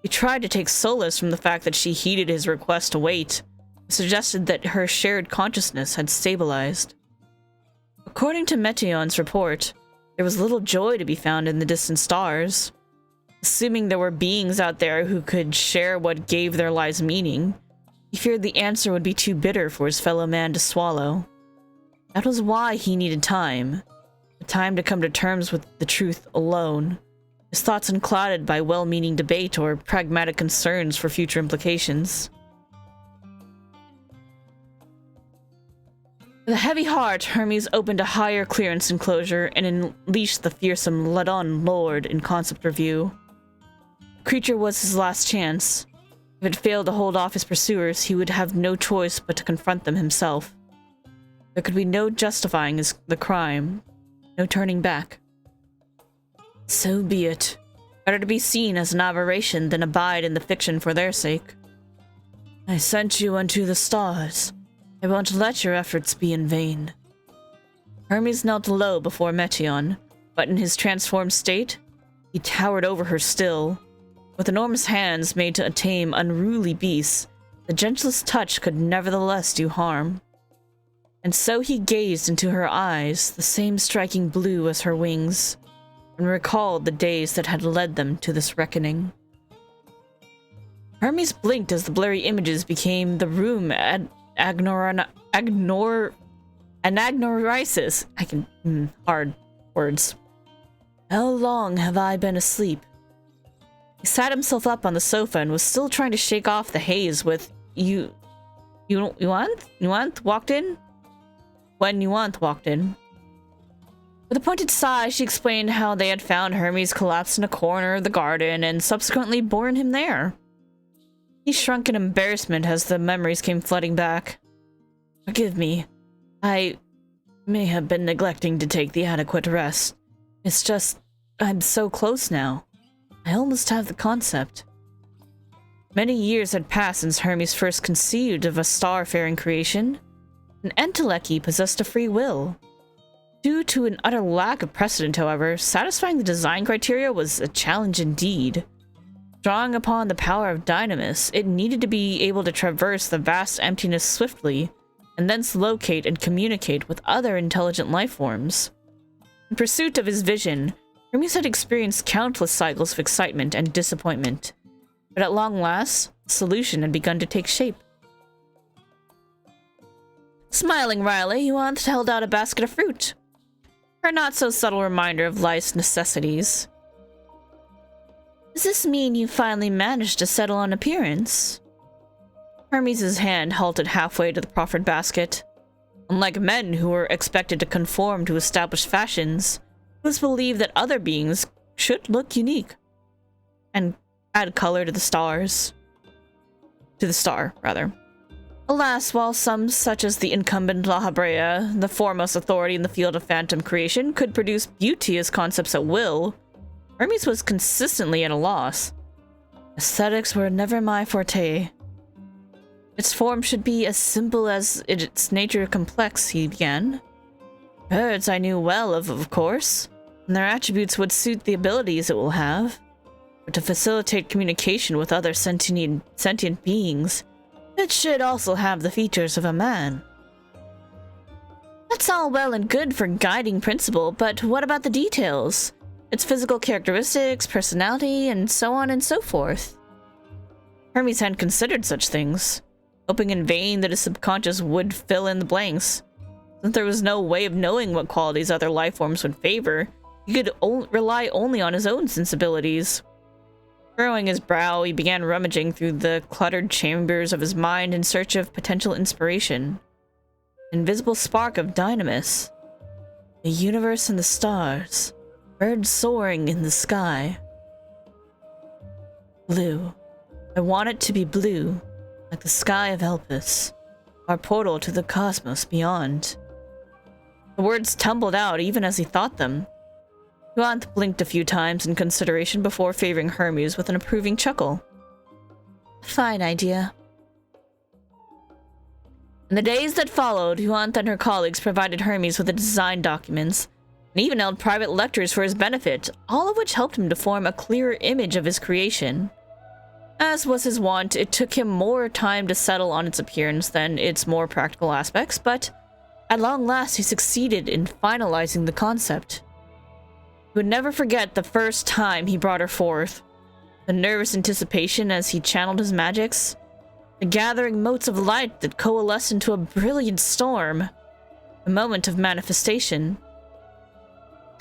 He tried to take solace from the fact that she heeded his request to wait, suggested that her shared consciousness had stabilized. According to Meteion's report, there was little joy to be found in the distant stars. Assuming there were beings out there who could share what gave their lives meaning, he feared the answer would be too bitter for his fellow man to swallow. That was why he needed time. Time to come to terms with the truth alone. His thoughts unclouded by well-meaning debate or pragmatic concerns for future implications. With a heavy heart, Hermes opened a higher clearance enclosure and unleashed the fearsome Ladon Lord in concept review. The creature was his last chance. If it failed to hold off his pursuers, he would have no choice but to confront them himself. There could be no justifying the crime, no turning back. So be it. Better to be seen as an aberration than abide in the fiction for their sake. I sent you unto the stars. I won't let your efforts be in vain. Hermes knelt low before Meteion, but in his transformed state, he towered over her still. With enormous hands made to tame unruly beasts, the gentlest touch could nevertheless do harm. And so he gazed into her eyes, the same striking blue as her wings, and recalled the days that had led them to this reckoning. Hermes blinked as the blurry images became the room anagnorisis. Hard words. How long have I been asleep? He sat himself up on the sofa and was still trying to shake off the haze with Yuanth walked in? When Yuanth walked in. With a pointed sigh, she explained how they had found Hermes collapsed in a corner of the garden and subsequently borne him there. He shrunk in embarrassment as the memories came flooding back. Forgive me. I may have been neglecting to take the adequate rest. It's just, I'm so close now. I almost have the concept. Many years had passed since Hermes first conceived of a star-faring creation. An Enteleki possessed a free will. Due to an utter lack of precedent, however, satisfying the design criteria was a challenge indeed. Drawing upon the power of Dynamis, it needed to be able to traverse the vast emptiness swiftly, and thence locate and communicate with other intelligent life forms. In pursuit of his vision, Hermes had experienced countless cycles of excitement and disappointment, but at long last, the solution had begun to take shape. Smiling wryly, Yuanth held out a basket of fruit, her not-so-subtle reminder of life's necessities. Does this mean you finally managed to settle on appearance? Hermes' hand halted halfway to the proffered basket. Unlike men who were expected to conform to established fashions, it was believed that other beings should look unique and add color to the stars. To the star, rather. Alas, while some, such as the incumbent La Habrea, the foremost authority in the field of phantom creation, could produce beauty as concepts at will, Hermes was consistently at a loss. Aesthetics were never my forte. Its form should be as simple as its nature complex, he began. Birds I knew well of course, and their attributes would suit the abilities it will have. But to facilitate communication with other sentient beings, it should also have the features of a man. That's all well and good for guiding principle, but what about the details? Its physical characteristics, personality, and so on and so forth. Hermes hadn't considered such things, hoping in vain that his subconscious would fill in the blanks. Since there was no way of knowing what qualities other life forms would favor, he could rely only on his own sensibilities. Furrowing his brow, he began rummaging through the cluttered chambers of his mind in search of potential inspiration. An invisible spark of Dynamis. The universe and the stars. Birds soaring in the sky. Blue. I want it to be blue, like the sky of Elpis, our portal to the cosmos beyond. The words tumbled out even as he thought them. Yuanth blinked a few times in consideration before favoring Hermes with an approving chuckle. Fine idea. In the days that followed, Yuanth and her colleagues provided Hermes with the design documents, and even held private lectures for his benefit, all of which helped him to form a clearer image of his creation. As was his wont, it took him more time to settle on its appearance than its more practical aspects, but at long last he succeeded in finalizing the concept. He would never forget the first time he brought her forth, the nervous anticipation as he channeled his magics, the gathering motes of light that coalesced into a brilliant storm, a moment of manifestation.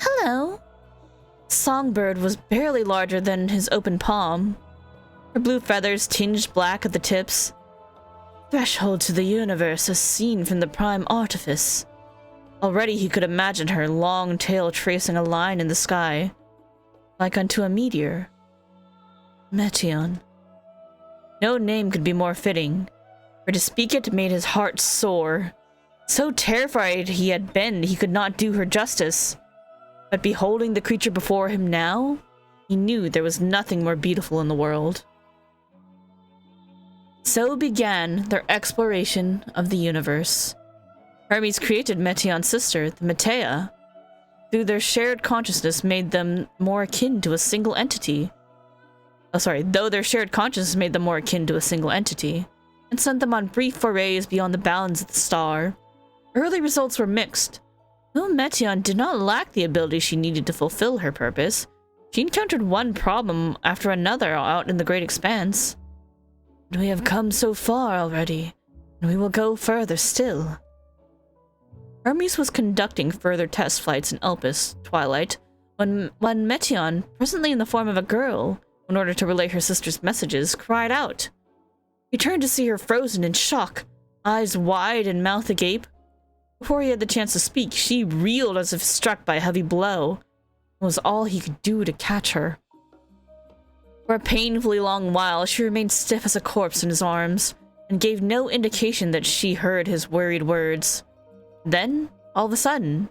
Hello. Songbird was barely larger than his open palm. Her blue feathers tinged black at the tips. threshold to the universe as seen from the prime artifice. Already he could imagine her long tail tracing a line in the sky, like unto a meteor. Meteion. No name could be more fitting, for to speak it made his heart soar. So terrified he had been, he could not do her justice. But beholding the creature before him now, he knew there was nothing more beautiful in the world. So began their exploration of the universe. Hermes created Meteion's sister, the Metea. Through their shared consciousness made them more akin to a single entity. Though their shared consciousness made them more akin to a single entity, and sent them on brief forays beyond the bounds of the star. Early results were mixed. Though Meteion did not lack the ability she needed to fulfill her purpose, she encountered one problem after another out in the great expanse. But we have come so far already, and we will go further still. Hermes was conducting further test flights in Elpis, Twilight, when Meteion, presently in the form of a girl, in order to relay her sister's messages, cried out. He turned to see her frozen in shock, eyes wide and mouth agape. Before he had the chance to speak, she reeled as if struck by a heavy blow. It was all he could do to catch her. For a painfully long while, she remained stiff as a corpse in his arms, and gave no indication that she heard his worried words. Then, all of a sudden,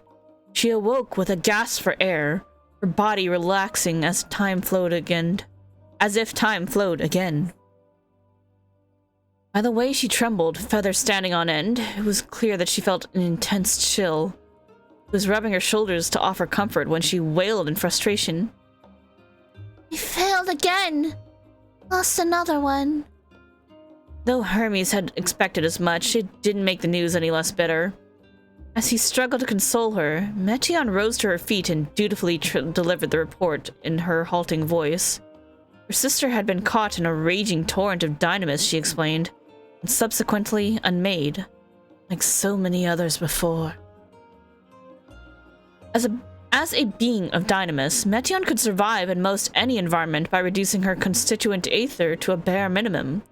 she awoke with a gasp for air, her body relaxing as if time flowed again. By the way she trembled, feathers standing on end, it was clear that she felt an intense chill. He was rubbing her shoulders to offer comfort when she wailed in frustration. We failed again! Lost another one. Though Hermes had expected as much, it didn't make the news any less bitter. As he struggled to console her, Meteion rose to her feet and dutifully delivered the report in her halting voice. Her sister had been caught in a raging torrent of dynamis, she explained, and subsequently unmade, like so many others before. As a being of dynamis, Meteion could survive in most any environment by reducing her constituent aether to a bare minimum.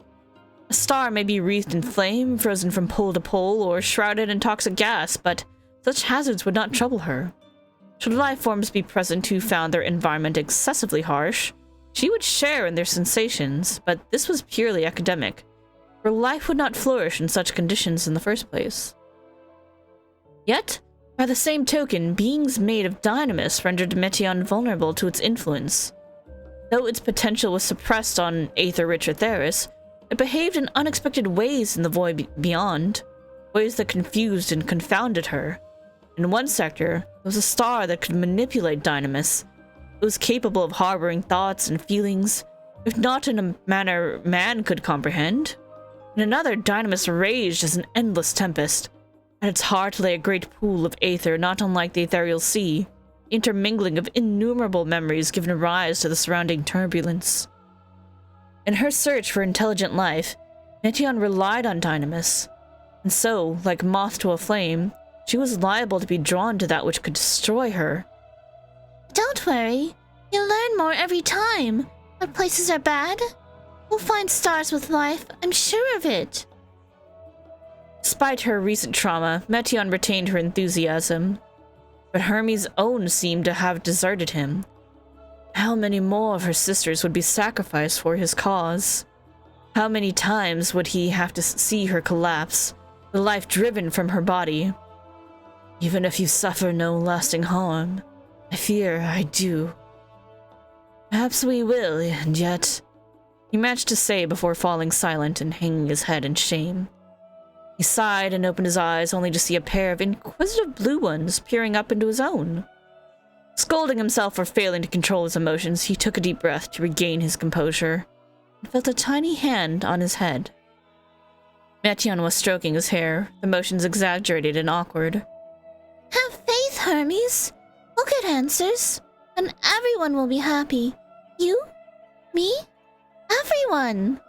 A star may be wreathed in flame, frozen from pole to pole, or shrouded in toxic gas, but such hazards would not trouble her. Should life forms be present who found their environment excessively harsh, she would share in their sensations, but this was purely academic, for life would not flourish in such conditions in the first place. Yet, by the same token, beings made of dynamis rendered Meteion vulnerable to its influence. Though its potential was suppressed on aether-rich Etheris, it behaved in unexpected ways in the void beyond, ways that confused and confounded her. In one sector, there was a star that could manipulate dynamis. It was capable of harboring thoughts and feelings, if not in a manner man could comprehend. In another, dynamis raged as an endless tempest. At its heart lay a great pool of aether not unlike the ethereal sea, intermingling of innumerable memories giving rise to the surrounding turbulence. In her search for intelligent life, Meteion relied on dynamis, and so, like moth to a flame, she was liable to be drawn to that which could destroy her. Don't worry. You'll learn more every time. What places are bad? We'll find stars with life, I'm sure of it. Despite her recent trauma, Meteion retained her enthusiasm, but Hermes' own seemed to have deserted him. How many more of her sisters would be sacrificed for his cause? How many times would he have to see her collapse, the life driven from her body? Even if you suffer no lasting harm, I fear I do. Perhaps we will, and yet... He managed to say before falling silent and hanging his head in shame. He sighed and opened his eyes only to see a pair of inquisitive blue ones peering up into his own. Scolding himself for failing to control his emotions, he took a deep breath to regain his composure, and felt a tiny hand on his head. Meteion was stroking his hair, the motions exaggerated and awkward. Have faith, Hermes. We'll get answers, and everyone will be happy. You? Me? Everyone!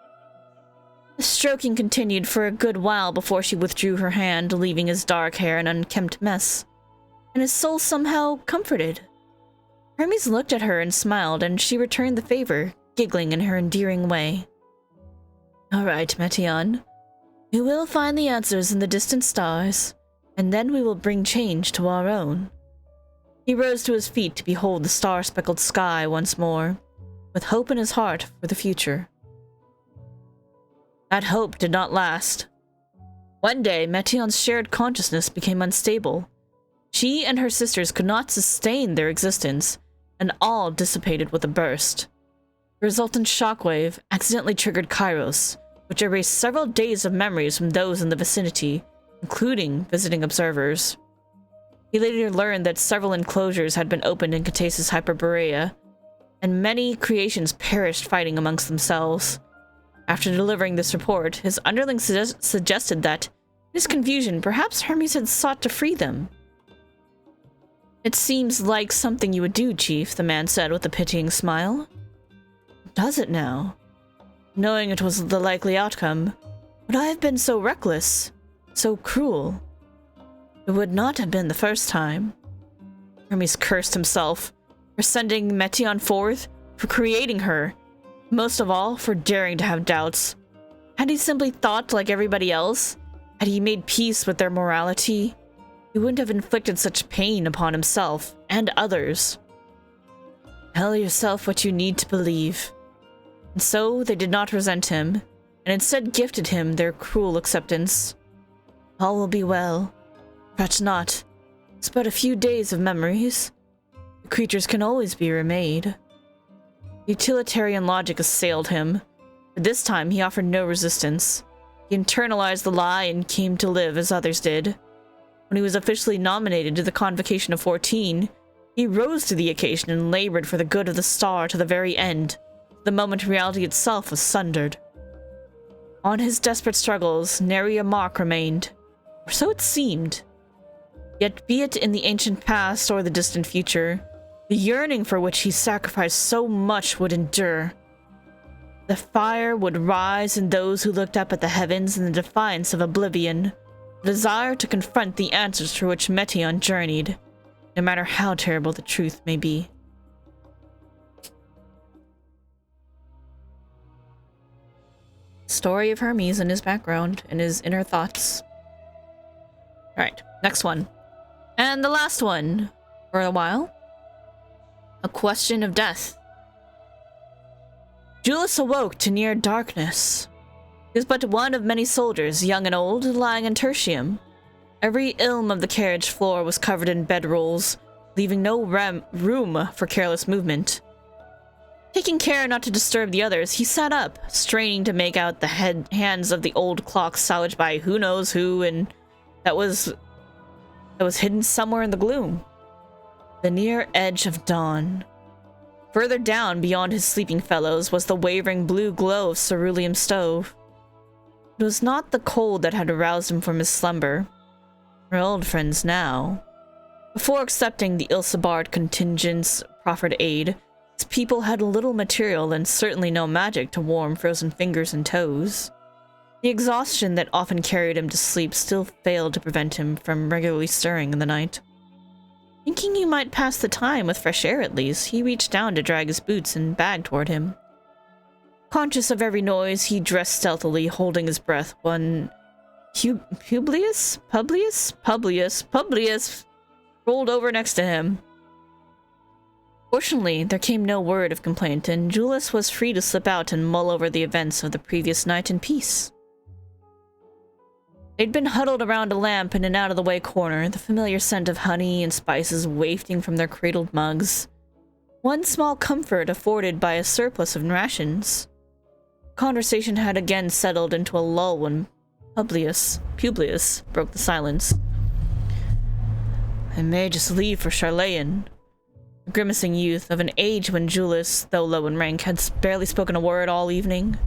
The stroking continued for a good while before she withdrew her hand, leaving his dark hair an unkempt mess, and his soul somehow comforted. Hermes looked at her and smiled, and she returned the favor, giggling in her endearing way. All right, Meteion. We will find the answers in the distant stars, and then we will bring change to our own. He rose to his feet to behold the star-speckled sky once more, with hope in his heart for the future. That hope did not last. One day, Meteon's shared consciousness became unstable. She and her sisters could not sustain their existence, and all dissipated with a burst. The resultant shockwave accidentally triggered Kairos, which erased several days of memories from those in the vicinity, including visiting observers. He later learned that several enclosures had been opened in Katasis Hyperborea, and many creations perished fighting amongst themselves. After delivering this report, his underling suggested that, in his confusion, perhaps Hermes had sought to free them. It seems like something you would do, Chief, the man said with a pitying smile. Does it now? Knowing it was the likely outcome, would I have been so reckless, so cruel? It would not have been the first time. Hermes cursed himself for sending Meteon forth, for creating her, most of all for daring to have doubts. Had he simply thought like everybody else, had he made peace with their morality, he wouldn't have inflicted such pain upon himself and others. Tell yourself what you need to believe. And so they did not resent him, and instead gifted him their cruel acceptance. All will be well. Fret not. It's but a few days of memories. The creatures can always be remade. Utilitarian logic assailed him, but this time he offered no resistance. He internalized the lie and came to live as others did. When he was officially nominated to the Convocation of 14, he rose to the occasion and labored for the good of the star to the very end, the moment reality itself was sundered. On his desperate struggles, nary a mark remained, or so it seemed. Yet be it in the ancient past or the distant future, the yearning for which he sacrificed so much would endure. The fire would rise in those who looked up at the heavens in the defiance of oblivion, the desire to confront the answers for which Meteon journeyed, no matter how terrible the truth may be. Story of Hermes and his background and his inner thoughts. Alright, next one. And the last one for a while. A question of death. Julius awoke to near darkness. He was but one of many soldiers, young and old, lying in tertium. Every ilm of the carriage floor was covered in bedrolls, leaving no room for careless movement. Taking care not to disturb the others, he sat up, straining to make out the hands of the old clock salvaged by who knows who, and that was hidden somewhere in the gloom. The near edge of dawn. Further down, beyond his sleeping fellows, was the wavering blue glow of ceruleum stove. It was not the cold that had aroused him from his slumber. We're old friends now. Before accepting the Ilsabard contingent's proffered aid, his people had little material and certainly no magic to warm frozen fingers and toes. The exhaustion that often carried him to sleep still failed to prevent him from regularly stirring in the night. Thinking he might pass the time with fresh air at least, he reached down to drag his boots and bag toward him. Conscious of every noise, he dressed stealthily, holding his breath when Publius rolled over next to him. Fortunately, there came no word of complaint, and Julius was free to slip out and mull over the events of the previous night in peace. They'd been huddled around a lamp in an out-of-the-way corner, the familiar scent of honey and spices wafting from their cradled mugs. One small comfort afforded by a surplus of rations. Conversation had again settled into a lull when Publius broke the silence. I may just leave for Charlayan. A grimacing youth of an age when Julius, though low in rank, had barely spoken a word all evening.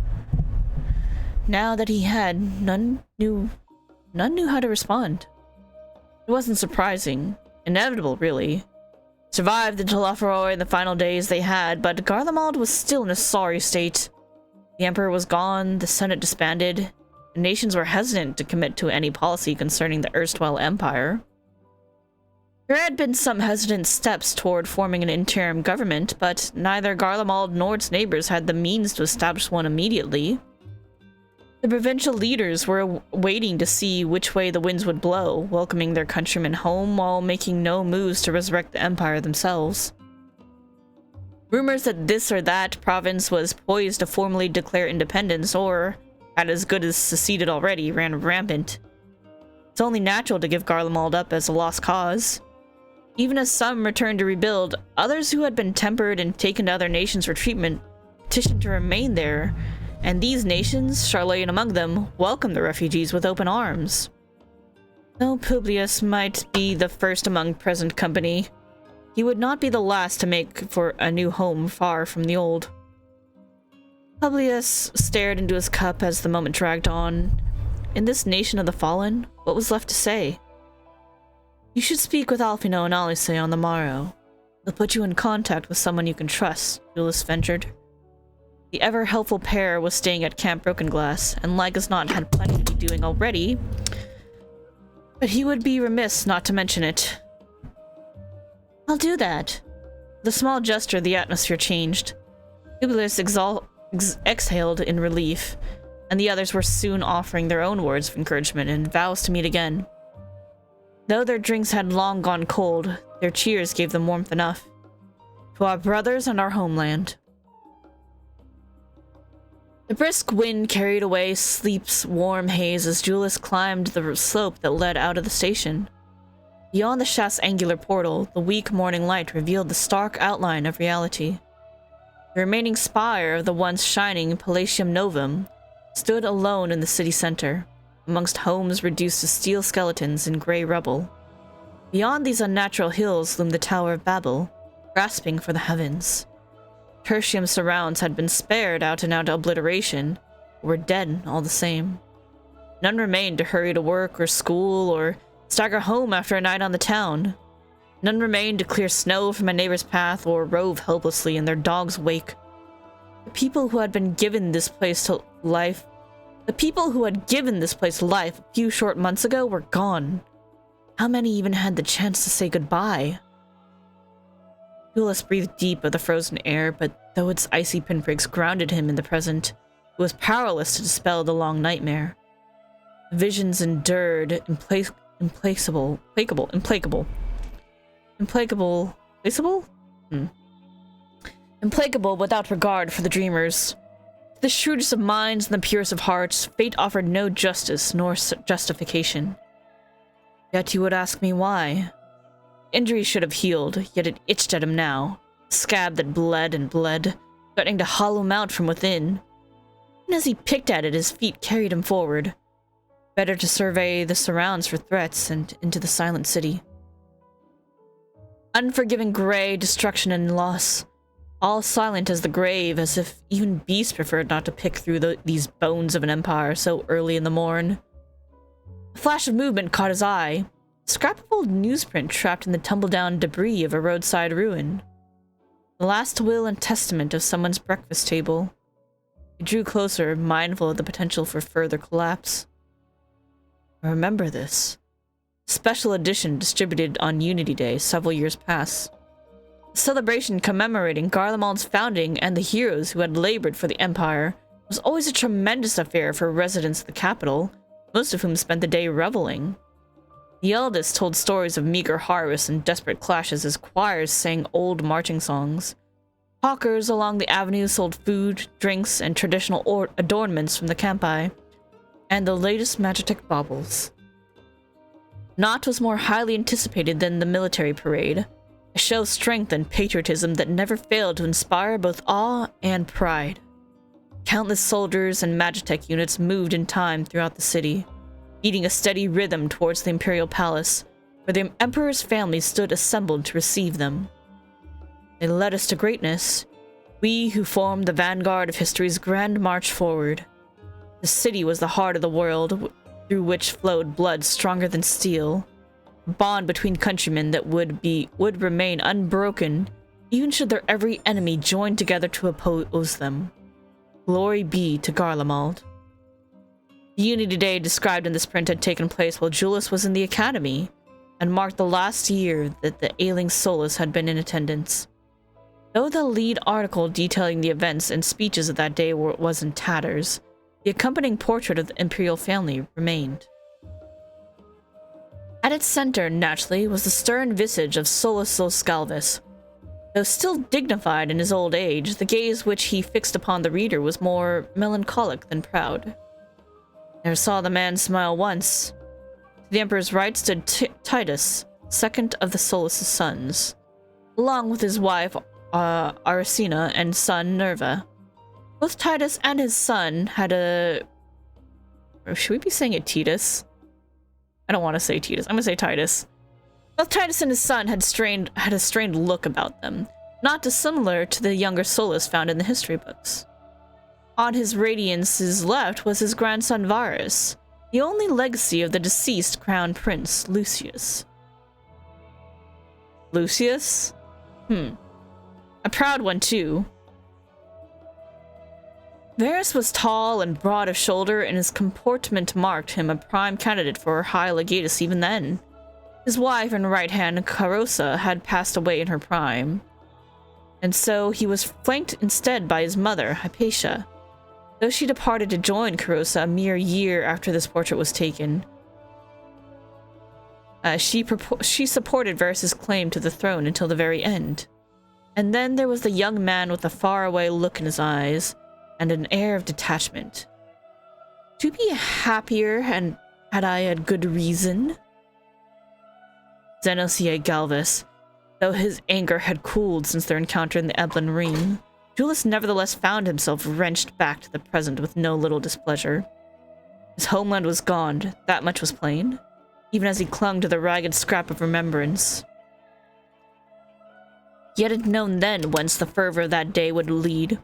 Now that he had, none knew how to respond. It wasn't surprising. Inevitable, really. Survived the Telophoroi in the final days they had, but Garlemald was still in a sorry state. The Emperor was gone, the Senate disbanded, and nations were hesitant to commit to any policy concerning the erstwhile Empire. There had been some hesitant steps toward forming an interim government, but neither Garlemald nor its neighbors had the means to establish one immediately. The provincial leaders were waiting to see which way the winds would blow, welcoming their countrymen home while making no moves to resurrect the empire themselves. Rumors that this or that province was poised to formally declare independence or had as good as seceded already ran rampant. It's only natural to give Garlemald up as a lost cause. Even as some returned to rebuild, others who had been tempered and taken to other nations for treatment petitioned to remain there, and these nations, Charlotte among them, welcomed the refugees with open arms. Though Publius might be the first among present company, he would not be the last to make for a new home far from the old. Publius stared into his cup as the moment dragged on. In this nation of the fallen, what was left to say? You should speak with Alfino and Alice on the morrow. They'll put you in contact with someone you can trust, Julius ventured. The ever-helpful pair was staying at Camp Broken Glass, and like as not had plenty to be doing already, but he would be remiss not to mention it. I'll do that. With a small gesture, the atmosphere changed. Publius exhaled in relief, and the others were soon offering their own words of encouragement and vows to meet again. Though their drinks had long gone cold, their cheers gave them warmth enough. To our brothers and our homeland. The brisk wind carried away sleep's warm haze as Julius climbed the slope that led out of the station. Beyond the shaft's angular portal, the weak morning light revealed the stark outline of reality. The remaining spire of the once shining Palatium Novum stood alone in the city center, amongst homes reduced to steel skeletons and gray rubble. Beyond these unnatural hills loomed the Tower of Babel, grasping for the heavens. Tertium surrounds had been spared out-and-out obliteration, but were dead all the same. None remained to hurry to work or school or stagger home after a night on the town. None remained to clear snow from a neighbor's path or rove helplessly in their dog's wake. The people who had given this place life a few short months ago were gone. How many even had the chance to say goodbye? Julius breathed deep of the frozen air, but though its icy pinpricks grounded him in the present, it was powerless to dispel the long nightmare. The visions endured, implacable without regard for the dreamers. To the shrewdest of minds and the purest of hearts, fate offered no justice nor justification. Yet you would ask me why. Injury should have healed, yet it itched at him now. A scab that bled and bled, threatening to hollow him out from within. And as he picked at it, his feet carried him forward. Better to survey the surrounds for threats and into the silent city. Unforgiving gray, destruction and loss. All silent as the grave, as if even beasts preferred not to pick through these bones of an empire so early in the morn. A flash of movement caught his eye. A scrap of old newsprint trapped in the tumble-down debris of a roadside ruin. The last will and testament of someone's breakfast table. He drew closer, mindful of the potential for further collapse. Remember this. Special edition distributed on Unity Day several years past. A celebration commemorating Garlemald's founding and the heroes who had labored for the Empire was always a tremendous affair for residents of the capital, most of whom spent the day reveling. The eldest told stories of meager harvests and desperate clashes as choirs sang old marching songs. Hawkers along the avenue sold food, drinks, and traditional adornments from the campi, and the latest magitek baubles. Naught was more highly anticipated than the military parade, a show of strength and patriotism that never failed to inspire both awe and pride. Countless soldiers and magitek units moved in time throughout the city, beating a steady rhythm towards the Imperial Palace, where the Emperor's family stood assembled to receive them. They led us to greatness, we who formed the vanguard of history's grand march forward. The city was the heart of the world, through which flowed blood stronger than steel, a bond between countrymen that would remain unbroken, even should their every enemy join together to oppose them. Glory be to Garlemald. The Unity Day described in this print had taken place while Julius was in the academy, and marked the last year that the ailing Solus had been in attendance. Though the lead article detailing the events and speeches of that day was in tatters, The accompanying portrait of the imperial family remained. At its center, naturally, was the stern visage of Solus Scalvus. Though still dignified in his old age, the gaze which he fixed upon the reader was more melancholic than proud. Never saw the man smile once. To the Emperor's right stood Titus, second of the Solus' sons, along with his wife Aracina and son Nerva. Both Titus and his son had a... Or should we be saying it Titus? I don't want to say Titus. I'm going to say Titus. Both Titus and his son had a strained look about them, not dissimilar to the younger Solus found in the history books. On his radiance's left was his grandson Varus, the only legacy of the deceased crown prince Lucius. Lucius? A proud one too. Varus was tall and broad of shoulder, and his comportment marked him a prime candidate for high legatus even then. His wife and right hand, Carosa, had passed away in her prime, and so he was flanked instead by his mother, Hypatia. Though she departed to join Carosa a mere year after this portrait was taken, she supported Varus's claim to the throne until the very end. And then there was the young man with a faraway look in his eyes and an air of detachment. To be happier, and had I had good reason? Xenocia Galvus, though his anger had cooled since their encounter in the Eblan Ring, Julius nevertheless found himself wrenched back to the present with no little displeasure. His homeland was gone, that much was plain, even as he clung to the ragged scrap of remembrance. He had known then whence the fervor of that day would lead,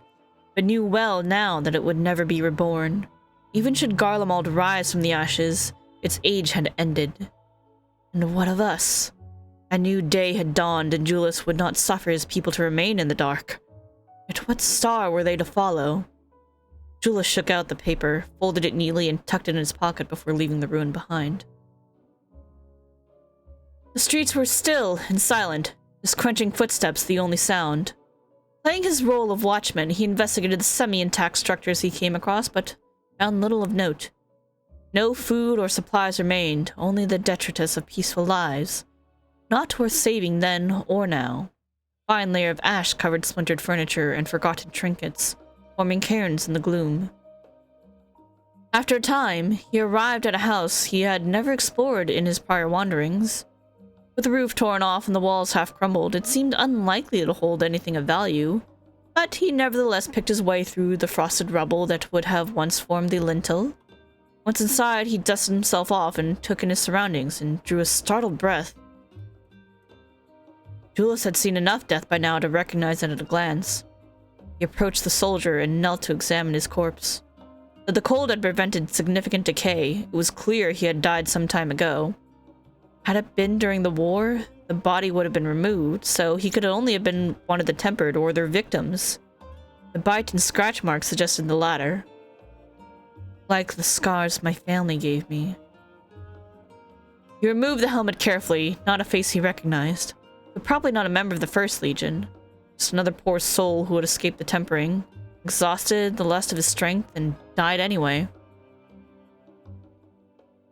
but knew well now that it would never be reborn. Even should Garlemald rise from the ashes, its age had ended. And what of us? A new day had dawned, and Julius would not suffer his people to remain in the dark. Yet what star were they to follow? Julius shook out the paper, folded it neatly, and tucked it in his pocket before leaving the ruin behind. The streets were still and silent, his crunching footsteps the only sound. Playing his role of watchman, he investigated the semi-intact structures he came across, but found little of note. No food or supplies remained, only the detritus of peaceful lives. Not worth saving then or now. A fine layer of ash covered splintered furniture and forgotten trinkets, forming cairns in the gloom. After a time, he arrived at a house he had never explored in his prior wanderings. With the roof torn off and the walls half crumbled, it seemed unlikely to hold anything of value, but he nevertheless picked his way through the frosted rubble that would have once formed the lintel. Once inside, he dusted himself off and took in his surroundings and drew a startled breath. Julius had seen enough death by now to recognize it at a glance. He approached the soldier and knelt to examine his corpse. Though the cold had prevented significant decay, it was clear he had died some time ago. Had it been during the war, the body would have been removed, so he could only have been one of the tempered or their victims. The bite and scratch marks suggested the latter. Like the scars my family gave me. He removed the helmet carefully, not a face he recognized, but probably not a member of the First Legion. Just another poor soul who had escaped the tempering, exhausted the lust of his strength, and died anyway.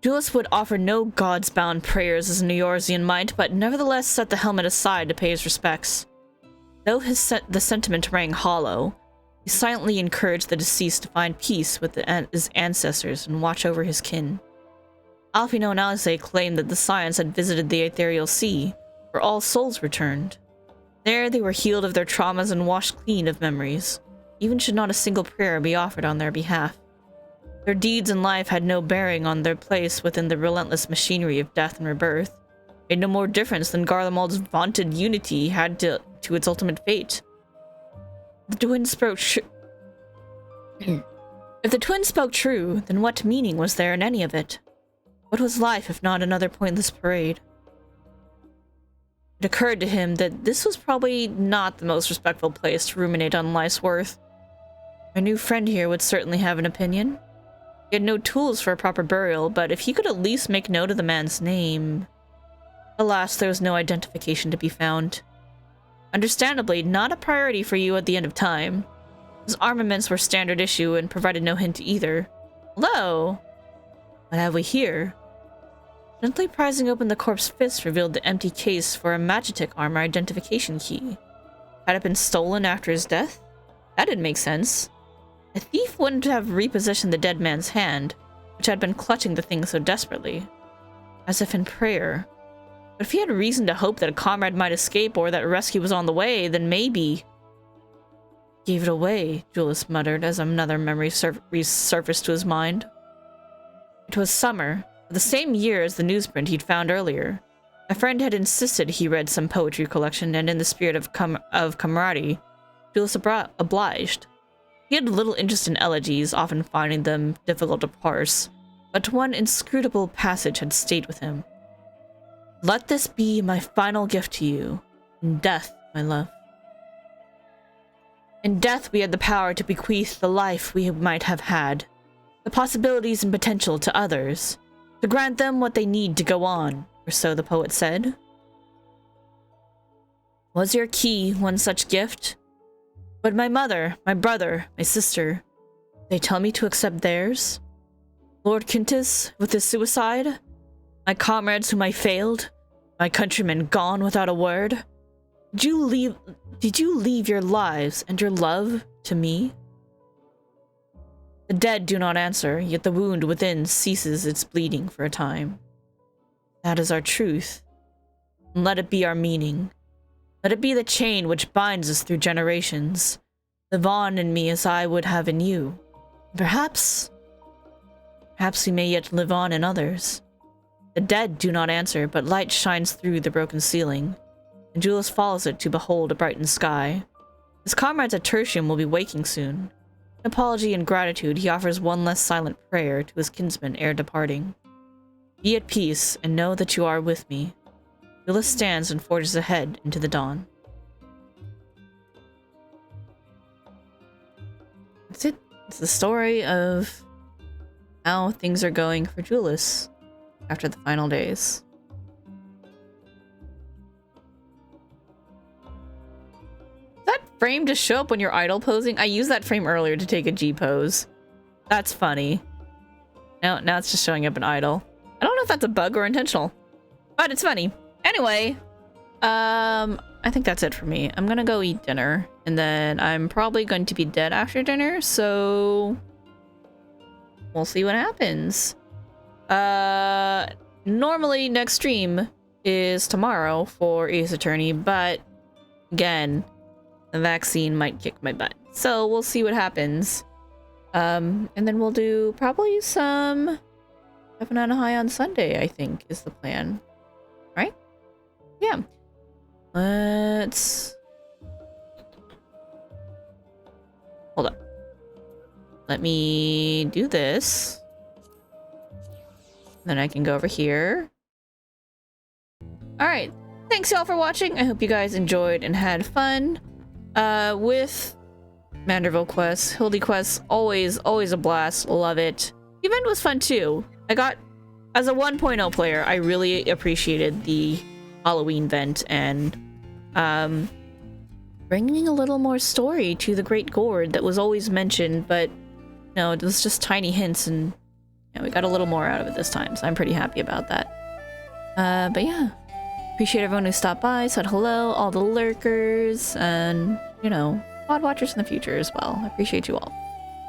Julius would offer no gods-bound prayers as a New Yorzian might, but nevertheless set the helmet aside to pay his respects. Though the sentiment rang hollow, he silently encouraged the deceased to find peace with his ancestors and watch over his kin. Alfino and Alice claimed that the Scions had visited the Ethereal Sea, where all souls returned. There they were healed of their traumas and washed clean of memories, even should not a single prayer be offered on their behalf. Their deeds in life had no bearing on their place within the relentless machinery of death and rebirth, made no more difference than Garlemald's vaunted unity had to its ultimate fate. The twins spoke If the twins spoke true, then what meaning was there in any of it? What was life if not another pointless parade? It occurred to him that this was probably not the most respectful place to ruminate on life's worth. Our new friend here would certainly have an opinion. He had no tools for a proper burial, but if he could at least make note of the man's name... Alas, there was no identification to be found. Understandably, not a priority for you at the end of time. His armaments were standard issue and provided no hint either. Hello? What have we here? Gently prizing open the corpse fist revealed the empty case for a Magitek armor identification key. Had it been stolen after his death? That didn't make sense. A thief wouldn't have repositioned the dead man's hand, which had been clutching the thing so desperately. As if in prayer. But if he had reason to hope that a comrade might escape or that rescue was on the way, then maybe... Gave it away, Julius muttered as another memory resurfaced to his mind. It was summer, the same year as the newsprint he'd found earlier. A friend had insisted he read some poetry collection, and in the spirit of camaraderie, Julius obliged. He had little interest in elegies, often finding them difficult to parse, but one inscrutable passage had stayed with him. Let this be my final gift to you. In death, my love. In death, we had the power to bequeath the life we might have had, the possibilities and potential to others, to grant them what they need to go on, or so the poet said. Was your key one such gift? But my mother, my brother, my sister, they tell me to accept theirs? Lord Quintus, with his suicide? My comrades whom I failed? My countrymen gone without a word? Did you leave your lives and your love to me? The dead do not answer, yet the wound within ceases its bleeding for a time. That is our truth. And let it be our meaning. Let it be the chain which binds us through generations. Live on in me as I would have in you. Perhaps we may yet live on in others. The dead do not answer, but light shines through the broken ceiling, and Julius follows it to behold a brightened sky. His comrades at Tertium will be waking soon. In apology and gratitude, he offers one less silent prayer to his kinsman ere departing. Be at peace, and know that you are with me. Julius stands and forges ahead into the dawn. That's it. It's the story of how things are going for Julius after the final days. That frame just show up when you're idle posing? I used that frame earlier to take a G pose. That's funny. Now it's just showing up in idle. I don't know if that's a bug or intentional, but it's funny. Anyway, I think that's it for me. I'm gonna go eat dinner, and then I'm probably going to be dead after dinner, so we'll see what happens. Normally next stream is tomorrow for Ace Attorney, but again, the vaccine might kick my butt. So we'll see what happens. And then we'll do probably some Banana High on Sunday, I think is the plan. Right? Yeah. Let's... Hold up. Let me do this. Then I can go over here. Alright. Thanks y'all for watching. I hope you guys enjoyed and had fun. With Manderville quests, Hildy quests, always a blast. Love it. The event was fun too. As a 1.0 player, I really appreciated the Halloween event and bringing a little more story to the Great Gourd that was always mentioned, but no, it was just tiny hints, and we got a little more out of it this time, so I'm pretty happy about that. But yeah, appreciate everyone who stopped by, said hello, all the lurkers, and VoD watchers in the future as well. I appreciate you all.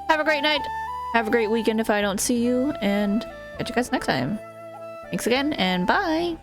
Have a great night. Have a great weekend if I don't see you, and catch you guys next time. Thanks again, and bye!